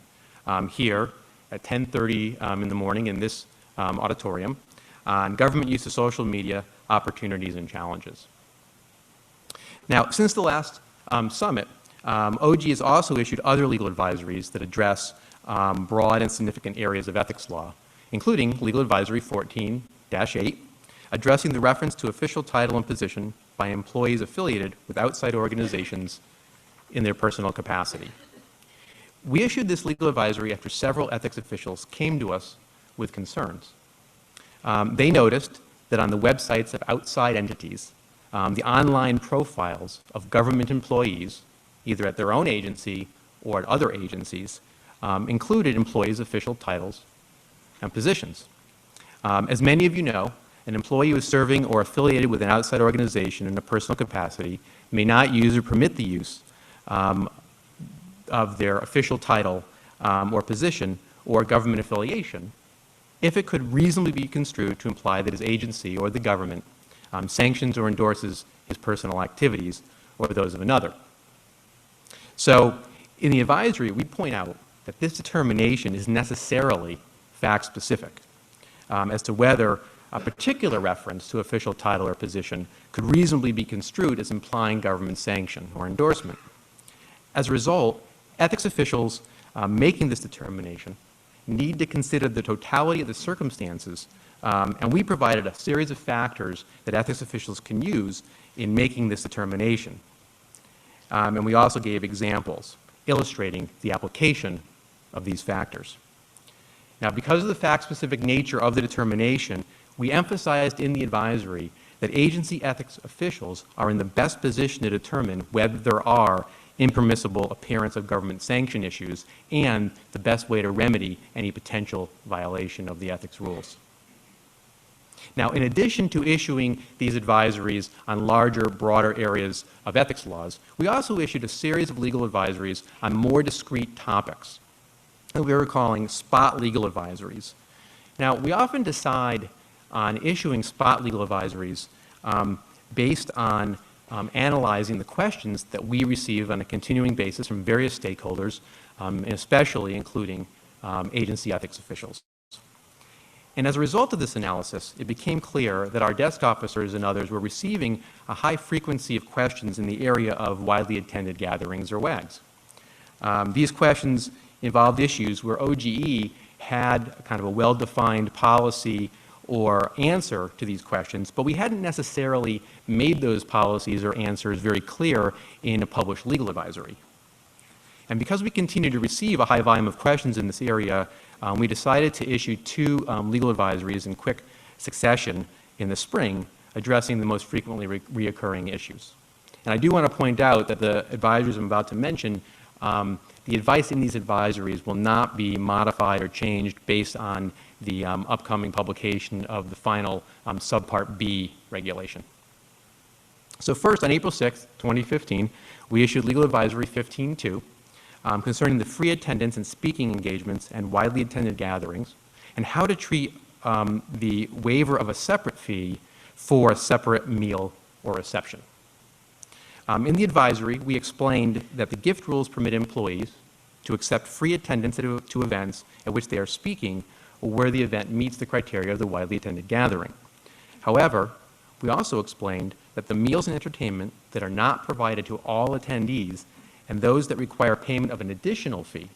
here at 10:30 in the morning in this auditorium on government use of social media, opportunities and challenges. Now, since the last summit, OG has also issued other legal advisories that address broad and significant areas of ethics law, including Legal Advisory 14-8, addressing the reference to official title and position by employees affiliated with outside organizations in their personal capacity. We issued this legal advisory after several ethics officials came to us with concerns. They noticed that on the websites of outside entities, the online profiles of government employees, either at their own agency or at other agencies, included employees' official titles and positions. As many of you know, an employee who is serving or affiliated with an outside organization in a personal capacity may not use or permit the use of their official title or position or government affiliation if it could reasonably be construed to imply that his agency or the government sanctions or endorses his personal activities or those of another. So in the advisory, we point out that this determination is necessarily fact-specific as to whether a particular reference to official title or position could reasonably be construed as implying government sanction or endorsement. As a result, ethics officials making this determination need to consider the totality of the circumstances, and we provided a series of factors that ethics officials can use in making this determination. And we also gave examples illustrating the application of these factors. Now, because of the fact-specific nature of the determination, we emphasized in the advisory that agency ethics officials are in the best position to determine whether there are impermissible appearance of government sanction issues, and the best way to remedy any potential violation of the ethics rules. Now, in addition to issuing these advisories on larger, broader areas of ethics laws, we also issued a series of legal advisories on more discrete topics that we were calling spot legal advisories. Now, we often decide on issuing spot legal advisories based on analyzing the questions that we receive on a continuing basis from various stakeholders, and especially including agency ethics officials. And as a result of this analysis, it became clear that our desk officers and others were receiving a high frequency of questions in the area of widely attended gatherings or WAGs. These questions involved issues where OGE had kind of a well-defined policy or answer to these questions, but we hadn't necessarily made those policies or answers very clear in a published legal advisory. And because we continue to receive a high volume of questions in this area, we decided to issue two legal advisories in quick succession in the spring, addressing the most frequently reoccurring issues. And I do want to point out that the advisories I'm about to mention, the advice in these advisories will not be modified or changed based on the upcoming publication of the final Subpart B regulation. So first, on April 6th, 2015, we issued Legal Advisory 15-2 concerning the free attendance and speaking engagements and widely attended gatherings, and how to treat the waiver of a separate fee for a separate meal or reception. In the advisory, we explained that the gift rules permit employees to accept free attendance to events at which they are speaking or where the event meets the criteria of the widely attended gathering. However, we also explained that the meals and entertainment that are not provided to all attendees and those that require payment of an additional fee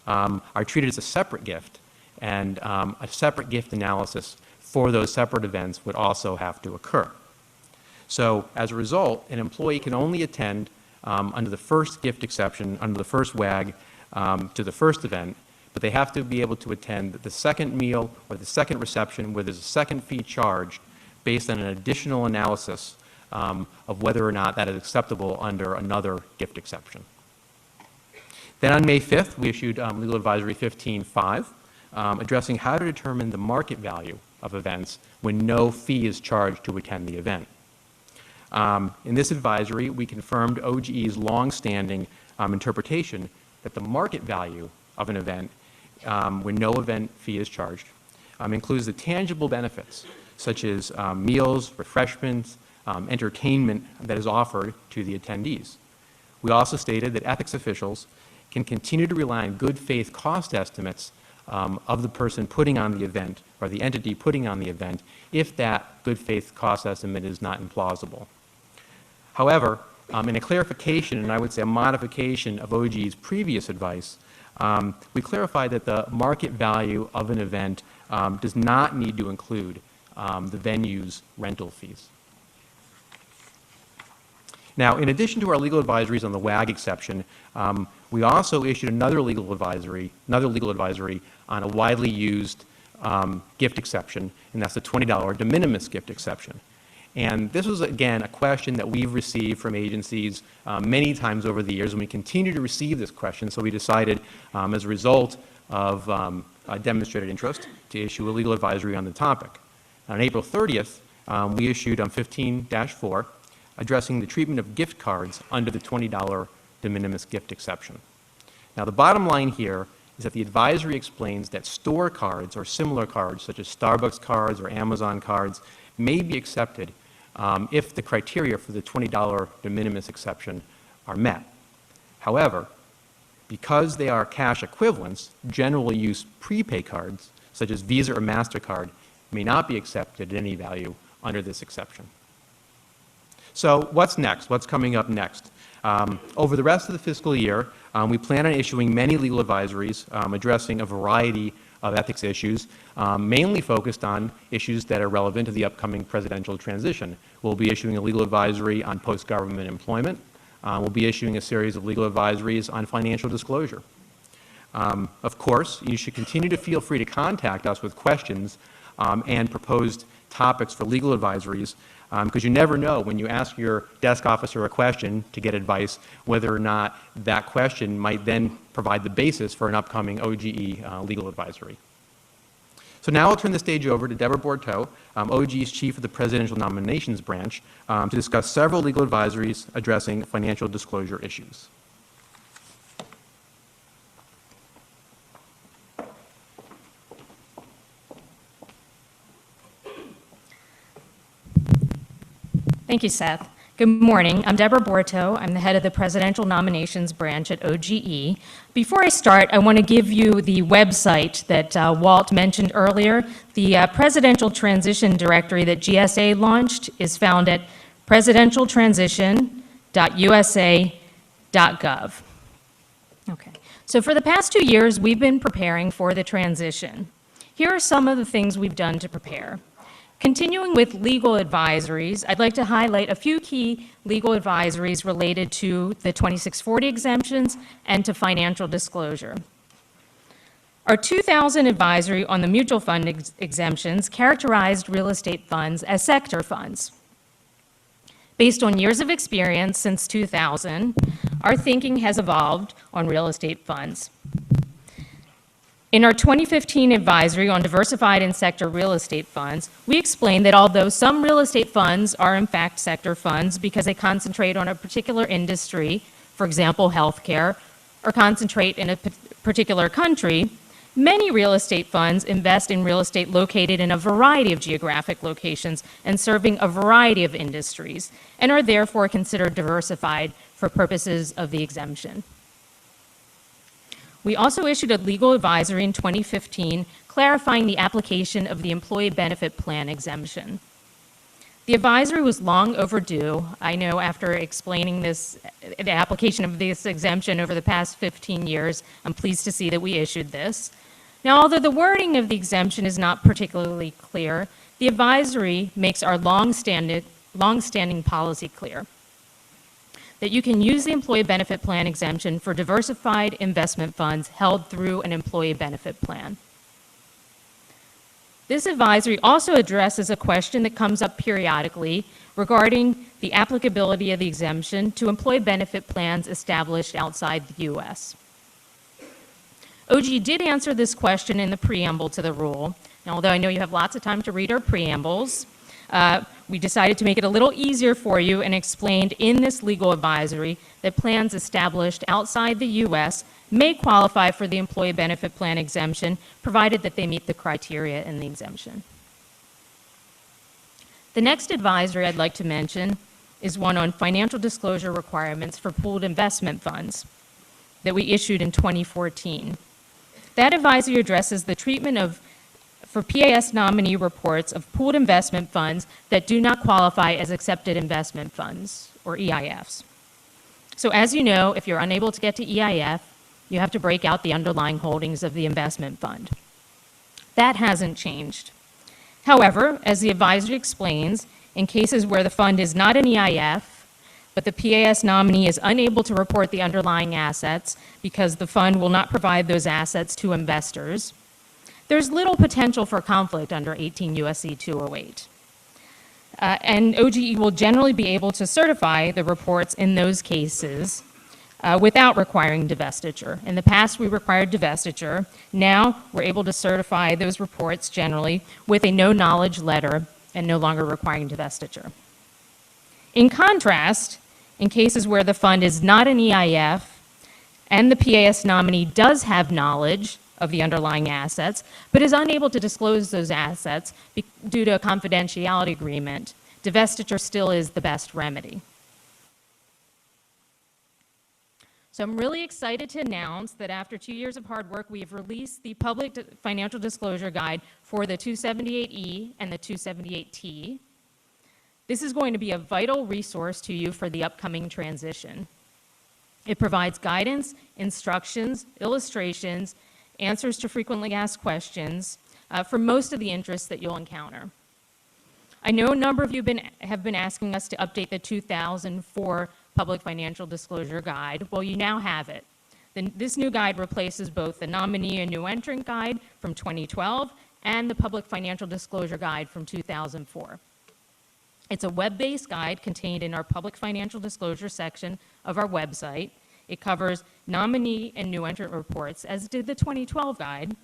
are treated as a separate gift, and a separate gift analysis for those separate events would also have to occur. So as a result, an employee can only attend under the first gift exception, under the first WAG, to the first event, but they have to be able to attend the second meal or the second reception where there's a second fee charged based on an additional analysis of whether or not that is acceptable under another gift exception. Then on May 5th, we issued Legal Advisory 15-5, addressing how to determine the market value of events when no fee is charged to attend the event. In this advisory, we confirmed OGE's longstanding interpretation that the market value of an event when no event fee is charged includes the tangible benefits such as meals, refreshments, entertainment that is offered to the attendees. We also stated that ethics officials can continue to rely on good faith cost estimates of the person putting on the event or the entity putting on the event if that good faith cost estimate is not implausible. However, in a clarification, and I would say a modification of OGE's previous advice, we clarified that the market value of an event does not need to include the venue's rental fees. Now, in addition to our legal advisories on the WAG exception, we also issued another legal advisory on a widely used gift exception, and that's the $20 de minimis gift exception. And this was, again, a question that we've received from agencies many times over the years, and we continue to receive this question, so we decided, as a result of demonstrated interest, to issue a legal advisory on the topic. On April 30th, we issued 15-4, addressing the treatment of gift cards under the $20 de minimis gift exception. Now, the bottom line here is that the advisory explains that store cards or similar cards, such as Starbucks cards or Amazon cards, may be accepted if the criteria for the $20 de minimis exception are met. However, because they are cash equivalents, general use prepay cards, such as Visa or MasterCard, may not be accepted at any value under this exception. So what's next? What's coming up next? Over the rest of the fiscal year, we plan on issuing many legal advisories addressing a variety of ethics issues, mainly focused on issues that are relevant to the upcoming presidential transition. We'll be issuing a legal advisory on post-government employment. We'll be issuing a series of legal advisories on financial disclosure. Of course, you should continue to feel free to contact us with questions and proposed topics for legal advisories, because you never know when you ask your desk officer a question to get advice whether or not that question might then provide the basis for an upcoming OGE legal advisory. So now I'll turn the stage over to Deborah Borteau, OGE's chief of the Presidential Nominations Branch, to discuss several legal advisories addressing financial disclosure issues. Thank you, Seth. Good morning. I'm Deborah Borteau. I'm the head of the Presidential Nominations Branch at OGE. Before I start, I want to give you the website that Walt mentioned earlier. The Presidential Transition Directory that GSA launched is found at presidentialtransition.usa.gov. Okay. So for the past 2 years, we've been preparing for the transition. Here are some of the things we've done to prepare. Continuing with legal advisories, I'd like to highlight a few key legal advisories related to the 2640 exemptions and to financial disclosure. Our 2000 advisory on the mutual fund exemptions characterized real estate funds as sector funds. Based on years of experience since 2000, our thinking has evolved on real estate funds. In our 2015 advisory on diversified and sector real estate funds, we explained that although some real estate funds are in fact sector funds because they concentrate on a particular industry, for example, healthcare, or concentrate in a particular country, many real estate funds invest in real estate located in a variety of geographic locations and serving a variety of industries, and are therefore considered diversified for purposes of the exemption. We also issued a legal advisory in 2015 clarifying the application of the employee benefit plan exemption. The advisory was long overdue. I know after explaining the application of this exemption over the past 15 years, I'm pleased to see that we issued this. Now, although the wording of the exemption is not particularly clear, the advisory makes our long-standing policy clear, that you can use the employee benefit plan exemption for diversified investment funds held through an employee benefit plan. This advisory also addresses a question that comes up periodically regarding the applicability of the exemption to employee benefit plans established outside the U.S. OGE did answer this question in the preamble to the rule. Now, although I know you have lots of time to read our preambles, we decided to make it a little easier for you and explained in this legal advisory that plans established outside the U.S. may qualify for the employee benefit plan exemption, provided that they meet the criteria in the exemption. The next advisory I'd like to mention is one on financial disclosure requirements for pooled investment funds that we issued in 2014. That advisory addresses the treatment for PAS nominee reports of pooled investment funds that do not qualify as accepted investment funds, or EIFs. So as you know, if you're unable to get to EIF, you have to break out the underlying holdings of the investment fund. That hasn't changed. However, as the advisory explains, in cases where the fund is not an EIF, but the PAS nominee is unable to report the underlying assets because the fund will not provide those assets to investors, there's little potential for conflict under 18 U.S.C. 208. And OGE will generally be able to certify the reports in those cases without requiring divestiture. In the past, we required divestiture. Now, we're able to certify those reports generally with a no-knowledge letter and no longer requiring divestiture. In contrast, in cases where the fund is not an EIF and the PAS nominee does have knowledge of the underlying assets, but is unable to disclose those assets due to a confidentiality agreement, divestiture still is the best remedy. So I'm really excited to announce that after 2 years of hard work, we have released the Public Financial Disclosure Guide for the 278E and the 278T. This is going to be a vital resource to you for the upcoming transition. It provides guidance, instructions, illustrations, answers to frequently asked questions for most of the interests that you'll encounter. I know a number of you have been asking us to update the 2004 Public Financial Disclosure Guide. Well, you now have it. This new guide replaces both the nominee and new entrant guide from 2012 and the Public Financial Disclosure Guide from 2004. It's a web-based guide contained in our Public Financial Disclosure section of our website. It covers nominee and new entrant reports, as did the 2012 guide,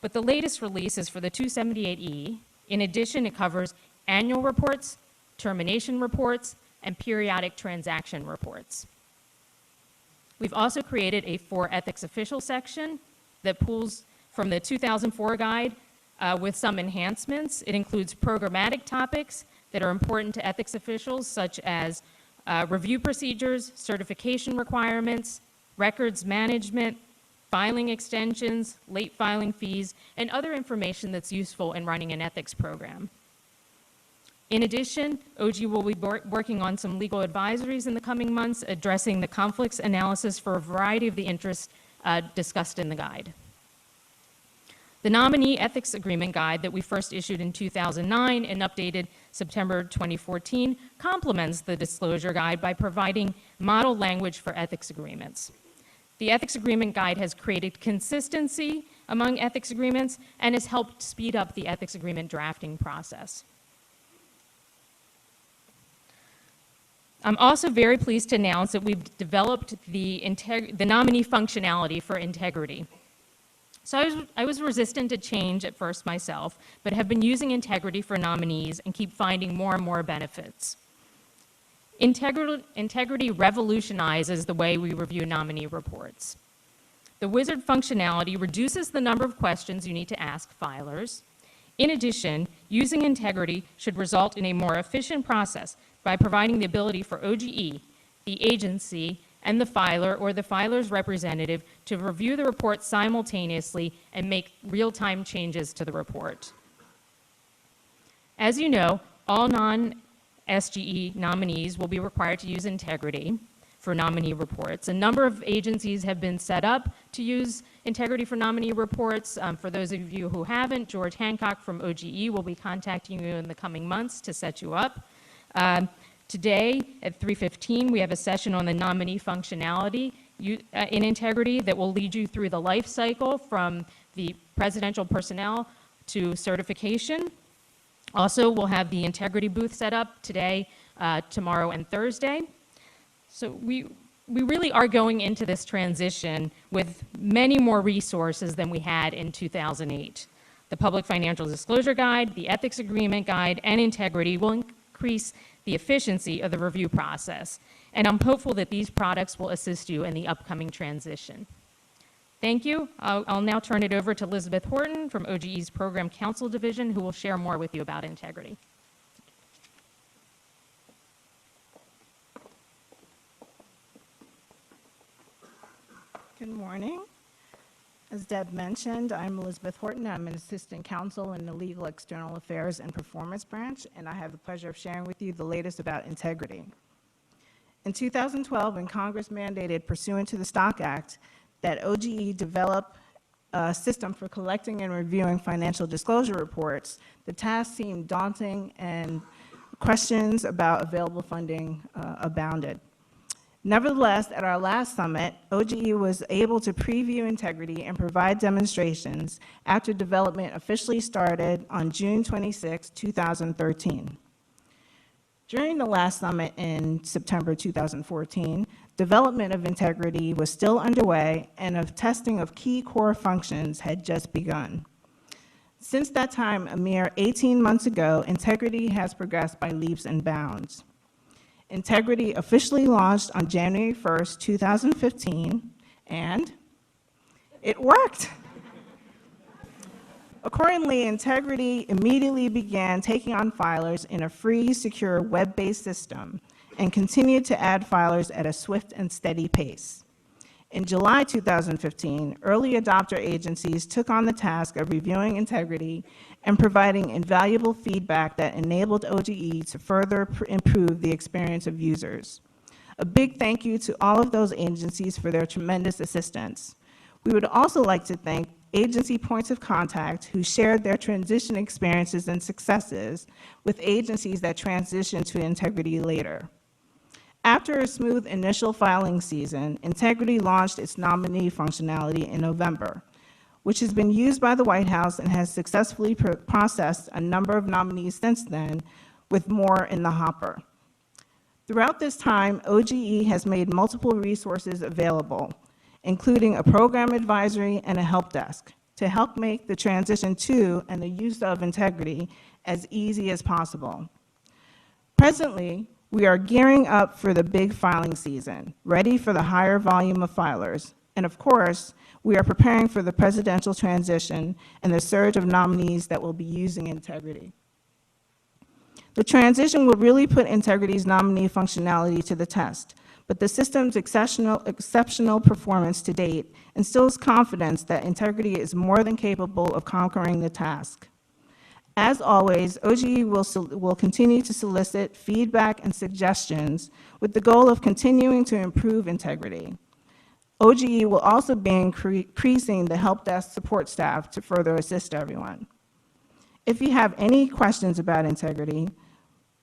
but the latest release is for the 278E. In addition, it covers annual reports, termination reports, and periodic transaction reports. We've also created a For Ethics Official section that pulls from the 2004 guide with some enhancements. It includes programmatic topics that are important to ethics officials, such as review procedures, certification requirements, records management, filing extensions, late filing fees, and other information that's useful in running an ethics program. In addition, OG will be working on some legal advisories in the coming months, addressing the conflicts analysis for a variety of the interests discussed in the guide. The Nominee Ethics Agreement Guide that we first issued in 2009 and updated September 2014 complements the disclosure guide by providing model language for ethics agreements. The Ethics Agreement Guide has created consistency among ethics agreements and has helped speed up the ethics agreement drafting process. I'm also very pleased to announce that we've developed the nominee functionality for integrity. So I was resistant to change at first myself, but have been using integrity for nominees and keep finding more and more benefits. Integrity revolutionizes the way we review nominee reports. The wizard functionality reduces the number of questions you need to ask filers. In addition, using integrity should result in a more efficient process by providing the ability for OGE, the agency, and the filer or the filer's representative to review the report simultaneously and make real-time changes to the report. As you know, all non-SGE nominees will be required to use integrity for nominee reports. A number of agencies have been set up to use integrity for nominee reports. For those of you who haven't, George Hancock from OGE will be contacting you in the coming months to set you up. Today at 3:15, we have a session on the nominee functionality in integrity that will lead you through the life cycle from the presidential personnel to certification. Also, we'll have the integrity booth set up today, tomorrow, and Thursday. So we really are going into this transition with many more resources than we had in 2008. The Public Financial Disclosure Guide, the Ethics Agreement Guide, and integrity will increase the efficiency of the review process. And I'm hopeful that these products will assist you in the upcoming transition. Thank you. I'll now turn it over to Elizabeth Horton from OGE's Program Counsel Division, who will share more with you about integrity. Good morning. As Deb mentioned, I'm Elizabeth Horton. I'm an assistant counsel in the Legal, External Affairs, and Performance branch, and I have the pleasure of sharing with you the latest about integrity. In 2012, when Congress mandated, pursuant to the Stock Act, that OGE develop a system for collecting and reviewing financial disclosure reports, the task seemed daunting and questions about available funding abounded. Nevertheless, at our last summit, OGE was able to preview integrity and provide demonstrations after development officially started on June 26, 2013. During the last summit in September 2014, development of integrity was still underway and of testing of key core functions had just begun. Since that time, a mere 18 months ago, integrity has progressed by leaps and bounds. Integrity officially launched on January 1st, 2015, and it worked. Accordingly, Integrity immediately began taking on filers in a free, secure, web-based system and continued to add filers at a swift and steady pace. In July 2015, early adopter agencies took on the task of reviewing integrity and providing invaluable feedback that enabled OGE to further improve the experience of users. A big thank you to all of those agencies for their tremendous assistance. We would also like to thank agency points of contact who shared their transition experiences and successes with agencies that transitioned to integrity later. After a smooth initial filing season, Integrity launched its nominee functionality in November. which has been used by the White House and has successfully processed a number of nominees since then, with more in the hopper. Throughout this time, OGE has made multiple resources available, including a program advisory and a help desk, to help make the transition to and the use of integrity as easy as possible. Presently, we are gearing up for the big filing season, ready for the higher volume of filers. And of course, we are preparing for the presidential transition and the surge of nominees that will be using integrity. The transition will really put integrity's nominee functionality to the test, but the system's exceptional performance to date instills confidence that integrity is more than capable of conquering the task. As always, OGE will continue to solicit feedback and suggestions with the goal of continuing to improve integrity. OGE will also be increasing the help desk support staff to further assist everyone. If you have any questions about integrity,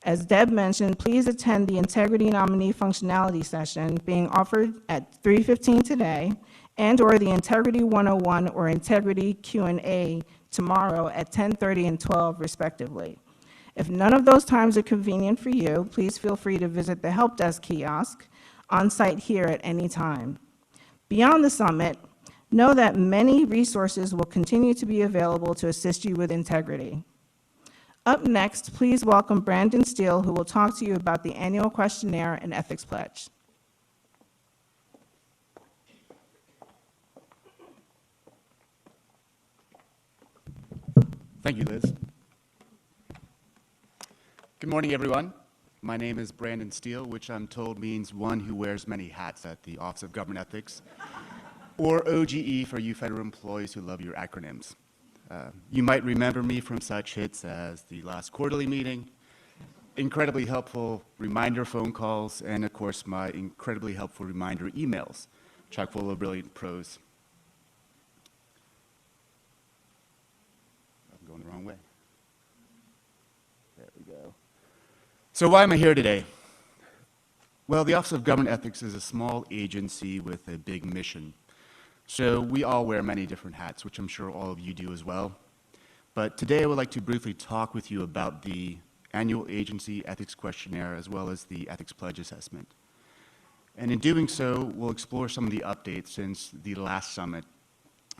as Deb mentioned, please attend the Integrity Nominee Functionality session being offered at 3:15 today, and/or the Integrity 101 or Integrity Q&A tomorrow at 10:30 and 12, respectively. If none of those times are convenient for you, please feel free to visit the Help Desk kiosk on site here at any time. Beyond the summit, know that many resources will continue to be available to assist you with integrity. Up next, please welcome Brandon Stier, who will talk to you about the annual questionnaire and ethics pledge. Thank you, Liz. Good morning, everyone. My name is Brandon Stier, which I'm told means one who wears many hats at the Office of Government Ethics, or OGE for you federal employees who love your acronyms. You might remember me from such hits as the last quarterly meeting, incredibly helpful reminder phone calls, and of course my incredibly helpful reminder emails, chock full of brilliant prose. I'm going the wrong way. There we go. So why am I here today? Well, the Office of Government Ethics is a small agency with a big mission. So we all wear many different hats, which I'm sure all of you do as well. But today I would like to briefly talk with you about the annual agency ethics questionnaire as well as the ethics pledge assessment. And in doing so, we'll explore some of the updates since the last summit.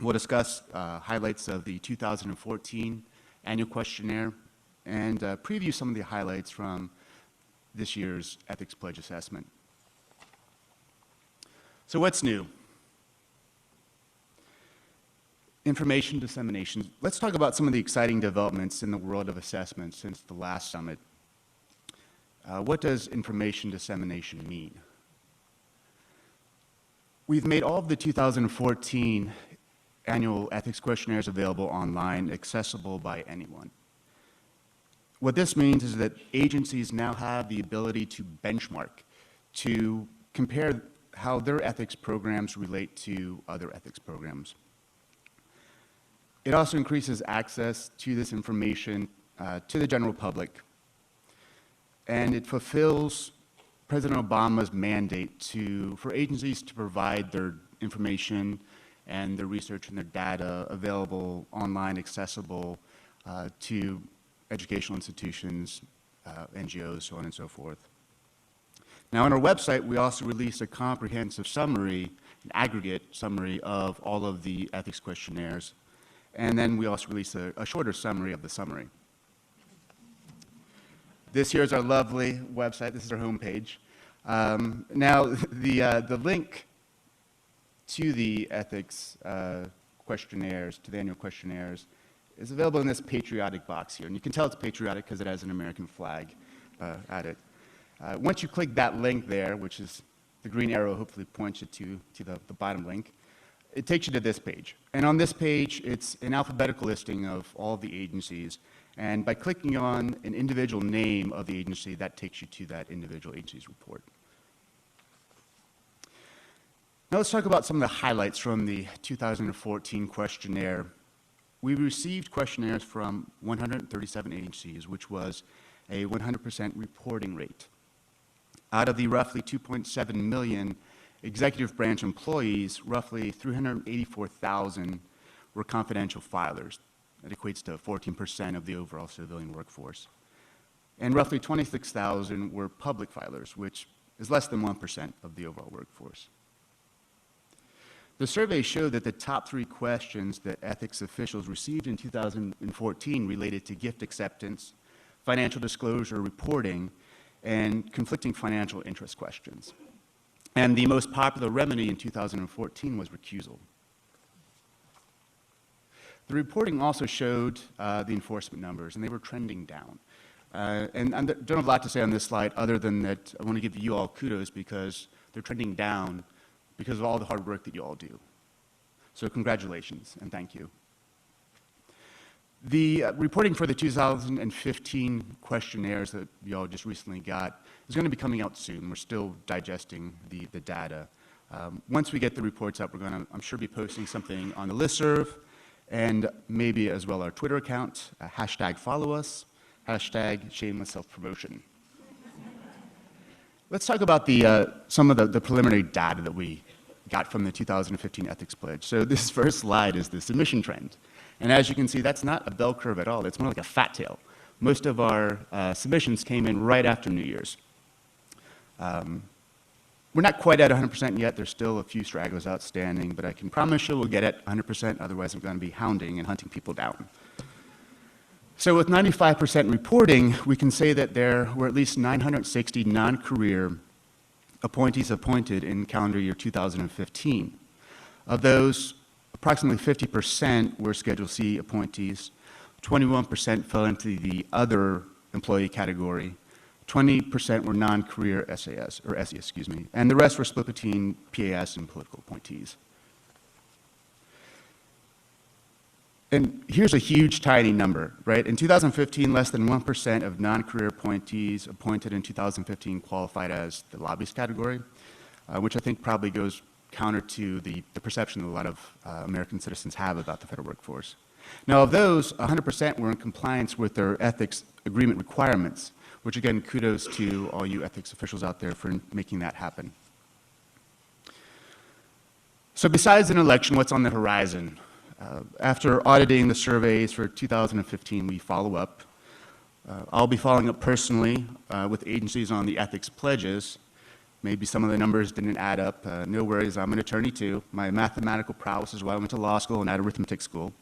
We'll discuss highlights of the 2014 annual questionnaire and preview some of the highlights from this year's ethics pledge assessment. So what's new? Information dissemination. Let's talk about some of the exciting developments in the world of assessment since the last summit. What does information dissemination mean? We've made all of the 2014 annual ethics questionnaires available online, accessible by anyone. What this means is that agencies now have the ability to benchmark, to compare how their ethics programs relate to other ethics programs. It also increases access to this information to the general public, and it fulfills President Obama's mandate for agencies to provide their information and their research and their data available online, accessible to educational institutions, NGOs, so on and so forth. Now on our website, we also released a comprehensive summary, an aggregate summary of all of the ethics questionnaires. And then we also released a shorter summary of the summary. This here is our lovely website. This is our homepage. Now, the link to the ethics questionnaires, to the annual questionnaires, is available in this patriotic box here. And you can tell it's patriotic because it has an American flag at it. Once you click that link there, which is the green arrow hopefully points you to the bottom link, it takes you to this page. And on this page, it's an alphabetical listing of all the agencies. And by clicking on an individual name of the agency, that takes you to that individual agency's report. Now let's talk about some of the highlights from the 2014 questionnaire. We received questionnaires from 137 agencies, which was a 100% reporting rate. Out of the roughly 2.7 million executive branch employees, roughly 384,000 were confidential filers. That equates to 14% of the overall civilian workforce. And roughly 26,000 were public filers, which is less than 1% of the overall workforce. The survey showed that the top 3 questions that ethics officials received in 2014 related to gift acceptance, financial disclosure reporting, and conflicting financial interest questions. And the most popular remedy in 2014 was recusal. The reporting also showed the enforcement numbers, and they were trending down. And I don't have a lot to say on this slide other than that I want to give you all kudos because they're trending down because of all the hard work that you all do. So congratulations and thank you. The reporting for the 2015 questionnaires that you all just recently got is going to be coming out soon. We're still digesting the data. Once we get the reports up, we're going to, I'm sure, be posting something on the listserv and maybe as well our Twitter account, hashtag follow us, hashtag shameless self-promotion. Let's talk about some of the preliminary data that we got from the 2015 Ethics Pledge. So this first slide is the submission trend. And as you can see, that's not a bell curve at all. It's more like a fat tail. Most of our submissions came in right after New Year's. We're not quite at 100% yet. There's still a few stragglers outstanding, but I can promise you we'll get at 100%. Otherwise, I'm going to be hounding and hunting people down. So with 95% reporting, we can say that there were at least 960 non-career appointees appointed in calendar year 2015. Of those, approximately 50% were Schedule C appointees, 21% fell into the other employee category, 20% were non-career SAS, or SE, excuse me, and the rest were split between PAS and political appointees. And here's a huge, tiny number, right? In 2015, less than 1% of non-career appointees appointed in 2015 qualified as the lobbyist category, which I think probably goes counter to the perception that a lot of American citizens have about the federal workforce. Now, of those, 100% were in compliance with their ethics agreement requirements, which again, kudos to all you ethics officials out there for making that happen. So besides an election, what's on the horizon? After auditing the surveys for 2015, we follow up. I'll be following up personally with agencies on the ethics pledges. Maybe some of the numbers didn't add up. No worries, I'm an attorney too. My mathematical prowess is why I went to law school and at arithmetic school.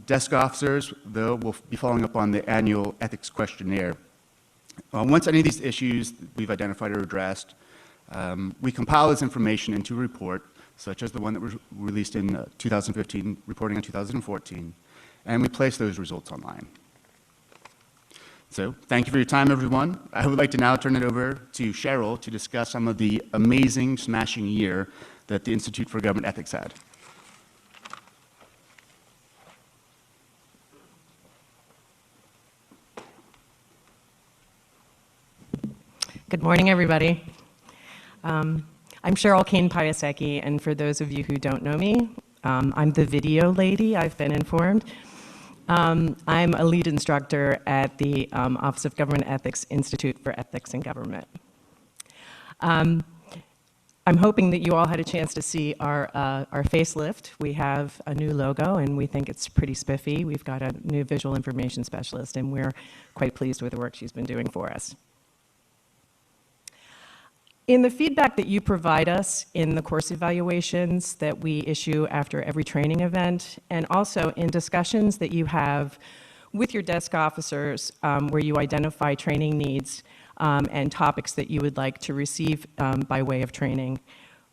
Desk officers, though, will be following up on the annual ethics questionnaire. Once any of these issues we've identified are addressed, we compile this information into a report, such as the one that was released in 2015, reporting on 2014, and we place those results online. So, thank you for your time, everyone. I would like to now turn it over to Cheryl to discuss some of the amazing, smashing year that the Institute for Government Ethics had. Good morning, everybody. I'm Cheryl Kane-Piasecki, and for those of you who don't know me, I'm the video lady, I've been informed. I'm a lead instructor at the Office of Government Ethics Institute for Ethics in Government. I'm hoping that you all had a chance to see our facelift. We have a new logo, and we think it's pretty spiffy. We've got a new visual information specialist, and we're quite pleased with the work she's been doing for us. In the feedback that you provide us in the course evaluations that we issue after every training event, and also in discussions that you have with your desk officers where you identify training needs and topics that you would like to receive by way of training,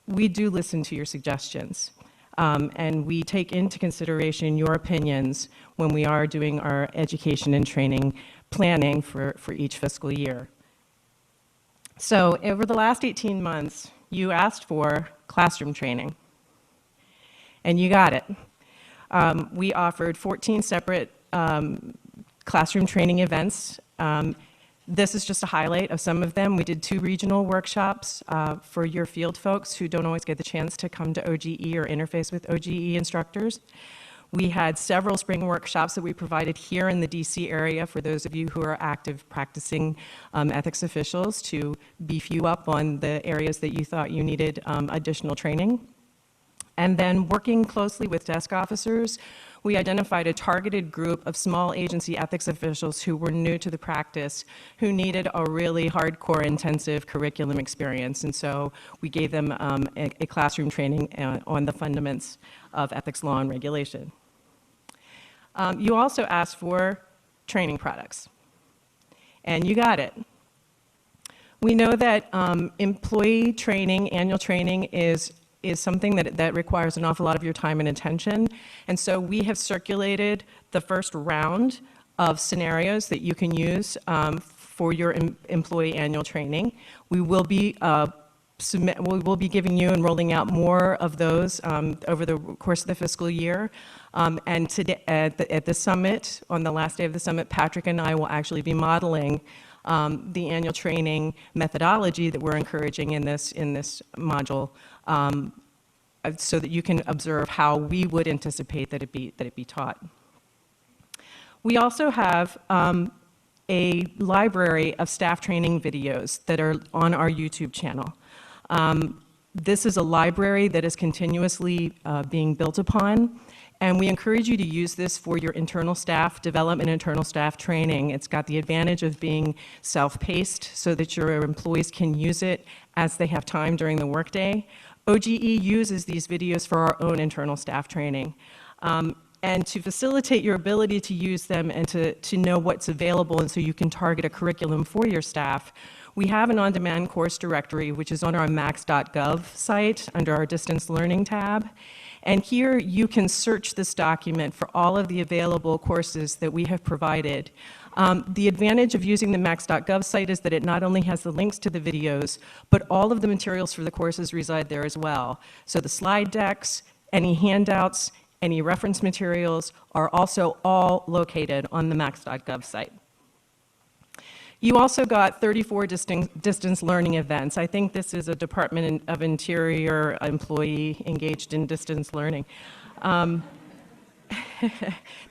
we do listen to your suggestions. And we take into consideration your opinions when we are doing our education and training planning for each fiscal year. So over the last 18 months, you asked for classroom training, and you got it. We offered 14 separate classroom training events. This is just a highlight of some of them. We did 2 regional workshops for your field folks who don't always get the chance to come to OGE or interface with OGE instructors. We had several spring workshops that we provided here in the DC area for those of you who are active practicing ethics officials to beef you up on the areas that you thought you needed additional training. And then working closely with desk officers, we identified a targeted group of small agency ethics officials who were new to the practice, who needed a really hardcore, intensive curriculum experience. And so we gave them a classroom training on the fundamentals of ethics law and regulation. You also asked for training products, and you got it. We know that employee training, annual training, is something that requires an awful lot of your time and attention. And so we have circulated the first round of scenarios that you can use for your employee annual training. We will be giving you and rolling out more of those over the course of the fiscal year. And today, at the summit, on the last day of the summit, Patrick and I will actually be modeling the annual training methodology that we're encouraging in this module, so that you can observe how we would anticipate that it be taught. We also have a library of staff training videos that are on our YouTube channel. This is a library that is continuously being built upon, and we encourage you to use this for your internal staff development, internal staff training. It's got the advantage of being self-paced so that your employees can use it as they have time during the workday. OGE uses these videos for our own internal staff training. And to facilitate your ability to use them and to know what's available and so you can target a curriculum for your staff, we have an on-demand course directory, which is on our max.gov site under our distance learning tab. And here you can search this document for all of the available courses that we have provided. The advantage of using the max.gov site is that it not only has the links to the videos, but all of the materials for the courses reside there as well. So the slide decks, any handouts, any reference materials are also all located on the max.gov site. You also got 34 distance learning events. I think this is a Department of Interior employee engaged in distance learning.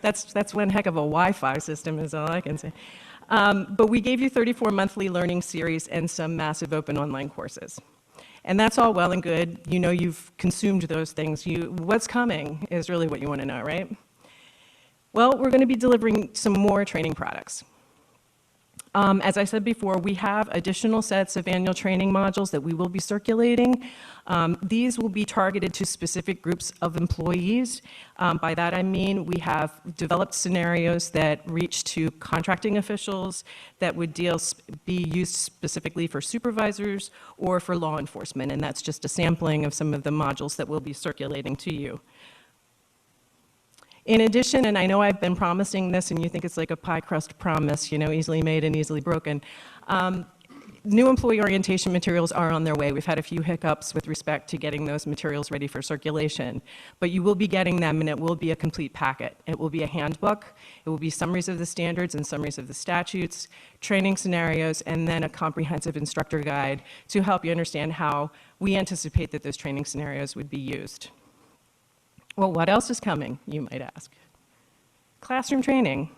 That's one heck of a Wi-Fi system is all I can say. But we gave you 34 monthly learning series and some massive open online courses. And that's all well and good. You know you've consumed those things. What's coming is really what you want to know, right? Well, we're going to be delivering some more training products. As I said before, we have additional sets of annual training modules that we will be circulating. These will be targeted to specific groups of employees. By that I mean we have developed scenarios that reach to contracting officials that would be used specifically for supervisors or for law enforcement, and that's just a sampling of some of the modules that we'll be circulating to you. In addition, and I know I've been promising this and you think it's like a pie crust promise, you know, easily made and easily broken, new employee orientation materials are on their way. We've had a few hiccups with respect to getting those materials ready for circulation, but you will be getting them and it will be a complete packet. It will be a handbook, it will be summaries of the standards and summaries of the statutes, training scenarios, and then a comprehensive instructor guide to help you understand how we anticipate that those training scenarios would be used. Well, what else is coming, you might ask? Classroom training.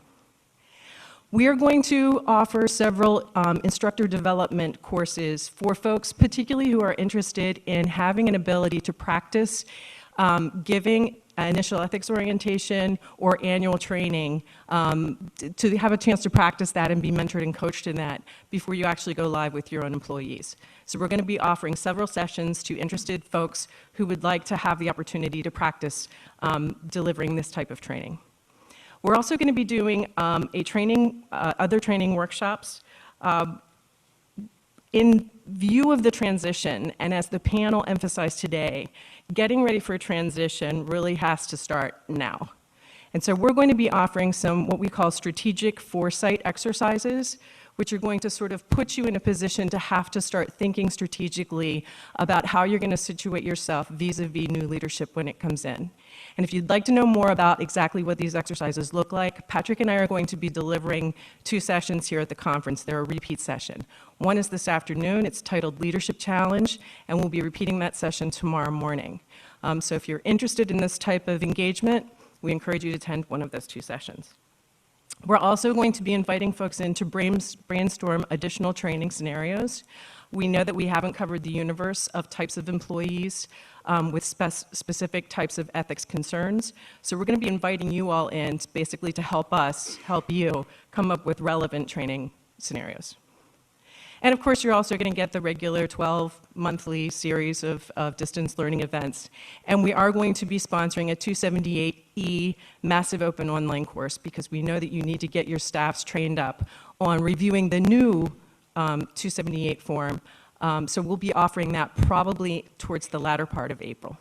We are going to offer several instructor development courses for folks, particularly who are interested in having an ability to practice giving initial ethics orientation or annual training, to have a chance to practice that and be mentored and coached in that before you actually go live with your own employees. So we're going to be offering several sessions to interested folks who would like to have the opportunity to practice delivering this type of training. We're also going to be doing other training workshops. In view of the transition, and as the panel emphasized today, getting ready for a transition really has to start now. And so we're going to be offering some what we call strategic foresight exercises, which are going to sort of put you in a position to have to start thinking strategically about how you're going to situate yourself vis-a-vis new leadership when it comes in. And if you'd like to know more about exactly what these exercises look like, Patrick and I are going to be delivering 2 sessions here at the conference. They're a repeat session. One is this afternoon. It's titled Leadership Challenge, and we'll be repeating that session tomorrow morning. So if you're interested in this type of engagement, we encourage you to attend one of those 2 sessions. We're also going to be inviting folks in to brainstorm additional training scenarios. We know that we haven't covered the universe of types of employees with specific types of ethics concerns. So we're going to be inviting you all in basically to help us, help you, come up with relevant training scenarios. And of course, you're also going to get the regular 12-monthly series of distance learning events. And we are going to be sponsoring a 278E massive open online course because we know that you need to get your staffs trained up on reviewing the new 278 form. So we'll be offering that probably towards the latter part of April.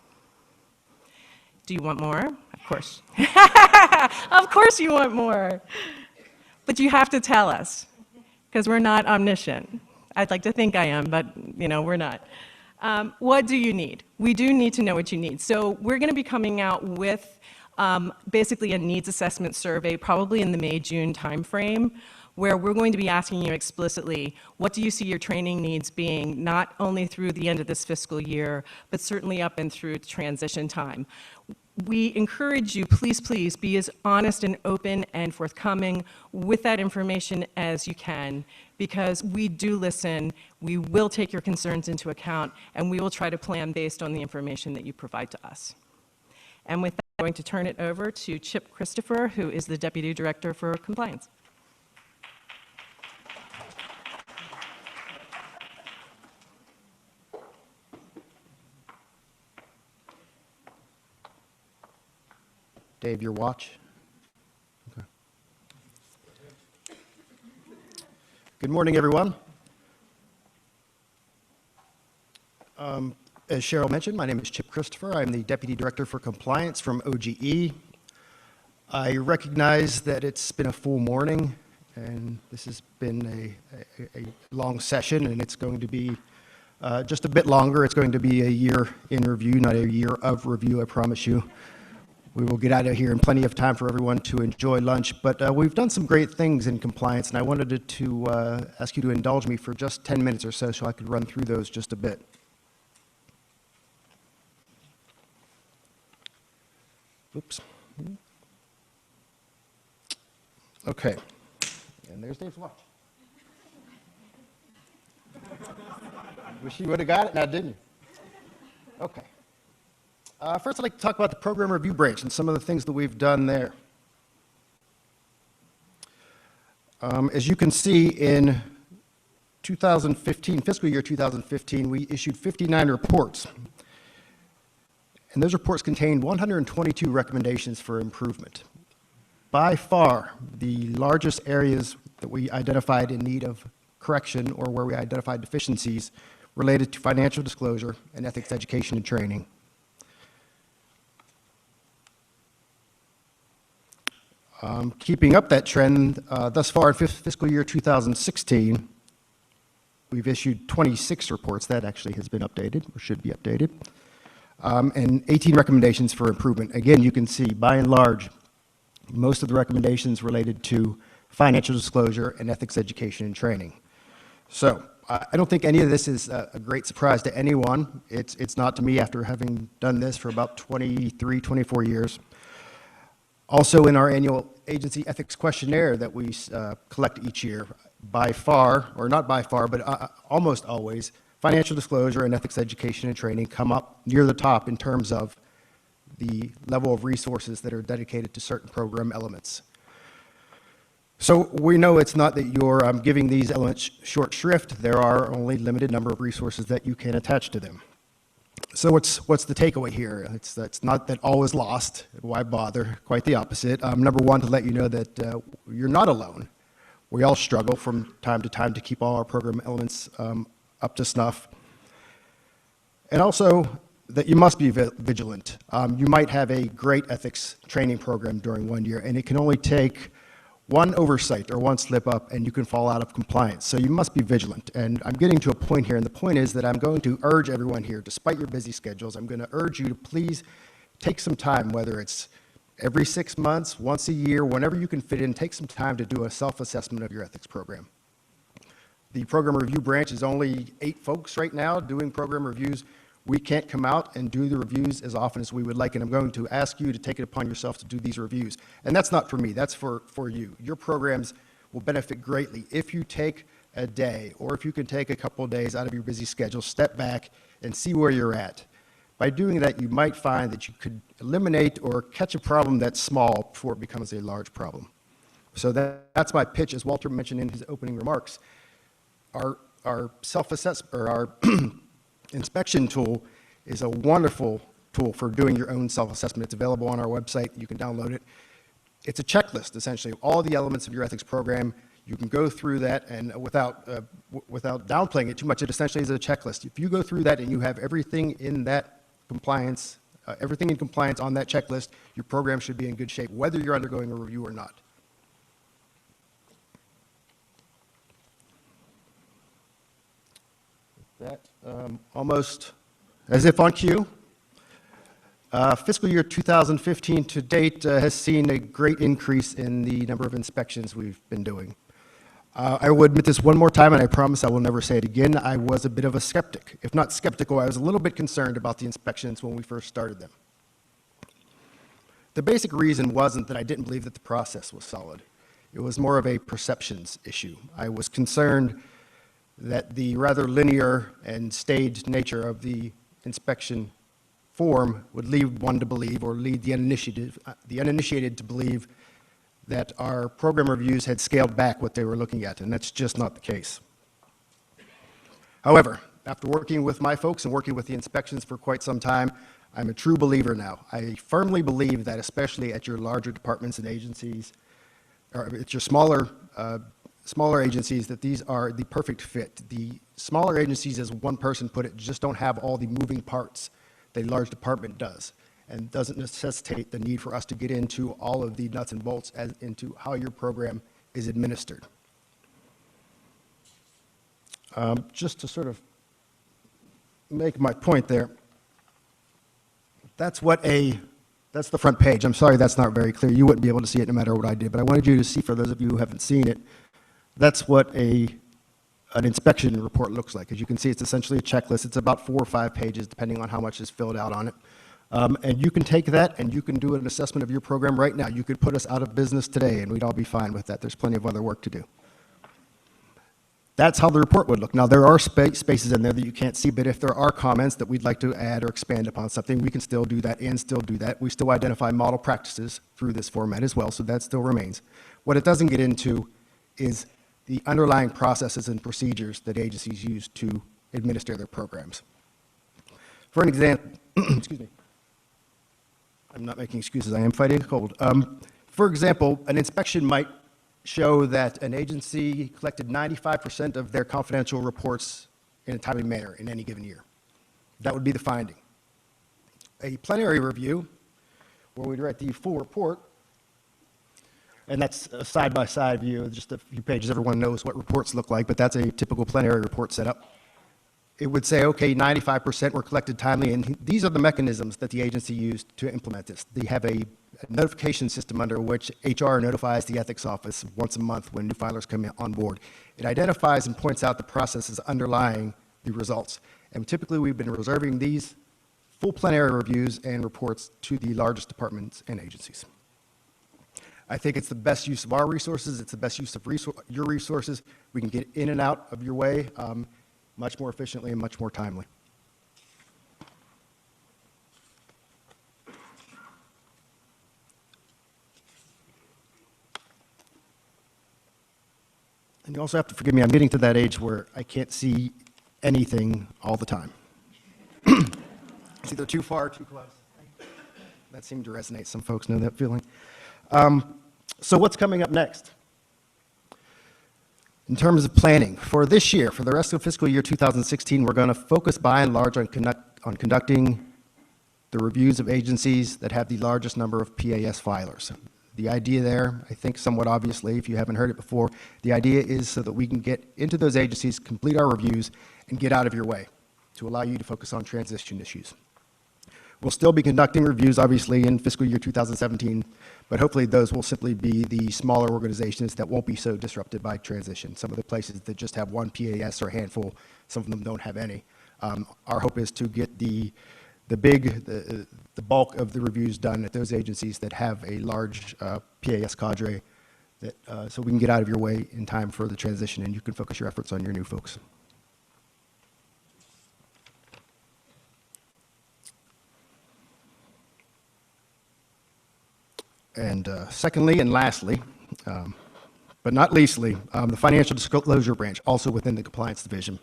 Do you want more? Of course. Of course you want more. But you have to tell us, because we're not omniscient. I'd like to think I am, but we're not. What do you need? We do need to know what you need. So we're going to be coming out with basically a needs assessment survey, probably in the May-June timeframe, where we're going to be asking you explicitly, what do you see your training needs being, not only through the end of this fiscal year, but certainly up and through transition time. We encourage you, please, please, be as honest and open and forthcoming with that information as you can, because we do listen, we will take your concerns into account, and we will try to plan based on the information that you provide to us. And with that, I'm going to turn it over to Chip Christopher, who is the Deputy Director for Compliance. Dave, your watch. Okay. Good morning, everyone. As Cheryl mentioned, my name is Chip Christopher. I'm the Deputy Director for Compliance from OGE. I recognize that it's been a full morning, and this has been a long session, and it's going to be just a bit longer. It's going to be a year in review, not a year of review, I promise you. We will get out of here in plenty of time for everyone to enjoy lunch, but we've done some great things in compliance, and I wanted to ask you to indulge me for just 10 minutes or so I could run through those just a bit. Oops. Okay, and there's Dave's watch. Wish you would have got it, now didn't you? Okay. First, I'd like to talk about the Program Review Branch and some of the things that we've done there. As you can see, in 2015, fiscal year 2015, we issued 59 reports. And those reports contained 122 recommendations for improvement. By far, the largest areas that we identified in need of correction or where we identified deficiencies related to financial disclosure and ethics education and training. Keeping up that trend, thus far in fiscal year 2016, we've issued 26 reports. That actually has been updated, or should be updated, and 18 recommendations for improvement. Again, you can see, by and large, most of the recommendations related to financial disclosure and ethics education and training. So I don't think any of this is a great surprise to anyone. It's not to me after having done this for about 23, 24 years. Also, in our annual agency ethics questionnaire that we collect each year, by far, or not by far, but almost always, financial disclosure and ethics education and training come up near the top in terms of the level of resources that are dedicated to certain program elements. So we know it's not that you're giving these elements short shrift. There are only limited number of resources that you can attach to them. So what's the takeaway here? It's not that all is lost. Why bother? Quite the opposite. Number one, to let you know that you're not alone. We all struggle from time to time to keep all our program elements up to snuff. And also that you must be vigilant. You might have a great ethics training program during one year, and it can only take one oversight or one slip up and you can fall out of compliance. So you must be vigilant. And I'm getting to a point here, and the point is that I'm going to urge everyone here, despite your busy schedules, I'm going to urge you to please take some time, whether it's every 6 months, once a year, whenever you can fit in, take some time to do a self-assessment of your ethics program. The program review branch is only 8 folks right now doing program reviews. We can't come out and do the reviews as often as we would like, and I'm going to ask you to take it upon yourself to do these reviews. And that's not for me, that's for you. Your programs will benefit greatly if you take a day, or if you can take a couple of days out of your busy schedule, step back and see where you're at. By doing that, you might find that you could eliminate or catch a problem that's small before it becomes a large problem. So that's my pitch, as Walter mentioned in his opening remarks. Our self-assessment, or our inspection tool is a wonderful tool for doing your own self-assessment. It's available on our website. You can download it. It's a checklist, essentially, of all the elements of your ethics program. You can go through that, and without downplaying it too much, it essentially is a checklist. If you go through that and you have everything in that compliance, everything in compliance on that checklist, your program should be in good shape, whether you're undergoing a review or not. That almost as if on cue. Fiscal year 2015 to date has seen a great increase in the number of inspections we've been doing. I will admit this one more time, and I promise I will never say it again. I was a bit of a skeptic. If not skeptical, I was a little bit concerned about the inspections when we first started them. The basic reason wasn't that I didn't believe that the process was solid. It was more of a perceptions issue. I was concerned that the rather linear and staged nature of the inspection form would lead one to believe, or lead the uninitiated to believe, that our program reviews had scaled back what they were looking at, and that's just not the case. However, after working with my folks and working with the inspections for quite some time, I'm a true believer now. I firmly believe that, especially at your larger departments and agencies, or at your smaller agencies, that these are the perfect fit. The smaller agencies, as one person put it, just don't have all the moving parts that a large department does, and doesn't necessitate the need for us to get into all of the nuts and bolts as into how your program is administered. Just to sort of make my point there, that's the front page. I'm sorry that's not very clear. You wouldn't be able to see it no matter what I did, but I wanted you to see, for those of you who haven't seen it, that's what an inspection report looks like. As you can see, it's essentially a checklist. It's about 4 or 5 pages, depending on how much is filled out on it. And you can take that and you can do an assessment of your program right now. You could put us out of business today and we'd all be fine with that. There's plenty of other work to do. That's how the report would look. Now, there are spaces in there that you can't see, but if there are comments that we'd like to add or expand upon something, we can still do that and still do that. We still identify model practices through this format as well, so that still remains. What it doesn't get into is the underlying processes and procedures that agencies use to administer their programs. For an example, excuse me, I'm not making excuses, I am fighting a cold. For example, an inspection might show that an agency collected 95% of their confidential reports in a timely manner in any given year. That would be the finding. A plenary review, where we'd write the full report, and that's a side-by-side view, just a few pages. Everyone knows what reports look like, but that's a typical plenary report setup. It would say, okay, 95% were collected timely, and these are the mechanisms that the agency used to implement this. They have a notification system under which HR notifies the ethics office once a month when new filers come on board. It identifies and points out the processes underlying the results. And typically, we've been reserving these full plenary reviews and reports to the largest departments and agencies. I think it's the best use of our resources. It's the best use of your resources. We can get in and out of your way much more efficiently and much more timely. And you also have to forgive me, I'm getting to that age where I can't see anything all the time. It's either too far or too close. That seemed to resonate. Some folks know that feeling. So what's coming up next? In terms of planning, for this year, for the rest of fiscal year 2016, we're going to focus by and large on conducting the reviews of agencies that have the largest number of PAS filers. The idea there, I think somewhat obviously, if you haven't heard it before, the idea is so that we can get into those agencies, complete our reviews, and get out of your way to allow you to focus on transition issues. We'll still be conducting reviews, obviously, in fiscal year 2017, but hopefully those will simply be the smaller organizations that won't be so disrupted by transition. Some of the places that just have one PAS or a handful, some of them don't have any. Our hope is to get the bulk of the reviews done at those agencies that have a large PAS cadre, so we can get out of your way in time for the transition and you can focus your efforts on your new folks. And secondly and lastly, but not leastly, the Financial Disclosure Branch, also within the Compliance Division.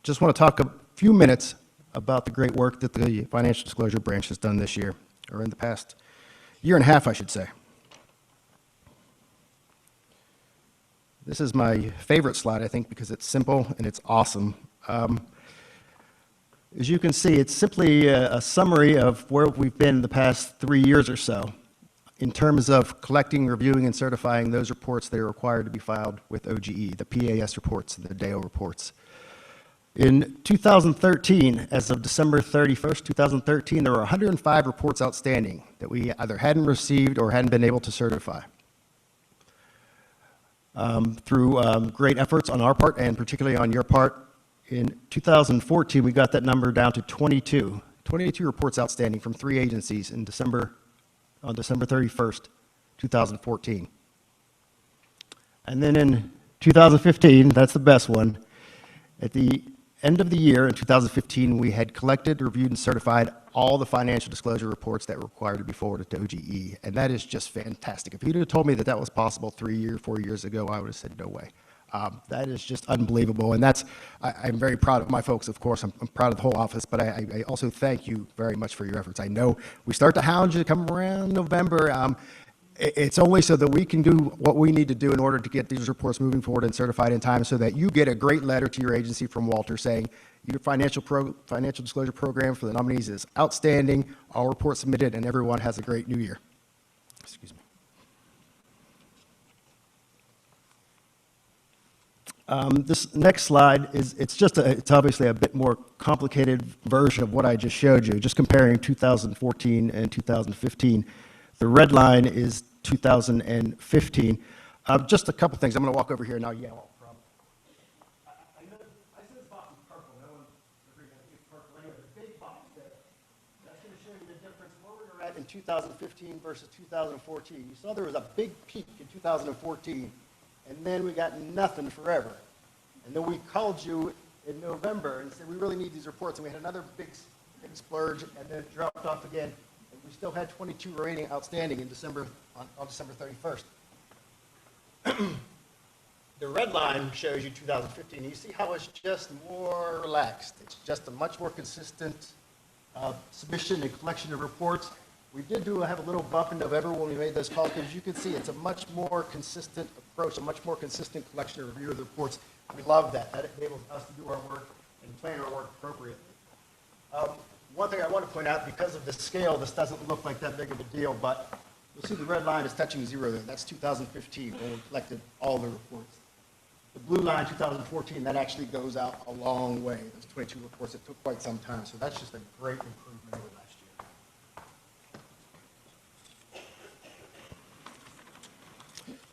Just want to talk a few minutes about the great work that the Financial Disclosure Branch has done this year, or in the past year and a half, I should say. This is my favorite slide, I think, because it's simple and it's awesome. As you can see, it's simply a summary of where we've been the past 3 years or so in terms of collecting, reviewing, and certifying those reports that are required to be filed with OGE, the PAS reports and the DAO reports. In 2013, as of December 31st, 2013, there were 105 reports outstanding that we either hadn't received or hadn't been able to certify. Through great efforts on our part and particularly on your part, in 2014, we got that number down to 22 reports outstanding from 3 agencies on December 31st, 2014. And then in 2015, that's the best one, at the end of the year in 2015, we had collected, reviewed, and certified all the financial disclosure reports that were required to be forwarded to OGE, and that is just fantastic. If you'd have told me that that was possible 4 years ago, I would have said no way. That is just unbelievable, and I'm very proud of my folks, of course. I'm proud of the whole office, but I also thank you very much for your efforts. I know we start to hound you to come around November. It's only so that we can do what we need to do in order to get these reports moving forward and certified in time so that you get a great letter to your agency from Walter saying your financial disclosure program for the nominees is outstanding, all reports submitted, and everyone has a great new year. Excuse me. This next slide it's obviously a bit more complicated version of what I just showed you, just comparing 2014 and 2015. The red line is 2015. Just a couple things. I'm going to walk over here and I'll yell. I said this box is purple. No one's agreed that it's purple. Anyway, the big box there, that's going to show you the difference where we were at in 2015 versus 2014. You saw there was a big peak in 2014, and then we got nothing forever. And then we called you in November and said, we really need these reports, and we had another big splurge, and then it dropped off again. We still had 22 remaining outstanding in December, on December 31st. The red line shows you 2015. You see how it's just more relaxed. It's just a much more consistent submission and collection of reports. We did have a little bump in November when we made those calls, because you can see it's a much more consistent approach, a much more consistent collection and review of the reports. We love that. That enables us to do our work and plan our work appropriately. One thing I want to point out, because of the scale, this doesn't look like that big of a deal, but you'll see the red line is touching 0 there. That's 2015 when we collected all the reports. The blue line, 2014, that actually goes out a long way. Those 22 reports, it took quite some time, so that's just a great improvement over last year.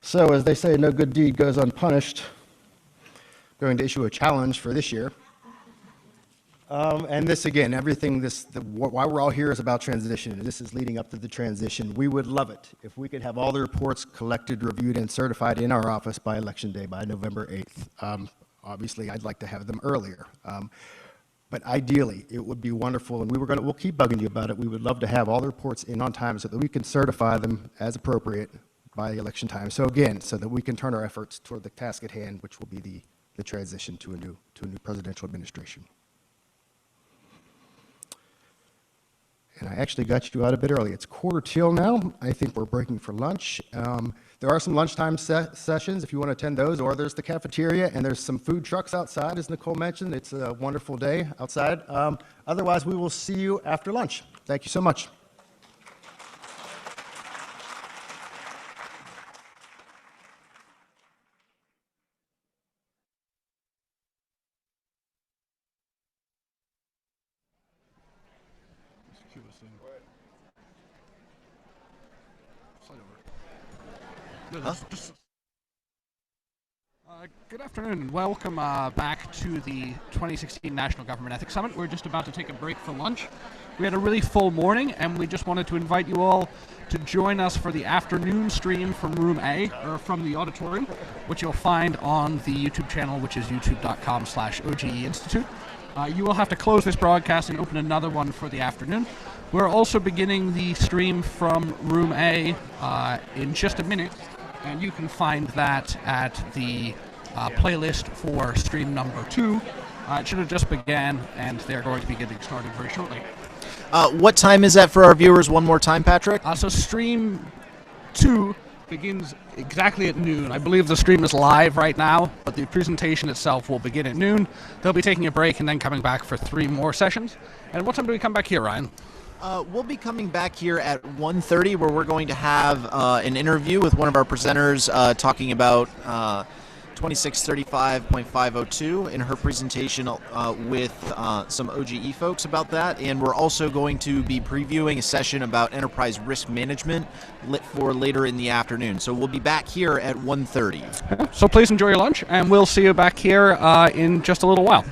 So as they say, no good deed goes unpunished. I'm going to issue a challenge for this year. And this, again, why we're all here is about transition, and this is leading up to the transition. We would love it if we could have all the reports collected, reviewed, and certified in our office by Election Day, by November 8th. Obviously, I'd like to have them earlier. But ideally, it would be wonderful, and we'll keep bugging you about it. We would love to have all the reports in on time so that we can certify them as appropriate by election time. So again, so that we can turn our efforts toward the task at hand, which will be the transition to a new presidential administration. And I actually got you out a bit early. It's 1:45 now. I think we're breaking for lunch. There are some lunchtime sessions if you want to attend those, or there's the cafeteria, and there's some food trucks outside, as Nicole mentioned. It's a wonderful day outside. Otherwise, we will see you after lunch. Thank you so much. Good afternoon and welcome back to the 2016 National Government Ethics Summit. We're just about to take a break for lunch. We had a really full morning, and we just wanted to invite you all to join us for the afternoon stream from Room A, or from the auditorium, which you'll find on the YouTube channel, which is youtube.com/OGE Institute. You will have to close this broadcast and open another one for the afternoon. We're also beginning the stream from Room A in just a minute, and you can find that at the playlist for stream number 2. It should have just began, and they're going to be getting started very shortly. What time is that for our viewers? One more time, Patrick? So stream 2 begins exactly at noon. I believe the stream is live right now, but the presentation itself will begin at noon. They'll be taking a break and then coming back for 3 more sessions. And what time do we come back here, Ryan? We'll be coming back here at 1:30, where we're going to have an interview with one of our presenters talking about 2635.502 in her presentation with some OGE folks about that. And we're also going to be previewing a session about enterprise risk management for later in the afternoon. So we'll be back here at 1:30. So please enjoy your lunch, and we'll see you back here in just a little while.